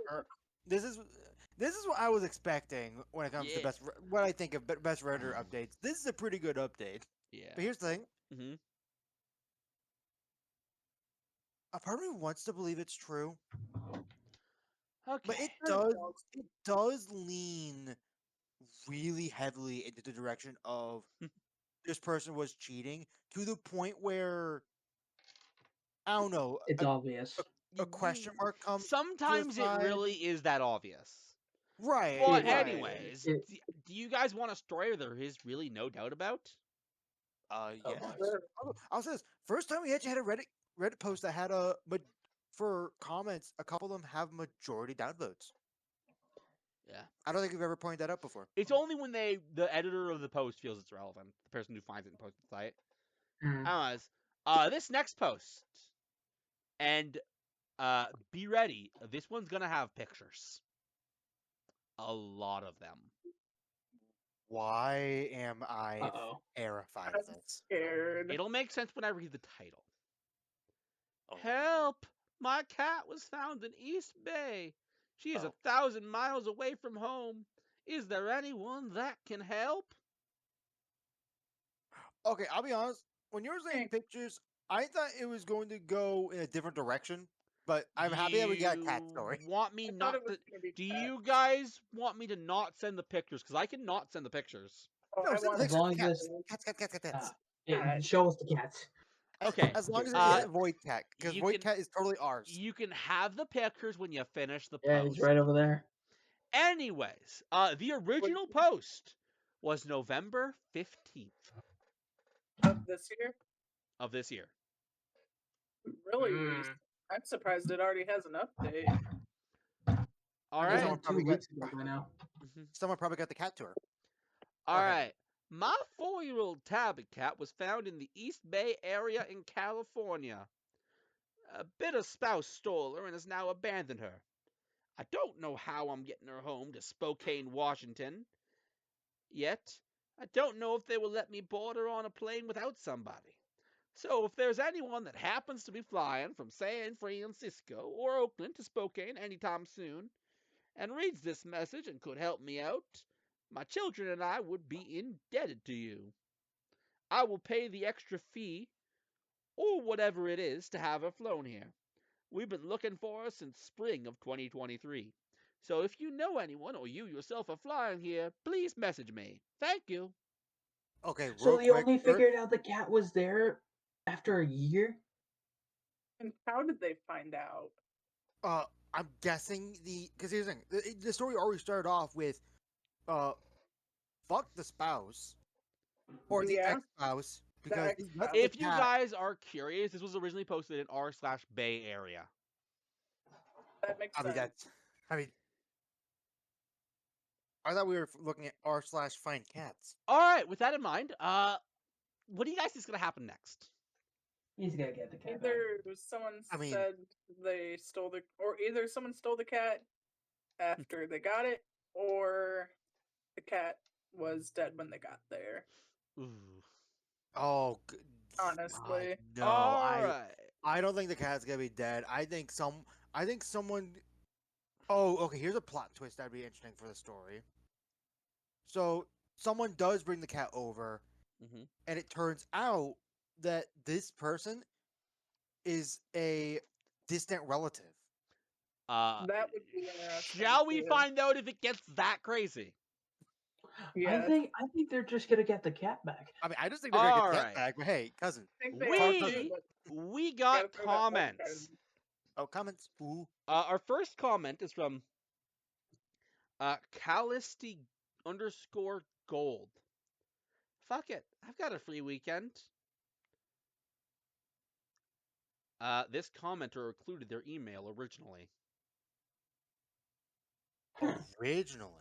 B: this is what I was expecting when it comes to
A: Yeah.
B: what I think of best Redditor updates. This is a pretty good update.
A: Yeah.
B: But here's the thing:
A: Mm-hmm.
B: a part of me wants to believe it's true,
A: Okay.
B: but it does lean really heavily into the direction of this person was cheating to the point where I don't know.
C: It's obvious.
B: A question mark comes.
A: Sometimes it really is that obvious.
B: Right.
A: But
B: right.
A: anyways, do you guys want a story where there is really no doubt about?
B: Yes.
D: Sure.
B: I'll say this. First time we actually had a Reddit post that had for comments, a couple of them have majority downvotes.
A: Yeah.
B: I don't think we've ever pointed that out before.
A: It's only when the editor of the post feels it's relevant, the person who finds it and posts the site. Anyways, this next post, and be ready. This one's gonna have pictures. A lot of them.
B: Why am I
C: Uh-oh.
B: terrified
D: I'm
B: of this?
D: scared.
A: It'll make sense when I read the title.
B: Oh.
A: Help! My cat was found in East Bay. She is 1,000 miles away from home. Is there anyone that can help?
B: Okay, I'll be honest. When you were saying pictures, I thought it was going to go in a different direction. But I'm happy that we got a cat story.
A: Want me
D: I thought
A: not
D: it was
A: to?
D: gonna be
A: Do
D: cat.
A: you guys want me to not send the pictures? Because I cannot send the pictures.
D: Oh,
B: No,
D: I
B: send
D: want
B: pictures.
C: As long as
B: Cats.
C: it's-
B: Cats.
C: Yeah, show us the cats.
A: Okay.
B: As long as
A: Uh,
B: it's Void Cat, because
A: you
B: Void
A: can-
B: Cat is totally ours.
A: You can have the pictures when you finish the
C: Yeah,
A: post.
C: he's right over there.
A: Anyways, the original post was November 15th
D: This year?
A: of this year.
D: Really recent. I'm surprised it already has an update.
A: All
C: It was
A: right.
B: Someone
C: like 2
B: probably got-
C: weeks ago by now.
B: Someone probably got the cat tour.
A: All
B: Okay.
A: right. My 4-year-old tabby cat was found in the East Bay area in California. A bitter spouse stole her and has now abandoned her. I don't know how I'm getting her home to Spokane, Washington. Yet, I don't know if they will let me board her on a plane without somebody. So if there's anyone that happens to be flying from San Francisco or Oakland to Spokane anytime soon and reads this message and could help me out, my children and I would be indebted to you. I will pay the extra fee or whatever it is to have her flown here. We've been looking for her since spring of 2023. So if you know anyone or you yourself are flying here, please message me. Thank you.
B: Okay,
C: So
B: real
C: they
B: quick.
C: only figured out the cat was there after a year?
D: And how did they find out?
B: I'm guessing because here's the thing: the story already started off with, fuck the spouse or the
D: Yeah,
B: ex-spouse
D: the
B: because he left
D: ex-spouse.
B: the
A: If you
B: cat.
A: guys are curious, this was originally posted in r/Bay Area.
D: That makes
B: I mean,
D: sense.
B: I mean, I thought we were looking at r/find cats.
A: All right, with that in mind, what do you guys think is gonna happen next?
C: He's gonna get the cat back.
D: Either someone
B: I mean-
D: said they stole the, or either someone stole the cat after they got it, or the cat was dead when they got there.
A: Ooh.
B: Oh,
D: Honestly.
B: no,
A: All right.
B: I don't think the cat's gonna be dead. I think someone. Oh, okay. Here's a plot twist that'd be interesting for the story. So someone does bring the cat over,
A: Mm-hmm.
B: and it turns out that this person is a distant relative.
D: That would be interesting.
A: Shall we
D: too.
A: find out if it gets that crazy?
D: Yes.
C: I think they're just gonna get the cat back.
B: I mean, I just think they're gonna get the
A: Alright.
B: cat back. But hey, cousin.
D: I think they are
A: We
D: too, but
A: we
D: gotta
A: got
D: throw that wild card
A: comments.
D: in.
B: Oh, comments. Ooh.
A: Our first comment is from Callisti _ gold. Fuck it. I've got a free weekend. This commenter included their email originally.
B: Originally.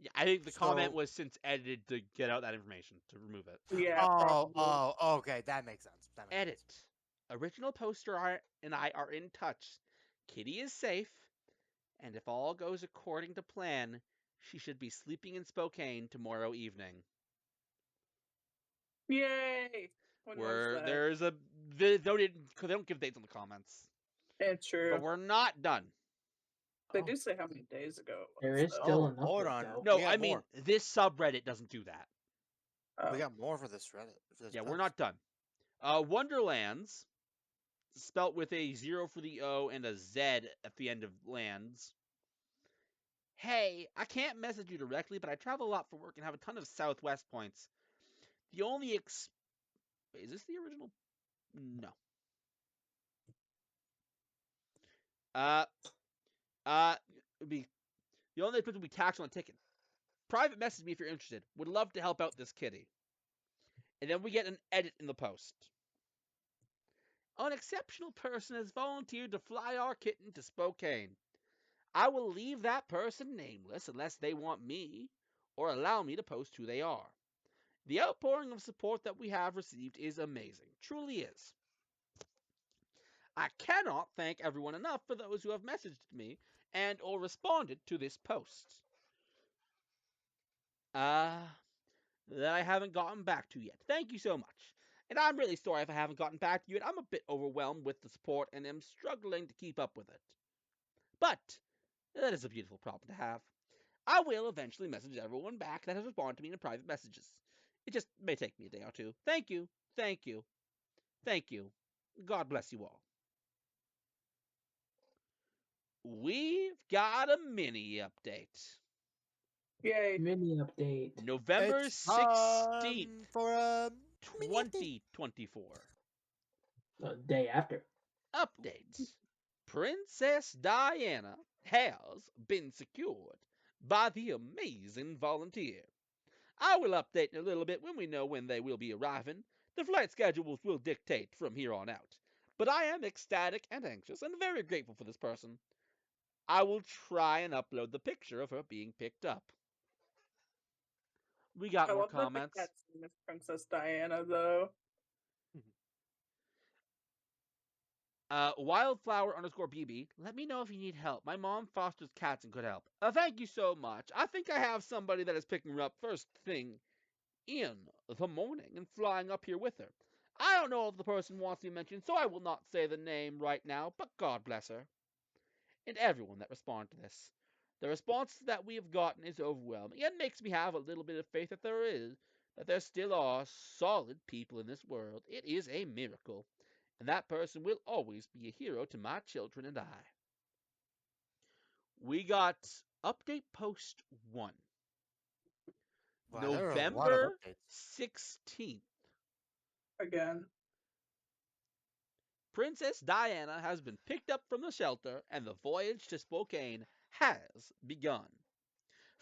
A: Yeah, I think the comment
B: So-
A: was since edited to get out that information, to remove it.
D: Yeah. probably.
B: Okay. That makes sense.
A: Edit. Original poster and I are in touch. Kitty is safe, and if all goes according to plan, she should be sleeping in Spokane tomorrow evening.
D: Yay! When
A: Where
D: was that?
A: there's a they don't give dates on the comments,
D: Yeah, true.
A: but we're not done.
D: They do say how many days ago. it
C: There
D: was,
C: is
D: though.
C: still an
B: hold
C: update,
B: on.
C: though.
A: No,
B: We got
A: I mean
B: more.
A: this subreddit doesn't do that.
D: Oh.
B: We got more for this Reddit. For this
A: Yeah, we're
B: post.
A: not done. Wonderlands, spelt with a 0 for the O and a Z at the end of lands. Hey, I can't message you directly, but I travel a lot for work and have a ton of Southwest points. The only Wait, is this the original? No. It'd be the only expense would be tax on a ticket. Private message me if you're interested. Would love to help out this kitty. And then we get an edit in the post. An exceptional person has volunteered to fly our kitten to Spokane. I will leave that person nameless unless they want me or allow me to post who they are. The outpouring of support that we have received is amazing. Truly is. I cannot thank everyone enough for those who have messaged me and or responded to this post. That I haven't gotten back to yet. Thank you so much. And I'm really sorry if I haven't gotten back to you yet. I'm a bit overwhelmed with the support and am struggling to keep up with it. But that is a beautiful problem to have. I will eventually message everyone back that has responded to me in private messages. It just may take me a day or two. Thank you. Thank you. Thank you. God bless you all. We've got a mini update.
D: Yay!
C: Mini update.
A: November
B: It's
A: 16th,
B: time for a mini update.
A: 2024.
C: The day after.
A: Update. Princess Diana has been secured by the amazing volunteer. I will update in a little bit when we know when they will be arriving. The flight schedules will dictate from here on out. But I am ecstatic and anxious and very grateful for this person. I will try and upload the picture of her being picked up. We got
D: I
A: more
D: love that the
A: comments.
D: cat's name is Princess Diana, though.
A: Wildflower _ BB. Let me know if you need help. My mom fosters cats and could help. Thank you so much. I think I have somebody that is picking her up first thing in the morning and flying up here with her. I don't know if the person wants to be mentioned, so I will not say the name right now, but God bless her. And everyone that responded to this. The response that we have gotten is overwhelming and makes me have a little bit of faith that there still are solid people in this world. It is a miracle. And that person will always be a hero to my children and I. We got update post 1.
B: Wow, there are a lot of
A: November
B: updates.
A: 16th.
D: Again.
A: Princess Diana has been picked up from the shelter, and the voyage to Spokane has begun.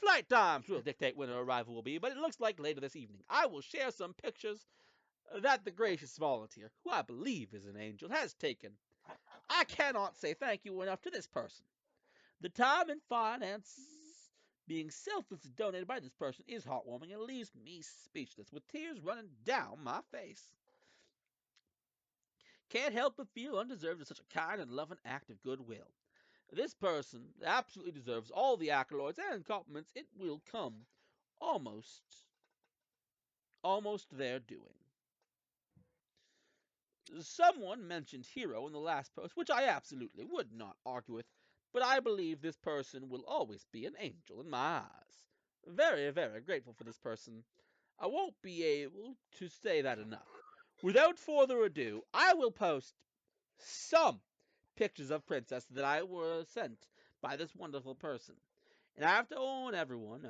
A: Flight times will dictate when her arrival will be, but it looks like later this evening. I will share some pictures that the gracious volunteer, who I believe is an angel, has taken. I cannot say thank you enough to this person. The time and finance being selflessly donated by this person is heartwarming and leaves me speechless, with tears running down my face. Can't help but feel undeserved of such a kind and loving act of goodwill. This person absolutely deserves all the accolades and compliments it will come almost their doing. Someone mentioned hero in the last post, which I absolutely would not argue with, but I believe this person will always be an angel in my eyes. Very, very grateful for this person. I won't be able to say that enough. Without further ado, I will post some pictures of Princess that I was sent by this wonderful person. And I have to warn everyone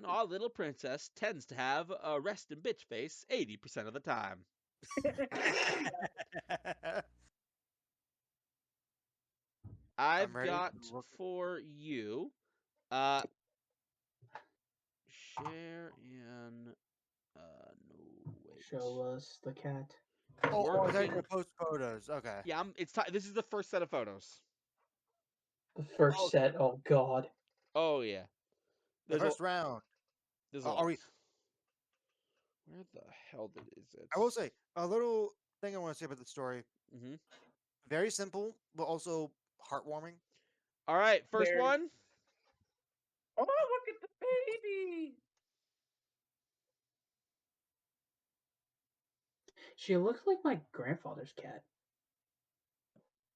A: our little princess tends to have a resting bitch face 80% of the time. I've
B: ready
A: got
B: to look.
A: for you share in no wait.
C: Show us the cat.
B: Oh, I thought you were
A: Working.
B: gonna post photos. Okay.
A: Yeah, it's time. This is the first set of photos.
C: The first
B: Oh,
C: set. Oh God.
A: Oh yeah.
B: the
A: There's
B: first round.
A: there's a
B: Are
A: lot.
B: we?
A: Where the hell is it?
B: I will say a little thing I want to say about the story.
A: Mm-hmm.
B: Very simple, but also heartwarming.
A: All right, first
D: Very-
A: one.
D: Oh, look at the baby!
C: She looks like my grandfather's cat.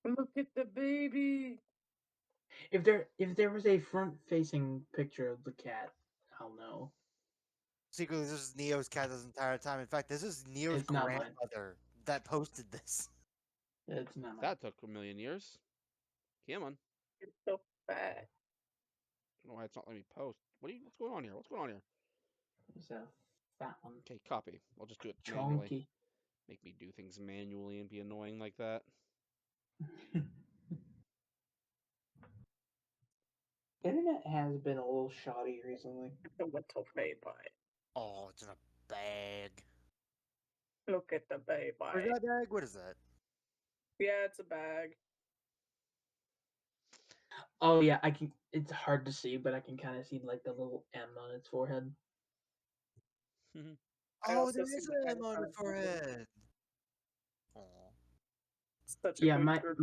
D: Look at the baby!
C: If there was a front-facing picture of the cat, I'll know.
B: Secretly, this is Neo's cat this entire time. In fact, this is Neo's
C: It's not mine.
B: grandmother that posted this.
C: It's not mine.
A: That took a million years. Come on.
D: It's so fat.
A: I don't know why it's not letting me post. What's going on here? What's going on here?
C: It's a fat one.
A: Okay, copy. I'll just do it manually.
C: Chunky.
A: Make me do things manually and be annoying like that.
C: Internet has been a little shoddy recently.
D: It's a little baby.
B: Oh, it's in a bag.
D: Look at the baby.
B: Where's that bag? What is that?
D: Yeah, it's a bag.
C: Oh yeah, I can. It's hard to see, but I can kind of see like the little M on its forehead.
D: I
B: Oh,
D: also
B: there
D: see
B: is
D: the
B: an M on the
D: M
B: forehead. Oh.
D: Such a
C: Yeah,
D: good group.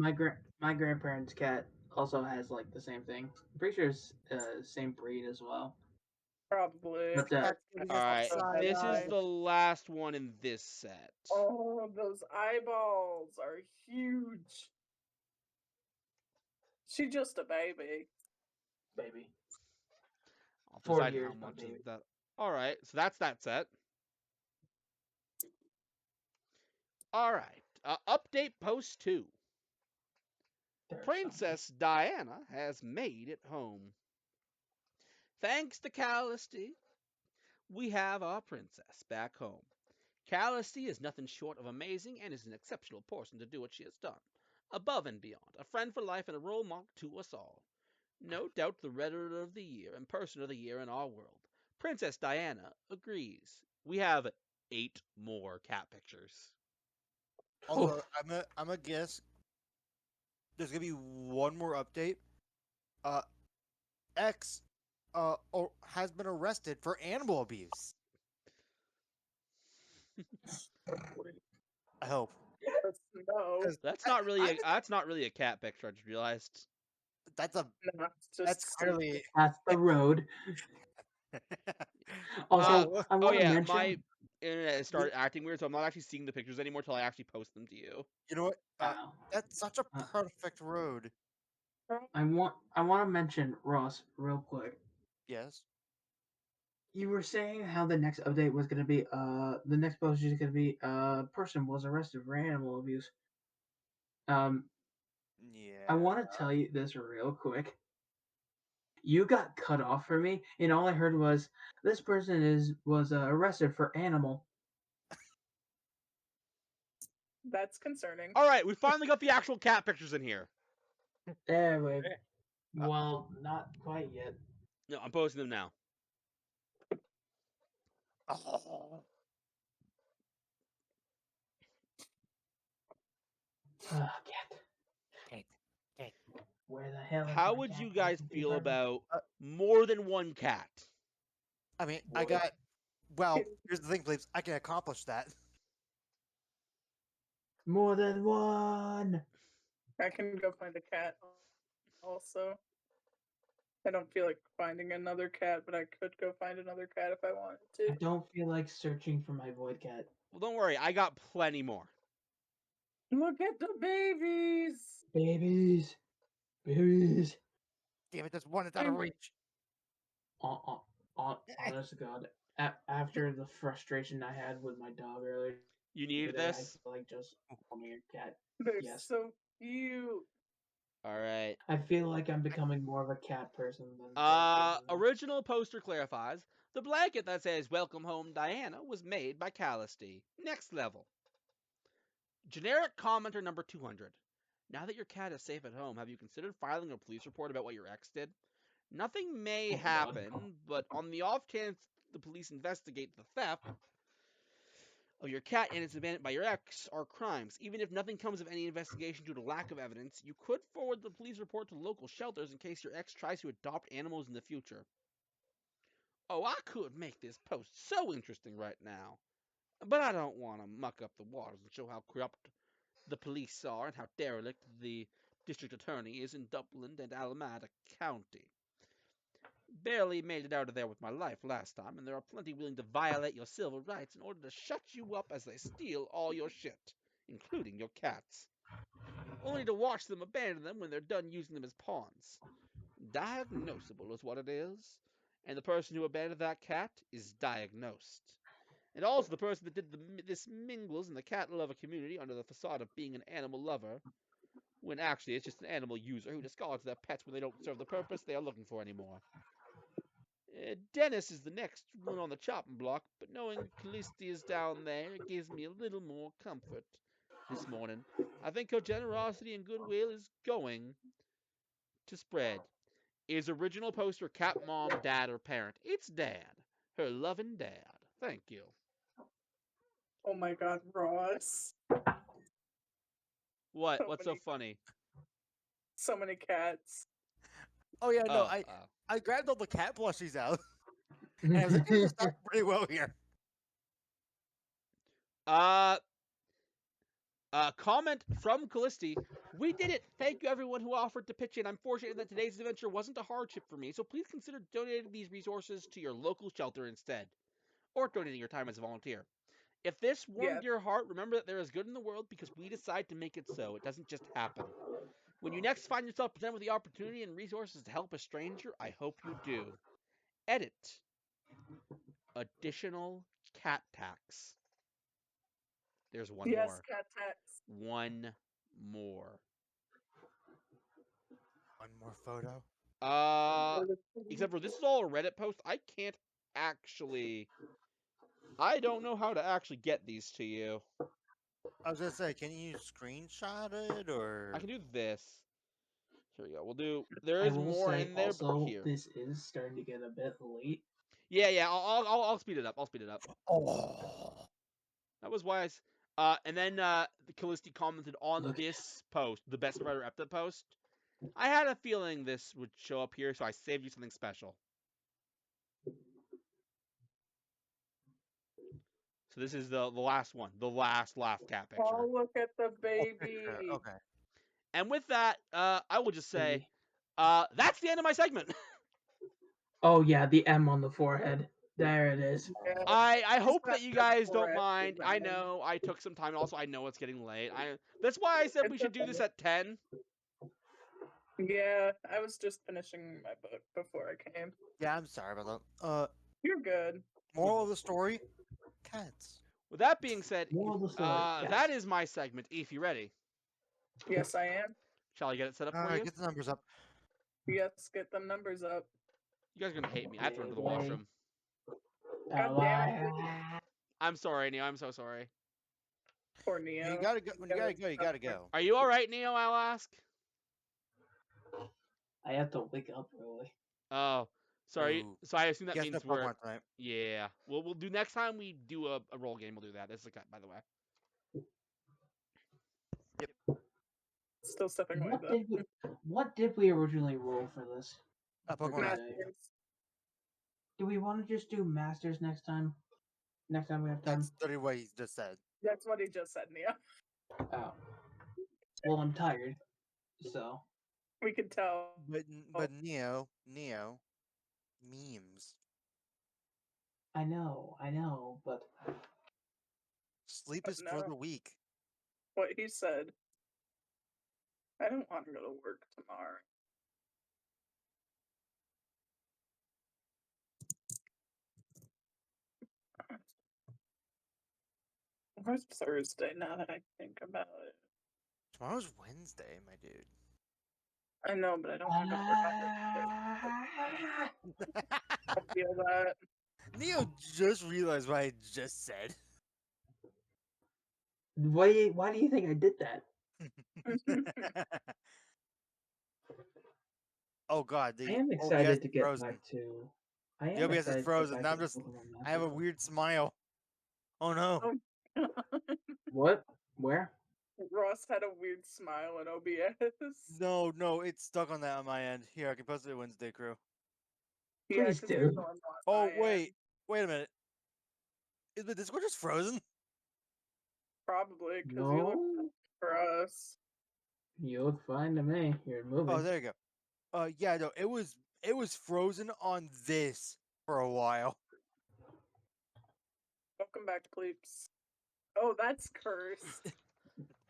C: my grandparents' cat also has like the same thing. I'm pretty sure it's same breed as well.
D: Probably.
C: But
B: That's giving us
A: All right,
B: the side
A: this
B: eye.
A: is the last one in this set.
D: Oh, those eyeballs are huge. She just a baby.
C: baby,
A: I'll
C: 4
A: decide
C: years,
A: how
C: my
A: much
C: baby.
A: of that. All right, so that's that set. All right, update post 2.
C: There's
A: Princess Diana has made it home. Thanks to Callisty, we have our princess back home. Callisty is nothing short of amazing and is an exceptional person to do what she has done. Above and beyond, a friend for life and a role model to us all. No doubt the Redditor of the Year and Person of the Year in our world. Princess Diana agrees. We have 8 more cat pictures.
B: Also, I'm a guess. There's gonna be one more update. X, has been arrested for animal abuse. I hope.
D: Yes, no.
B: 'Cause
A: That's
B: I-
A: not really
B: I-
A: a cat picture. I just realized.
B: That's a.
D: No, it's just
B: That's clearly.
C: That's the road. Also, I
A: Oh
C: want to
A: yeah,
C: mention.
A: my internet started acting weird, so I'm not actually seeing the pictures anymore till I actually post them to you.
B: You know what?
C: Wow.
B: That's such a perfect road.
C: I want to mention Ross real quick.
B: Yes.
C: You were saying how the next update was going to be the next post is going to be person was arrested for animal abuse.
B: Yeah.
C: I want to tell you this real quick. you got cut off from me, and all I heard was this person was arrested for animal.
D: That's concerning.
A: All right, we finally got the actual cat pictures in here.
C: There we. Well, not quite yet.
E: No, I'm posting them now.
B: Oh.
C: Cat. Where the hell? Is
A: How
C: my
A: would
C: cat
A: you guys
C: captain
A: feel
C: department?
A: about more than one cat?
B: I mean, I got. Well, here's the thing, Plebes. I can accomplish that.
C: More than one?
D: I can go find a cat also. I don't feel like finding another cat, but I could go find another cat if I wanted
C: I
D: to.
C: don't feel like searching for my void cat.
A: Well, don't worry, I got plenty more.
D: Look at the babies!
C: Babies. Babies.
B: Damn it, there's one that's out of reach.
C: Honest to God, after the frustration I had with my dog earlier,
A: You needed
C: today,
A: this?
C: I feel like just owning a cat.
D: They're
C: Yes.
D: so cute.
A: All right.
C: I feel like I'm becoming more of a cat person than. dog person now.
A: Original poster clarifies the blanket that says "Welcome Home, Diana" was made by Callisty. Next level. Generic commenter number 200. Now that your cat is safe at home, have you considered filing a police report about what your ex did? Nothing may
C: Oh, God.
A: happen, but on the off chance the police investigate the theft of your cat and its abandoned by your ex are crimes. Even if nothing comes of any investigation due to lack of evidence, you could forward the police report to local shelters in case your ex tries to adopt animals in the future. Oh, I could make this post so interesting right now, but I don't want to muck up the waters and show how corrupt the police are and how derelict the district attorney is in Dublin and Alameda County. Barely made it out of there with my life last time, and there are plenty willing to violate your civil rights in order to shut you up as they steal all your shit, including your cats. Only to watch them abandon them when they're done using them as pawns. Diagnosable is what it is, and the person who abandoned that cat is diagnosed. And also the person that did this mingles in the cat lover community under the facade of being an animal lover, when actually it's just an animal user who discards their pets when they don't serve the purpose they are looking for anymore. Dennis is the next one on the chopping block, but knowing Callisti is down there gives me a little more comfort this morning. I think her generosity and goodwill is going to spread. Is original poster cat mom, dad, or parent? It's dad. Her loving dad. Thank you.
D: Oh my god, Ross.
A: What?
D: So
A: What's so funny?
D: So many cats.
B: Oh yeah, no,
A: Oh,
B: I grabbed all the cat plushies out, and I was like, this worked pretty well here.
A: Comment from Callisti. We did it. Thank you everyone who offered to pitch in. I'm fortunate that today's adventure wasn't a hardship for me, so please consider donating these resources to your local shelter instead, or donating your time as a volunteer. If this warmed your heart, remember that there is good in the world because we decide to make it so. It doesn't just happen. When you next find yourself presented with the opportunity and resources to help a stranger, I hope you do. Edit. Additional cat tax. There's one
D: yes,
A: more.
D: cat tax.
A: One more.
B: One more photo.
A: Except for this is all a Reddit post. I can't actually. I don't know how to actually get these to you.
B: I was gonna say, can you screenshot it or?
A: I can do this. Here we go. We'll do. There
C: I
A: is
C: will
A: more
C: say
A: in there, but
C: also,
A: here.
C: this is starting to get a bit late.
A: Yeah. I'll speed it up. I'll speed it up.
B: Oh.
A: That was wise. And then Callisti commented on this post, the Best Survivor Epta post. I had a feeling this would show up here, so I saved you something special. So this is the last one, the last cat picture.
D: Oh, look at the baby.
B: Okay.
A: And with that, I will just say, that's the end of my segment.
C: Oh yeah, the M on the forehead. There it is.
D: Yeah.
A: I hope
D: not
A: that you
D: just
A: guys
D: for
A: don't
D: it,
A: mind.
D: it's
A: I
D: fine.
A: know I took some time. Also, I know it's getting late. That's why I said we
D: It's
A: should do this at 10.
D: Yeah, I was just finishing my book before I came.
B: Yeah, I'm sorry about that.
D: You're good.
B: Moral of the story: cats.
A: With that being said,
C: Moral of the story,
A: that
C: cats.
A: is my segment. Eve, you ready?
D: Yes, I am.
A: Shall I get it set up
B: All
A: for
B: right,
A: you?
B: get the numbers up.
D: Yes, get them numbers up.
A: You guys are gonna hate me. I have to run to the washroom.
D: God damn it.
A: I'm sorry, Neo. I'm so sorry.
D: Poor
B: When
D: Neo.
B: you gotta go. When you gotta go, you gotta go.
A: Are you all right, Neo? I'll ask.
C: I have to wake up early.
A: Oh, sorry.
B: Ooh.
A: So I assume that
B: Guess no
A: means we're.
B: Pokemon tonight.
A: Yeah. We'll do next time we do a roll game. We'll do that. This is a cut, by the way.
D: Still stepping away
C: What did we originally roll for this?
B: A
C: For
B: Pokemon
C: today?
B: Master.
D: Masters.
C: Do we want to just do Masters next time? Next time we have time?
B: That's literally what he just said.
D: That's what he just said, Neo.
C: Oh. Well, I'm tired, so.
D: We could tell.
B: But Neo, memes.
C: I know, but
B: Sleep
D: But
B: is for
D: no.
B: the weak.
D: What he said. I don't want to go to work tomorrow. Where's Thursday now that I think about it?
B: Tomorrow's Wednesday, my dude.
D: I know, but I don't want to go to work. I feel that.
B: Neo just realized what I just said.
C: why do you think I did that?
B: Oh god,
C: I
B: the
C: am
B: OBS
C: excited
B: is
C: to get
B: frozen.
C: back to. I
B: The
C: am
B: OBS
C: excited
B: is
C: to get
B: frozen.
C: back
B: Now
C: to
B: I'm just.
C: Pokemon
B: I have a
C: Masters.
B: weird smile. Oh no.
D: Oh,
C: What? Where?
D: Ross had a weird smile in OBS.
B: No, it's stuck on that on my end. Here, I can post it Wednesday, crew.
D: Yeah,
C: Please
D: 'cause
C: do.
D: you're normal on
B: Oh
D: my
B: wait,
D: end.
B: wait a minute. Is the Discord just frozen?
D: Probably, because you look
C: No,
D: for us.
C: you look fine to me. You're moving.
B: Oh, there you go. Yeah, no, it was frozen on this for a while.
D: Welcome back, Pleeps. Oh, that's cursed.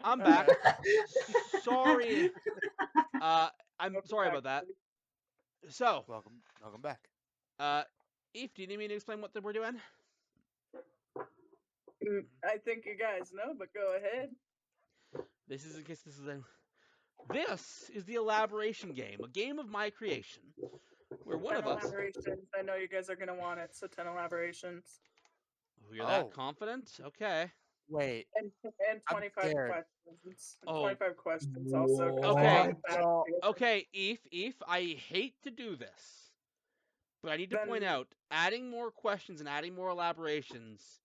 A: I'm
D: Okay.
A: back. Sorry. I'm
D: Welcome
A: sorry
D: back,
A: about that.
D: Pleeps.
A: So,
B: Welcome back.
A: Eve, do you need me to explain what we're doing?
D: I think you guys know, but go ahead.
A: This is in case this is a. This is the elaboration game, a game of my creation, where one
D: 10
A: of us.
D: elaborations. I know you guys are going to want it, so 10 elaborations.
A: You're
B: Oh.
A: that confident? Okay.
B: Wait.
D: And
B: I'm
D: 25
B: scared.
D: questions.
A: Oh.
D: 25 questions also. 'cause
A: Okay.
D: it's back
B: Oh.
D: to-
A: Okay, Eve, I hate to do this, but I need to point
D: Then-
A: out, adding more questions and adding more elaborations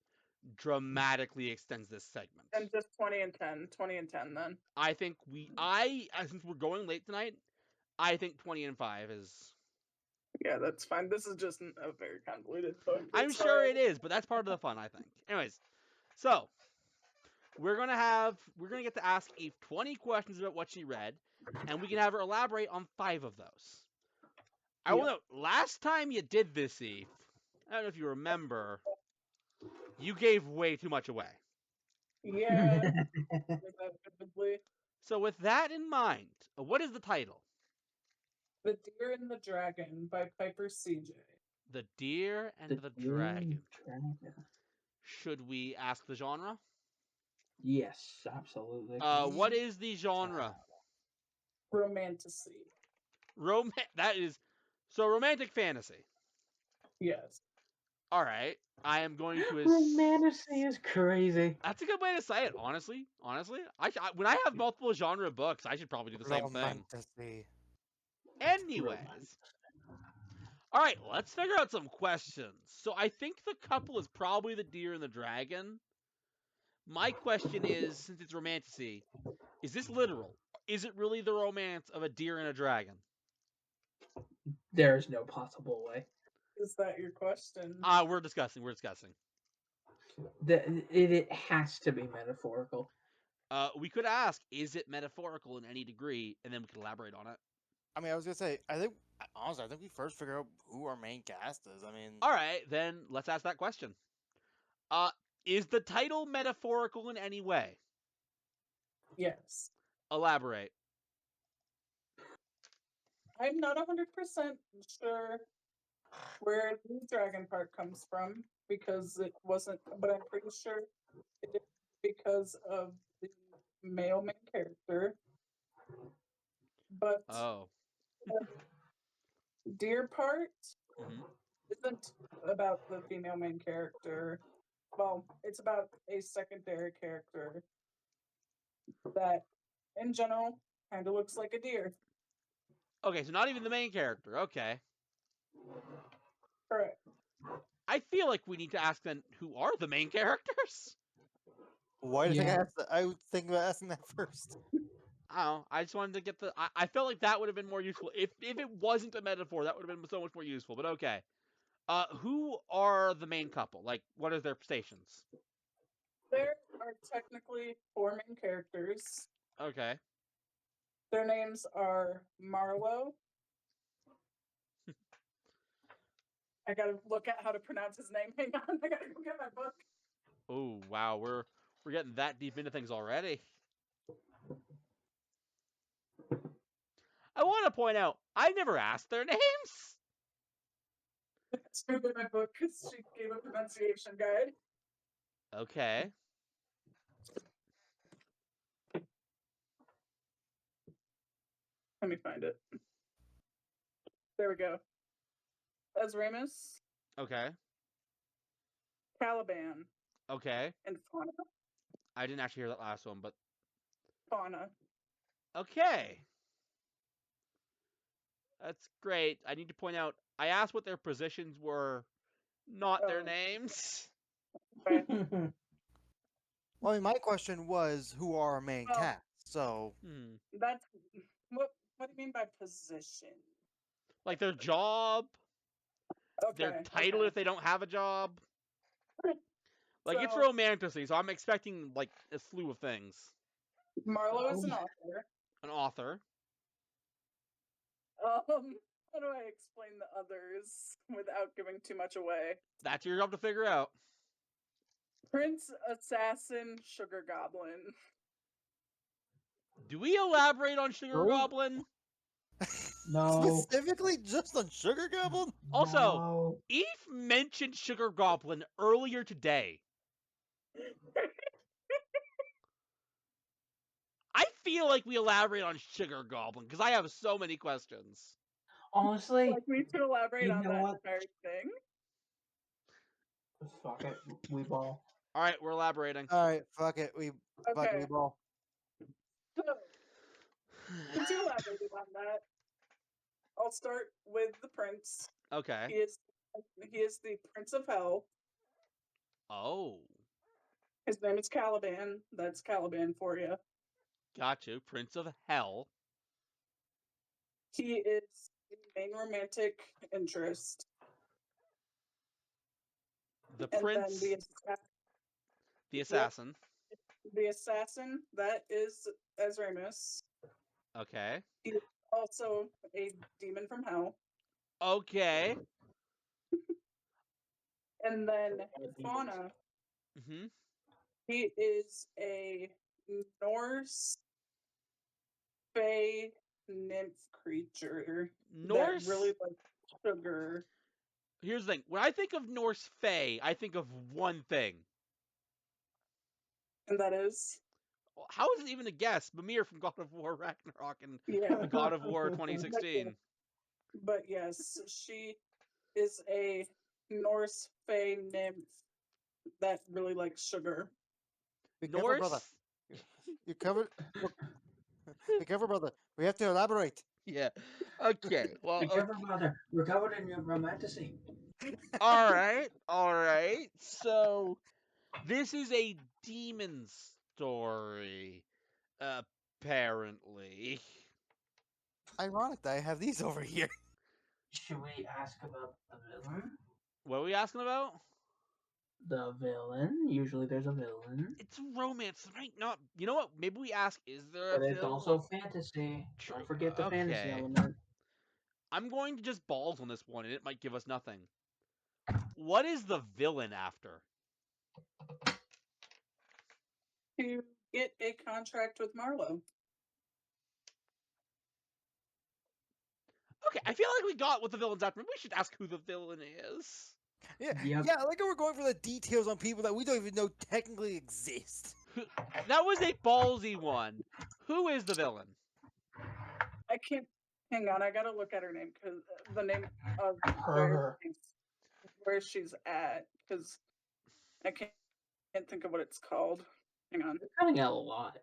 A: dramatically extends this segment.
D: And just 20 and 10. 20 and 10 then.
A: I think since we're going late tonight, I think 20 and 5 is.
D: Yeah, that's fine. This is just a very convoluted book.
A: I'm
D: It's
A: sure
D: hard.
A: it is, but that's part of the fun, I think. Anyways, so we're gonna get to ask Eve 20 questions about what she read, and we can have her elaborate on 5 of those. I will note, last time you did this, Eve, I don't know if you remember, you gave way too much away.
D: Yeah. that vividly.
A: So with that in mind, what is the title?
D: The Deer and the Dragon by Piper CJ.
A: The Deer and the Dragon. Should we ask the genre?
C: Yes, absolutely.
A: What is the genre?
D: Romantasy.
A: That is so romantic fantasy.
D: Yes.
A: All right, I am going to.
C: Romantasy is crazy.
A: That's a good way to say it. Honestly, when I have multiple genre books, I should probably do the same thing.
B: Romantasy.
A: Anyways, all right, let's figure out some questions. So I think the couple is probably the Deer and the Dragon. My question is, since it's romantasy, is this literal? Is it really the romance of a deer and a dragon?
C: There's no possible way.
D: Is that your question?
A: We're discussing.
C: It has to be metaphorical.
A: We could ask, is it metaphorical in any degree, and then we could elaborate on it.
B: I mean, I was gonna say, honestly, I think we first figure out who our main cast is. I mean,
A: All right, then let's ask that question. Is the title metaphorical in any way?
D: Yes.
A: Elaborate.
D: I'm not 100% sure where the dragon part comes from because it wasn't, but I'm pretty sure it is because of the male main character. But
A: Oh,
D: deer part, isn't about the female main character. Well, it's about a secondary character that, in general, kind of looks like a deer.
A: Okay, so not even the main character. Okay.
D: Correct.
A: I feel like we need to ask then who are the main characters?
B: Why do you think I
C: Yeah.
B: asked that? I would think about asking that first.
A: I don't know. I just wanted to get the. I felt like that would have been more useful if it wasn't a metaphor. That would have been so much more useful. But okay. Who are the main couple? Like, what are their stations?
D: There are technically 4 main characters.
A: Okay.
D: Their names are Marlowe. I gotta look at how to pronounce his name. Hang on, I gotta go get my book.
A: Oh wow, we're getting that deep into things already. I want to point out I never asked their names.
D: Let's go get my book because she gave a pronunciation guide.
A: Okay.
D: Let me find it. There we go. Ezremus,
A: Okay.
D: Caliban,
A: Okay.
D: and Fauna.
A: I didn't actually hear that last one, but
D: Fauna.
A: okay. That's great. I need to point out I asked what their positions were, not their
D: Oh.
A: names.
D: Okay.
B: Well, I mean, my question was, who are our main
D: Well-
B: cast? So,
D: That's what do you mean by position?
A: Like their job,
D: Okay.
A: their title
D: okay.
A: if they don't have a job. Like it's
D: So-
A: romantasy, so I'm expecting like a slew of things.
D: Marlowe is an
C: Oh.
D: author.
A: An author.
D: How do I explain the others without giving too much away?
A: That's your job to figure out.
D: Prince, Assassin, Sugar Goblin.
A: Do we elaborate on Sugar
B: No.
A: Goblin?
C: No.
B: specifically just on Sugar Goblin?
A: Also,
C: no.
A: Eve mentioned Sugar Goblin earlier today. I feel like we elaborate on Sugar Goblin because I have so many questions.
C: Honestly,
D: Like me to elaborate
C: You
D: on
C: know
D: that
C: what?
D: entire thing.
C: fuck it. We ball.
A: All right, we're elaborating.
B: All right, fuck it. Fuck it,
D: Okay.
B: we ball.
D: So, since you elaborated on that, I'll start with the prince. He
A: Okay.
D: is the Prince of Hell.
A: Oh,
D: His name is Caliban. That's Caliban for you.
A: got you. Prince of Hell.
D: He is the main romantic interest.
A: The
D: And
A: prince,
D: then
A: the assassin.
D: the assassin, that is Ezremus.
A: Okay.
D: Also a demon from hell.
A: Okay.
D: And then Fauna,
A: Mm-hmm.
D: he is a Norse Fae nymph creature
A: Norse.
D: that really likes sugar.
A: Here's the thing. When I think of Norse Fae, I think of one thing.
D: And that is,
A: How is it even a guess? Mimir from God of War Ragnarok and
D: yeah.
A: the God of War 2016.
D: But yes, she is a Norse Fae nymph that really likes sugar.
B: Be careful, brother.
A: Norse.
B: You covered. Be careful, brother. We have to elaborate.
A: Yeah. Okay. Well.
C: Recover, brother. Recovered in your romantasy.
A: All right. All right. So this is a demon story, apparently.
B: Ironic that I have these over here.
C: Should we ask about the villain?
A: What are we asking about?
C: The villain. Usually there's a villain.
A: It's romance, right? Not. You know what? Maybe we ask: is there a
C: But it's
A: villain?
C: also fantasy.
A: True.
C: Don't forget the fantasy
A: Okay.
C: element.
A: I'm going to just balls on this one, and it might give us nothing. What is the villain after?
D: To get a contract with Marlowe.
A: Okay, I feel like we got what the villain's after. Maybe we should ask who the villain is.
B: Yeah,
C: Yep.
B: yeah. I like how we're going for the details on people that we don't even know technically exist.
A: That was a ballsy one. Who is the villain?
D: I can't. Hang on, I gotta look at her name because the name of
C: Her.
D: where she's at because I can't think of what it's called. Hang on,
C: You're cutting out a lot.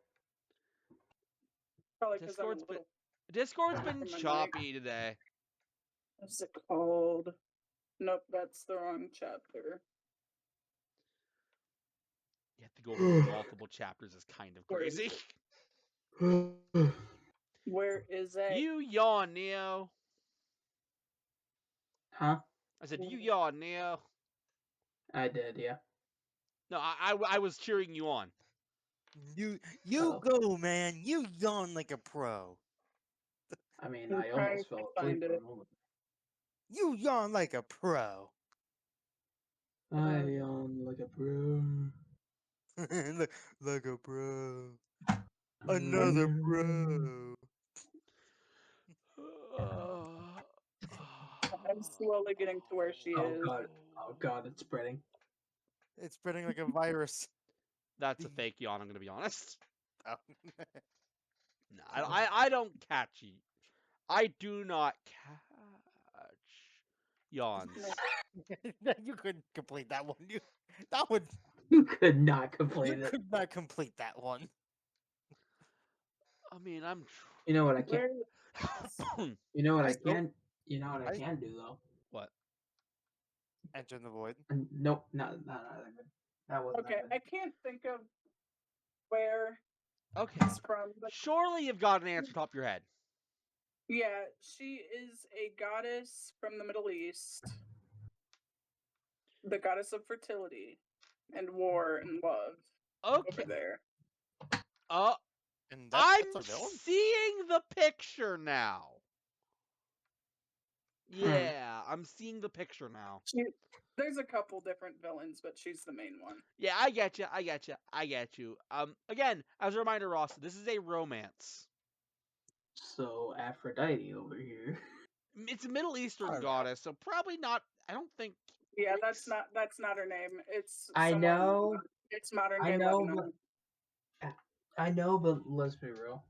D: probably because I'm a
A: Discord's been
D: little.
A: Discord's been
D: From my mic.
A: choppy today.
D: What's it called? Nope, that's the wrong chapter.
A: You have to go over multiple chapters is kind of
D: Where is
A: crazy.
D: Where is it?
A: You yawn, Neo.
C: Huh?
A: I said, you yawn, Neo.
C: I did, yeah.
A: No, I was cheering you on.
B: You
C: Oh.
B: go, man. You yawn like a pro.
C: I mean,
D: I'm
C: I
D: trying
C: almost
D: to
C: fell
D: find
C: asleep for a
D: it.
C: moment.
B: You yawn like a pro.
C: I yawn like a bro.
B: like a pro. Another pro.
D: I'm slowly getting to where she
C: Oh
D: is.
C: god. Oh god, it's spreading.
B: It's spreading like a virus.
A: That's a fake yawn, I'm going to be honest.
B: Oh.
A: No, I don't catch you. I do not catch yawns.
B: You couldn't complete that one. That one.
C: You could not
B: You
C: complete it.
B: could not complete that one.
A: I mean, I'm.
C: You know what I can't.
D: Where
C: You know what
B: I
C: I
B: still-
C: can. You know what I
B: I-
C: can do though.
A: What?
B: Enter in the void.
C: Nope, not that good. That wasn't
D: okay,
C: that
D: I can't think of where
A: Okay.
D: it's from. But
A: Surely you've got an answer top of your head.
D: yeah, she is a goddess from the Middle East. The goddess of fertility and war and love
A: Okay.
D: over there.
B: And
A: I'm
B: that's a villain?
A: seeing the picture now. Yeah, I'm seeing the picture now.
D: There's a couple different villains, but she's the main one.
A: Yeah, I get you. I get you. I get you. Again, as a reminder, Ross, this is a romance.
C: So Aphrodite over here.
A: It's a Middle Eastern
B: Oh.
A: goddess, so probably not. I don't think.
D: Yeah,
A: Greeks?
D: that's not her name. It's
C: I
D: someone-
C: know.
D: It's modern
C: I
D: day
C: know,
D: Lebanon.
C: I know, but let's be real.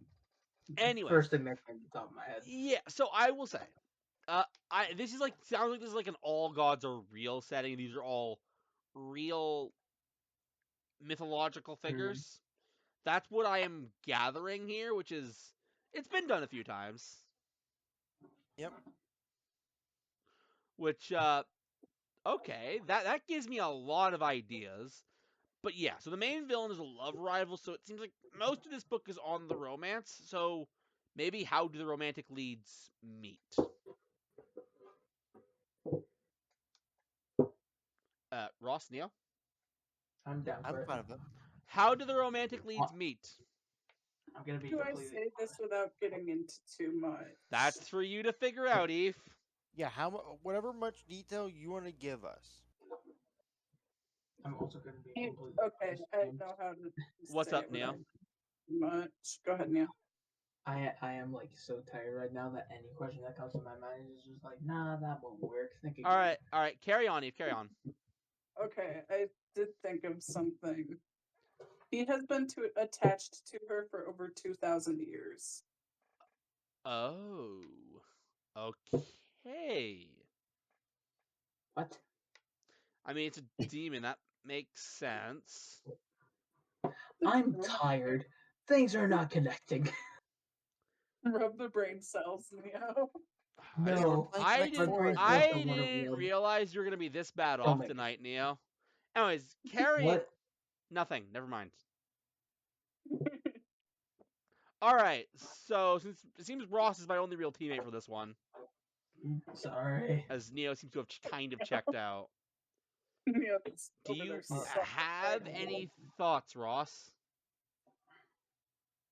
A: Anyway.
C: First thing that came to the top of my head.
A: Yeah, so I will say, this is like sounds like this is like an all gods are real setting. These are all real mythological figures. That's what I am gathering here, which is it's been done a few times.
B: Yep.
A: Which okay, that gives me a lot of ideas. But yeah, so the main villain is a love rival, so it seems like most of this book is on the romance. So maybe how do the romantic leads meet? Ross, Neo?
C: I'm down
B: I'm
C: for it.
B: fine with it.
A: How do the romantic leads meet?
C: I'm gonna be
D: Do I
C: completely.
D: say this without getting into too much?
A: That's for you to figure out, Eve.
B: Yeah, whatever much detail you want to give us.
C: I'm also gonna be completely.
D: Okay,
C: honest,
D: I
C: James.
D: know how to.
A: What's
D: say
A: up,
D: it
A: Neo?
D: without too much. Go ahead, Neil.
C: I am like so tired right now that any question that comes to my mind is just like, nah, that won't work. Think again.
A: All right. Carry on, Eve. Carry on.
D: Okay, I did think of something. He has been attached to her for over 2,000 years.
A: Oh. Okay.
C: What?
A: I mean, it's a demon. That makes sense.
C: I'm tired. Things are not connecting.
D: Rub the brain cells, Neo.
C: No.
A: I
B: Connect
A: didn't.
B: Four.
A: I
C: Don't wanna
A: didn't
C: real-
A: realize you were gonna be this bad
C: Don't
A: off
C: make me-
A: tonight, Neo. Anyways, carry.
C: What?
A: Nothing. Never mind. All right. So since it seems Ross is my only real teammate for this one,
C: Sorry.
A: as Neo seems to have kind of checked out.
D: Neo's
A: Do
D: over
A: you
D: there sucking
A: have
D: right
A: any thoughts, Ross?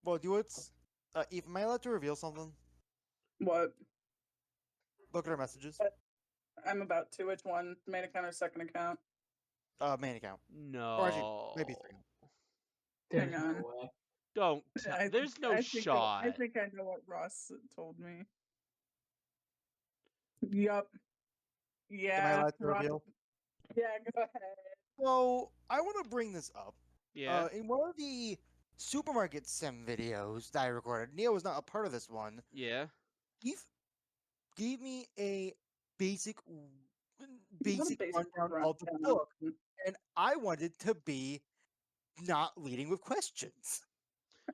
B: Well, do what's. Eve, am I allowed to reveal something?
D: now. What?
B: Look at our messages.
D: I'm about to. Which one? Main account or second account?
B: Main account.
A: No.
B: Or actually, maybe three.
C: There's
D: Hang on.
C: no way.
A: Don't.
D: I
A: There's
D: think-
A: no
D: I think
A: shot.
D: I think I know what Ross told me. Yup.
B: Am I
D: Yeah.
B: allowed to
D: Ross-
B: reveal?
D: Yeah, go ahead.
B: So, I want to bring this up.
A: Yeah.
B: In one of the supermarket sim videos that I recorded, Neo was not a part of this one.
A: Yeah.
B: Eve gave me a basic
D: Not a
B: basic
D: basic
B: rundown of the book, and I wanted to be not leading with questions.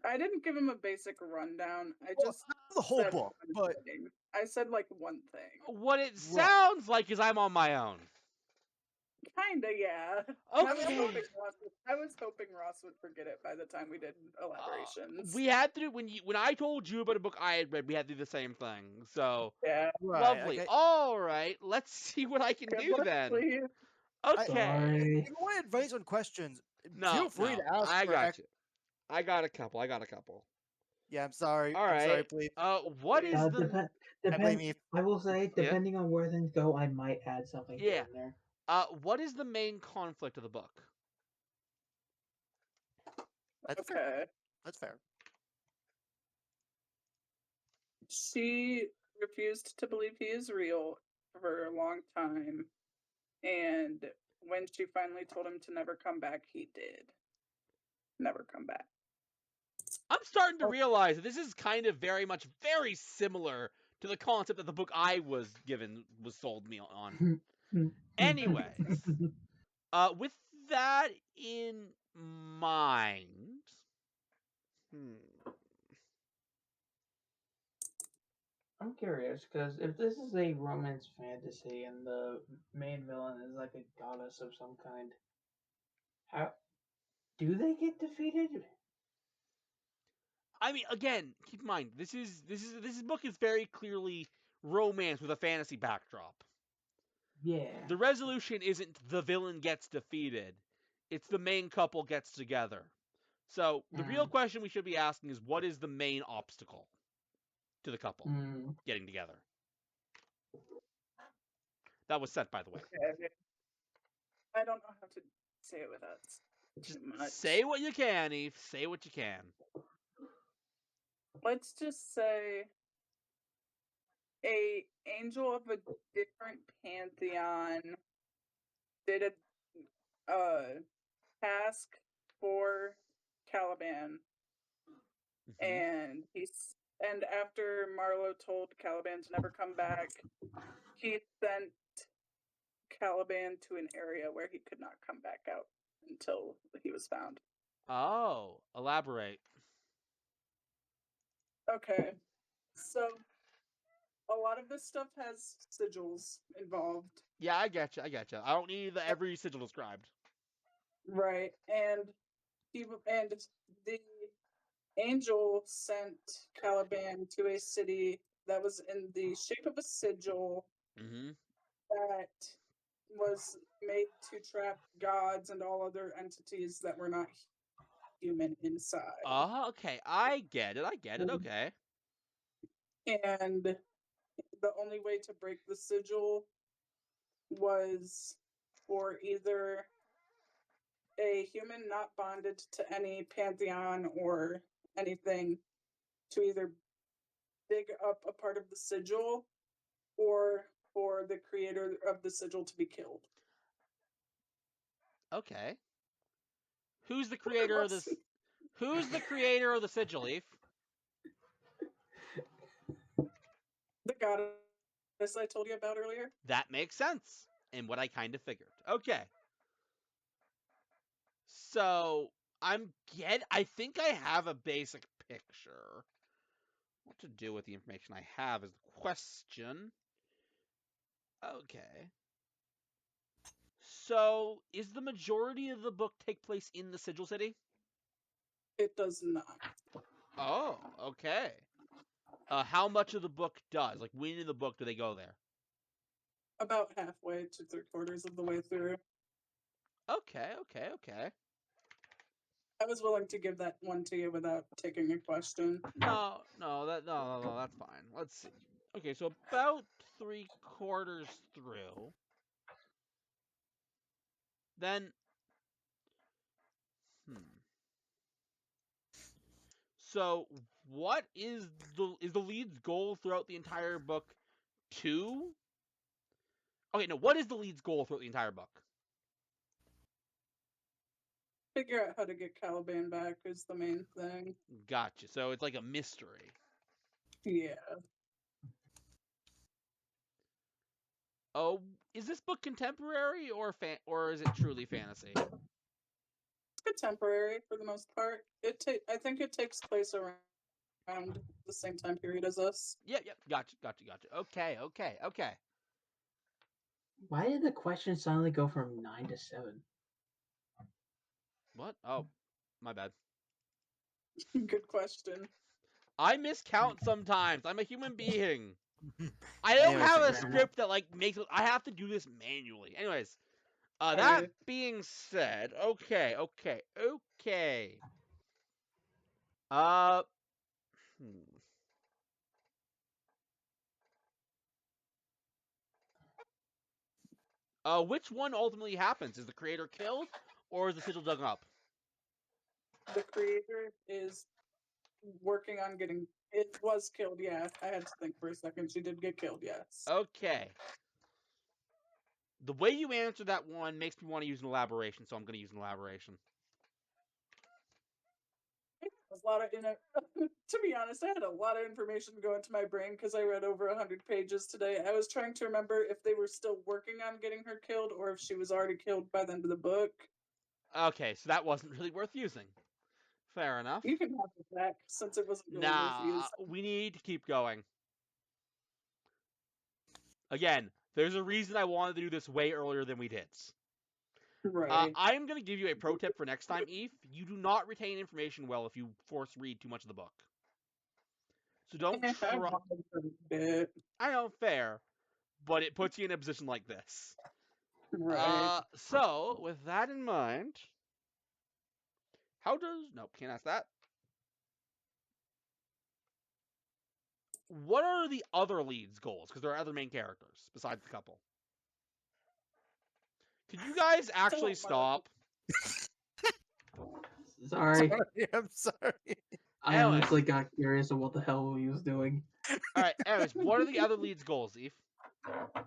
D: I didn't give him a basic rundown. I
B: Well,
D: just
B: not the whole
D: said
B: book,
D: one
B: but
D: thing. I said like one thing.
E: What it
B: Right.
E: sounds like is I'm on my own.
D: Kinda, yeah.
E: Okay.
D: I was hoping Ross would forget it by the time we did elaborations.
E: We had to do when I told you about a book I had read, we had to do the same thing. So
D: Yeah.
B: right,
E: lovely.
B: like
E: All right, let's see what I can
D: Good
E: do
D: luck,
E: then.
D: please.
E: Okay.
C: Sorry.
B: if you want advice on questions,
E: No,
B: feel free
E: no,
B: to ask
E: I
B: for
E: got you. I got a couple.
B: Yeah, I'm sorry.
E: All
B: I'm sorry,
E: right.
B: please.
E: What is the
B: I blame you.
C: I will say,
E: Yeah?
C: depending on where things go, I might add something here
E: Yeah.
C: and there.
E: What is the main conflict of the book?
B: That's fair.
D: Okay.
B: That's fair.
D: She refused to believe he is real for a long time. And when she finally told him to never come back, he did. Never come back.
E: I'm starting to
B: Oh.
E: realize that this is kind of very similar to the concept that the book I was sold me on. Anyways, with that in mind,
C: I'm curious because if this is a romance fantasy and the main villain is like a goddess of some kind, how do they get defeated?
E: I mean, again, keep in mind this book is very clearly romance with a fantasy backdrop.
C: Yeah.
E: The resolution isn't the villain gets defeated; it's the main couple gets together. So the real question we should be asking is, what is the main obstacle to the couple getting together? That was set, by the way.
D: Okay. I don't know how to say it without
E: Just
D: too much.
E: say what you can, Eve. Say what you can.
D: Let's just say a angel of a different pantheon did a task for Caliban, and and after Marlowe told Caliban to never come back, he sent Caliban to an area where he could not come back out until he was found.
E: Oh, elaborate.
D: Okay, so a lot of this stuff has sigils involved.
E: Yeah, I get you. I don't need every sigil described.
D: Right, and the angel sent Caliban to a city that was in the shape of a sigil that was made to trap gods and all other entities that were not human inside.
E: Oh, okay. I get it. Okay.
D: And the only way to break the sigil was for either a human not bonded to any pantheon or anything to either dig up a part of the sigil or for the creator of the sigil to be killed.
E: Okay. Who's the creator of this? Who's the creator of the sigil, Eve?
D: The goddess I told you about earlier.
E: That makes sense, and what I kind of figured. Okay. So I think I have a basic picture. What to do with the information I have is the question. Okay. So, is the majority of the book take place in the Sigil City?
D: It does not.
E: Oh, okay. How much of the book does? Like, when in the book do they go there?
D: About halfway to 3/4 of the way through.
E: Okay.
D: I was willing to give that one to you without taking a question.
E: No, that's fine. Let's see. Okay, so about 3/4 through. Then, So, what is the lead's goal throughout the entire book? What is the lead's goal throughout the entire book?
D: Figure out how to get Caliban back is the main thing.
E: Gotcha. So it's like a mystery.
D: Yeah.
E: Oh, is this book contemporary or is it truly fantasy?
D: It's contemporary for the most part. I think it takes place around the same time period as us.
E: Yep. Gotcha. Okay.
C: Why did the question suddenly go from 9 to 7?
E: What? Oh, my bad.
D: Good question.
E: I miscount sometimes. I'm a human being. I don't
B: Anyways,
E: have a
C: fair enough.
E: script that like makes it. I have to do this manually. Anyways, that
D: Alright.
E: being said, okay. Uh, hmm. Which one ultimately happens? Is the creator killed, or is the sigil dug up?
D: The creator is working on getting. It was killed, yeah. I had to think for a second. She did get killed, yes.
E: Okay. The way you answer that one makes me want to use an elaboration, so I'm going to use an elaboration.
D: There's a lot of to be honest, I had a lot of information go into my brain because I read over 100 pages today. I was trying to remember if they were still working on getting her killed or if she was already killed by the end of the book.
E: Okay, so that wasn't really worth using. Fair enough.
D: You can have it back since it wasn't really worth
E: Nah,
D: using.
E: we need to keep going. Again, there's a reason I wanted to do this way earlier than we did.
D: Right.
E: I'm going to give you a pro tip for next time, Eve. You do not retain information well if you force read too much of the book. So don't
D: I
E: try.
D: wanted a bit.
E: I know, fair, but it puts you in a position like this.
D: Right.
E: So, with that in mind, nope, can't ask that. What are the other leads' goals? Because there are other main characters besides the couple. Could you guys actually stop?
C: Sorry.
B: I'm sorry.
C: I
E: Anyways.
C: honestly got curious of what the hell he was doing.
E: Alright, anyways, what are the other leads' goals, Eve?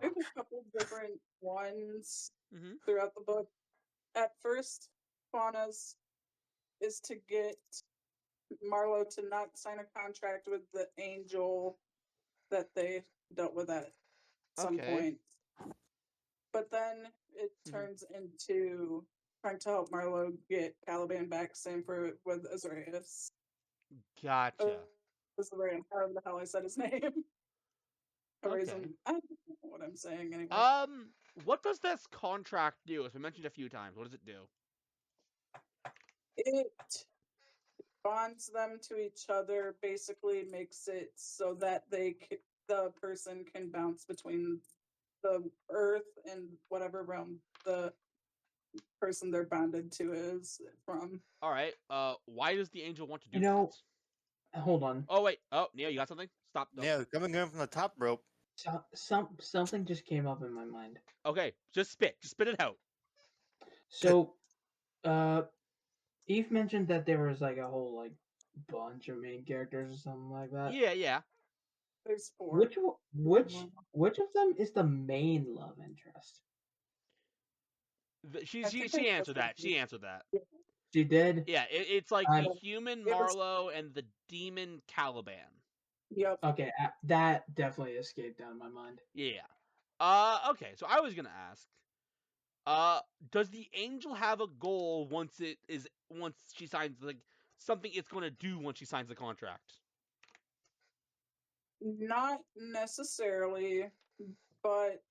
D: There's a couple different ones
E: Mm-hmm.
D: throughout the book. At first, Fauna's is to get Marlowe to not sign a contract with the angel that they dealt with at some
E: Okay.
D: point. But then it turns into trying to help Marlowe get Caliban back. Same for with Azarius.
E: Gotcha.
D: Azarian, however the hell I said his name.
E: Okay.
D: I don't know what I'm saying anyway.
E: What does this contract do? As we mentioned a few times, what does it do?
D: It bonds them to each other, basically makes it so that the person can bounce between the earth and whatever realm the person they're bonded to is from.
E: Alright, why does the angel want to do
C: You know,
E: that?
C: hold on.
E: Oh, wait. Oh, Neil, you got something? Stop. No.
B: Yeah, coming in from the top rope.
C: Something just came up in my mind.
E: Okay, just spit. Just spit it out.
C: So, Eve mentioned that there was like a whole like bunch of main characters or something like that.
E: Yeah.
D: There's 4.
C: Which of them is the main love interest?
E: She
D: I think
E: answered that. She answered that.
C: She did.
E: Yeah, it's like
C: Um,
E: the human Marlowe and the demon Caliban.
D: Yep.
C: Okay, that definitely escaped out of my mind.
E: Yeah. Okay, so I was gonna ask, does the angel have a goal once she signs like something it's gonna do once she signs the contract?
D: Not necessarily, but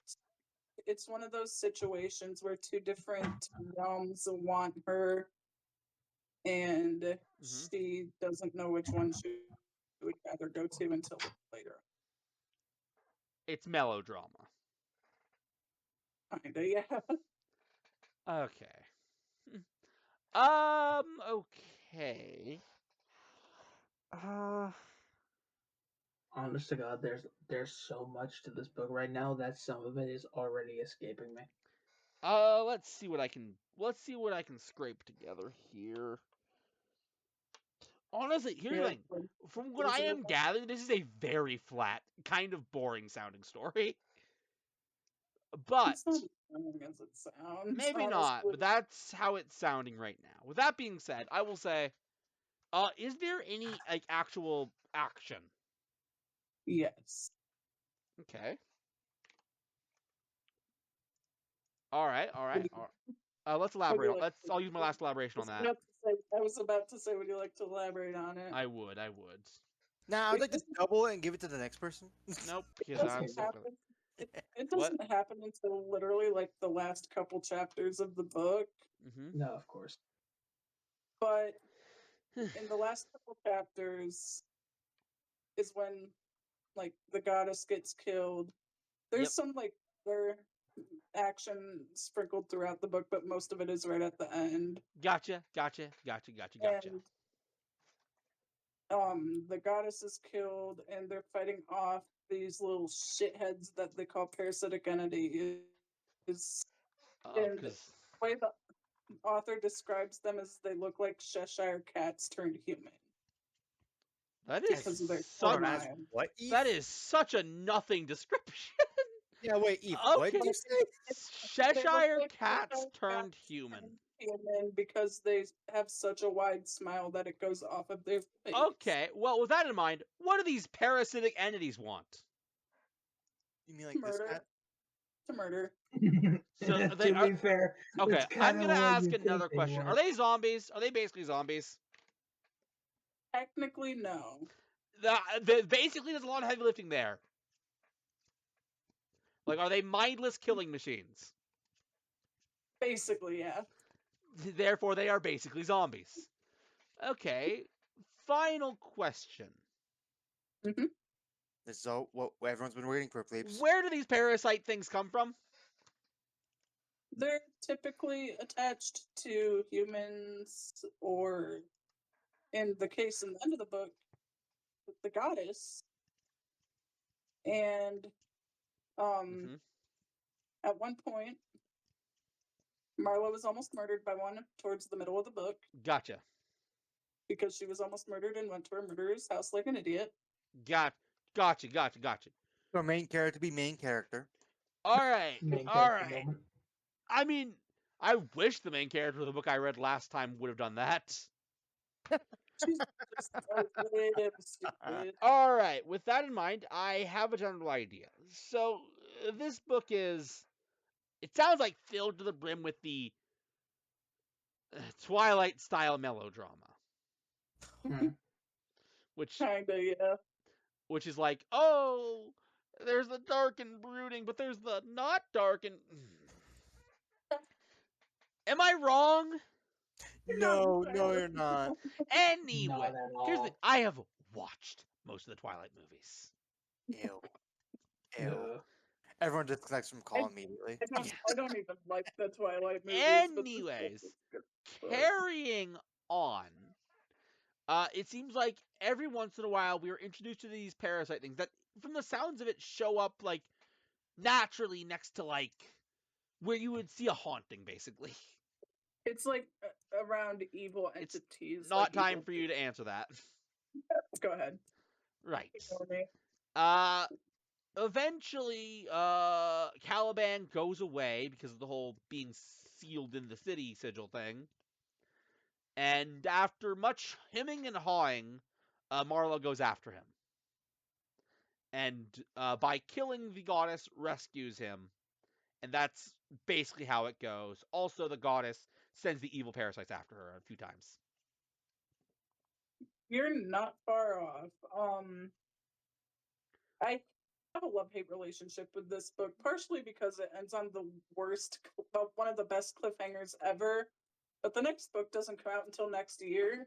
D: it's one of those situations where 2 different realms want her, and she doesn't know which one she would rather go to until later.
E: It's melodrama.
D: Kinda, yeah.
E: Okay. Okay.
C: Honest to God, there's so much to this book right now that some of it is already escaping me.
E: Let's see what I can scrape together here. Honestly, here's the thing. From what I am gathering, this is a very flat, kind of boring sounding story. But
D: It's not as boring as it sounds.
E: maybe not, but that's how it's sounding right now. With that being said, I will say, is there any like actual action?
D: Yes.
E: Okay. All right. Let's elaborate.
D: like to-
E: I'll use my last elaboration on that.
D: I was about to say, would you like to elaborate on it?
E: I would.
B: Now I'd like to double it and give it to the next person.
E: Nope,
D: It
E: because I'm
D: doesn't
E: so
D: happen. It
E: What?
D: doesn't happen until literally like the last couple chapters of the book.
E: Mm-hmm.
C: No, of course.
D: But in the last couple chapters is when like the goddess gets killed. There's
E: Yep.
D: some like other action sprinkled throughout the book, but most of it is right at the end.
E: Gotcha.
D: And the goddess is killed and they're fighting off these little shitheads that they call parasitic entities. And the
E: Because
D: way the author describes them is they look like Cheshire cats turned human.
E: that
D: Because of their
E: is
B: Hold
E: such
B: on,
D: time.
B: what? Eve?
E: that is such a nothing description.
B: Yeah, wait, Eve. What
E: Okay.
B: did you say?
E: Cheshire
D: like
E: cats
D: Cheshire
E: turned
D: cats
E: human.
D: turned human because they have such a wide smile that it goes off of their face.
E: Okay. Well, with that in mind, what do these parasitic entities want?
B: You mean like this
D: Murder.
B: cat?
D: To murder.
E: So
C: to
E: they are-
C: be fair,
E: Okay,
C: that's
E: I'm
C: kinda
E: gonna
C: what
E: ask
C: you
E: another
C: think they
E: question.
C: want.
E: Are they zombies? Are they basically zombies?
D: Technically, no.
E: Basically, there's a lot of heavy lifting there. Like, are they mindless killing machines?
D: Basically, yeah.
E: Therefore, they are basically zombies. Okay. Final question.
B: This is all what everyone's been waiting for, plebes.
E: Where do these parasite things come from?
D: They're typically attached to humans, or in the case in the end of the book, the goddess. And
E: Mhm.
D: at one point, Marla was almost murdered by one towards the middle of the book
E: Gotcha.
D: because she was almost murdered and went to her murderer's house like an idiot.
E: Gotcha.
B: So main character be main character.
E: All right.
C: Main
E: All
C: character
E: right.
C: moment.
E: I mean, I wish the main character of the book I read last time would have done that.
D: She's just really stupid.
E: All right. With that in mind, I have a general idea. So this book is, it sounds like filled to the brim with the Twilight style melodrama,
C: Hmm.
E: which
D: Kinda, yeah.
E: is like, oh, there's the dark and brooding, but there's the not dark and. Am I wrong?
B: No, you're not.
E: Anyway,
C: Not at all.
E: here's the thing. I have watched most of the Twilight movies.
B: Ew.
C: No.
B: Everyone disconnects from call immediately.
D: I don't even like the Twilight movies. but this book
E: Anyways,
D: is good.
E: carrying on, it seems like every once in a while we are introduced to these parasite things that, from the sounds of it, show up like naturally next to like where you would see a haunting, basically.
D: It's like around evil
E: It's
D: entities.
E: Not
D: like
E: time
D: evil
E: for you to answer that.
D: Go ahead.
E: Right.
D: Ignore me.
E: Eventually, Caliban goes away because of the whole being sealed in the city sigil thing. And after much hemming and hawing, Marlowe goes after him. And by killing the goddess, rescues him. And that's basically how it goes. Also, the goddess sends the evil parasites after her a few times.
D: You're not far off. I have a love-hate relationship with this book, partially because it ends on the worst, one of the best cliffhangers ever. But the next book doesn't come out until next year.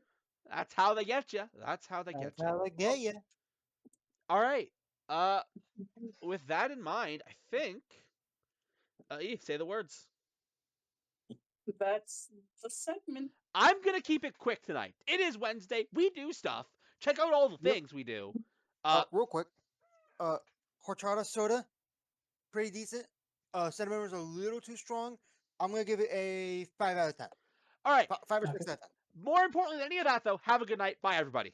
E: That's how they get you. That's how they get
B: That's
E: you.
B: how they get you.
E: All right. With that in mind, I think. Eve, say the words.
D: That's the segment.
E: I'm gonna keep it quick tonight. It is Wednesday. We do stuff. Check out all the
B: Yep.
E: things we do.
B: Real quick. Horchata soda, pretty decent. Cinnamon was a little too strong. I'm gonna give it a 5 out of 10.
E: All right.
B: 5 or 6 out of 10.
E: More importantly than any of that, though, have a good night. Bye, everybody.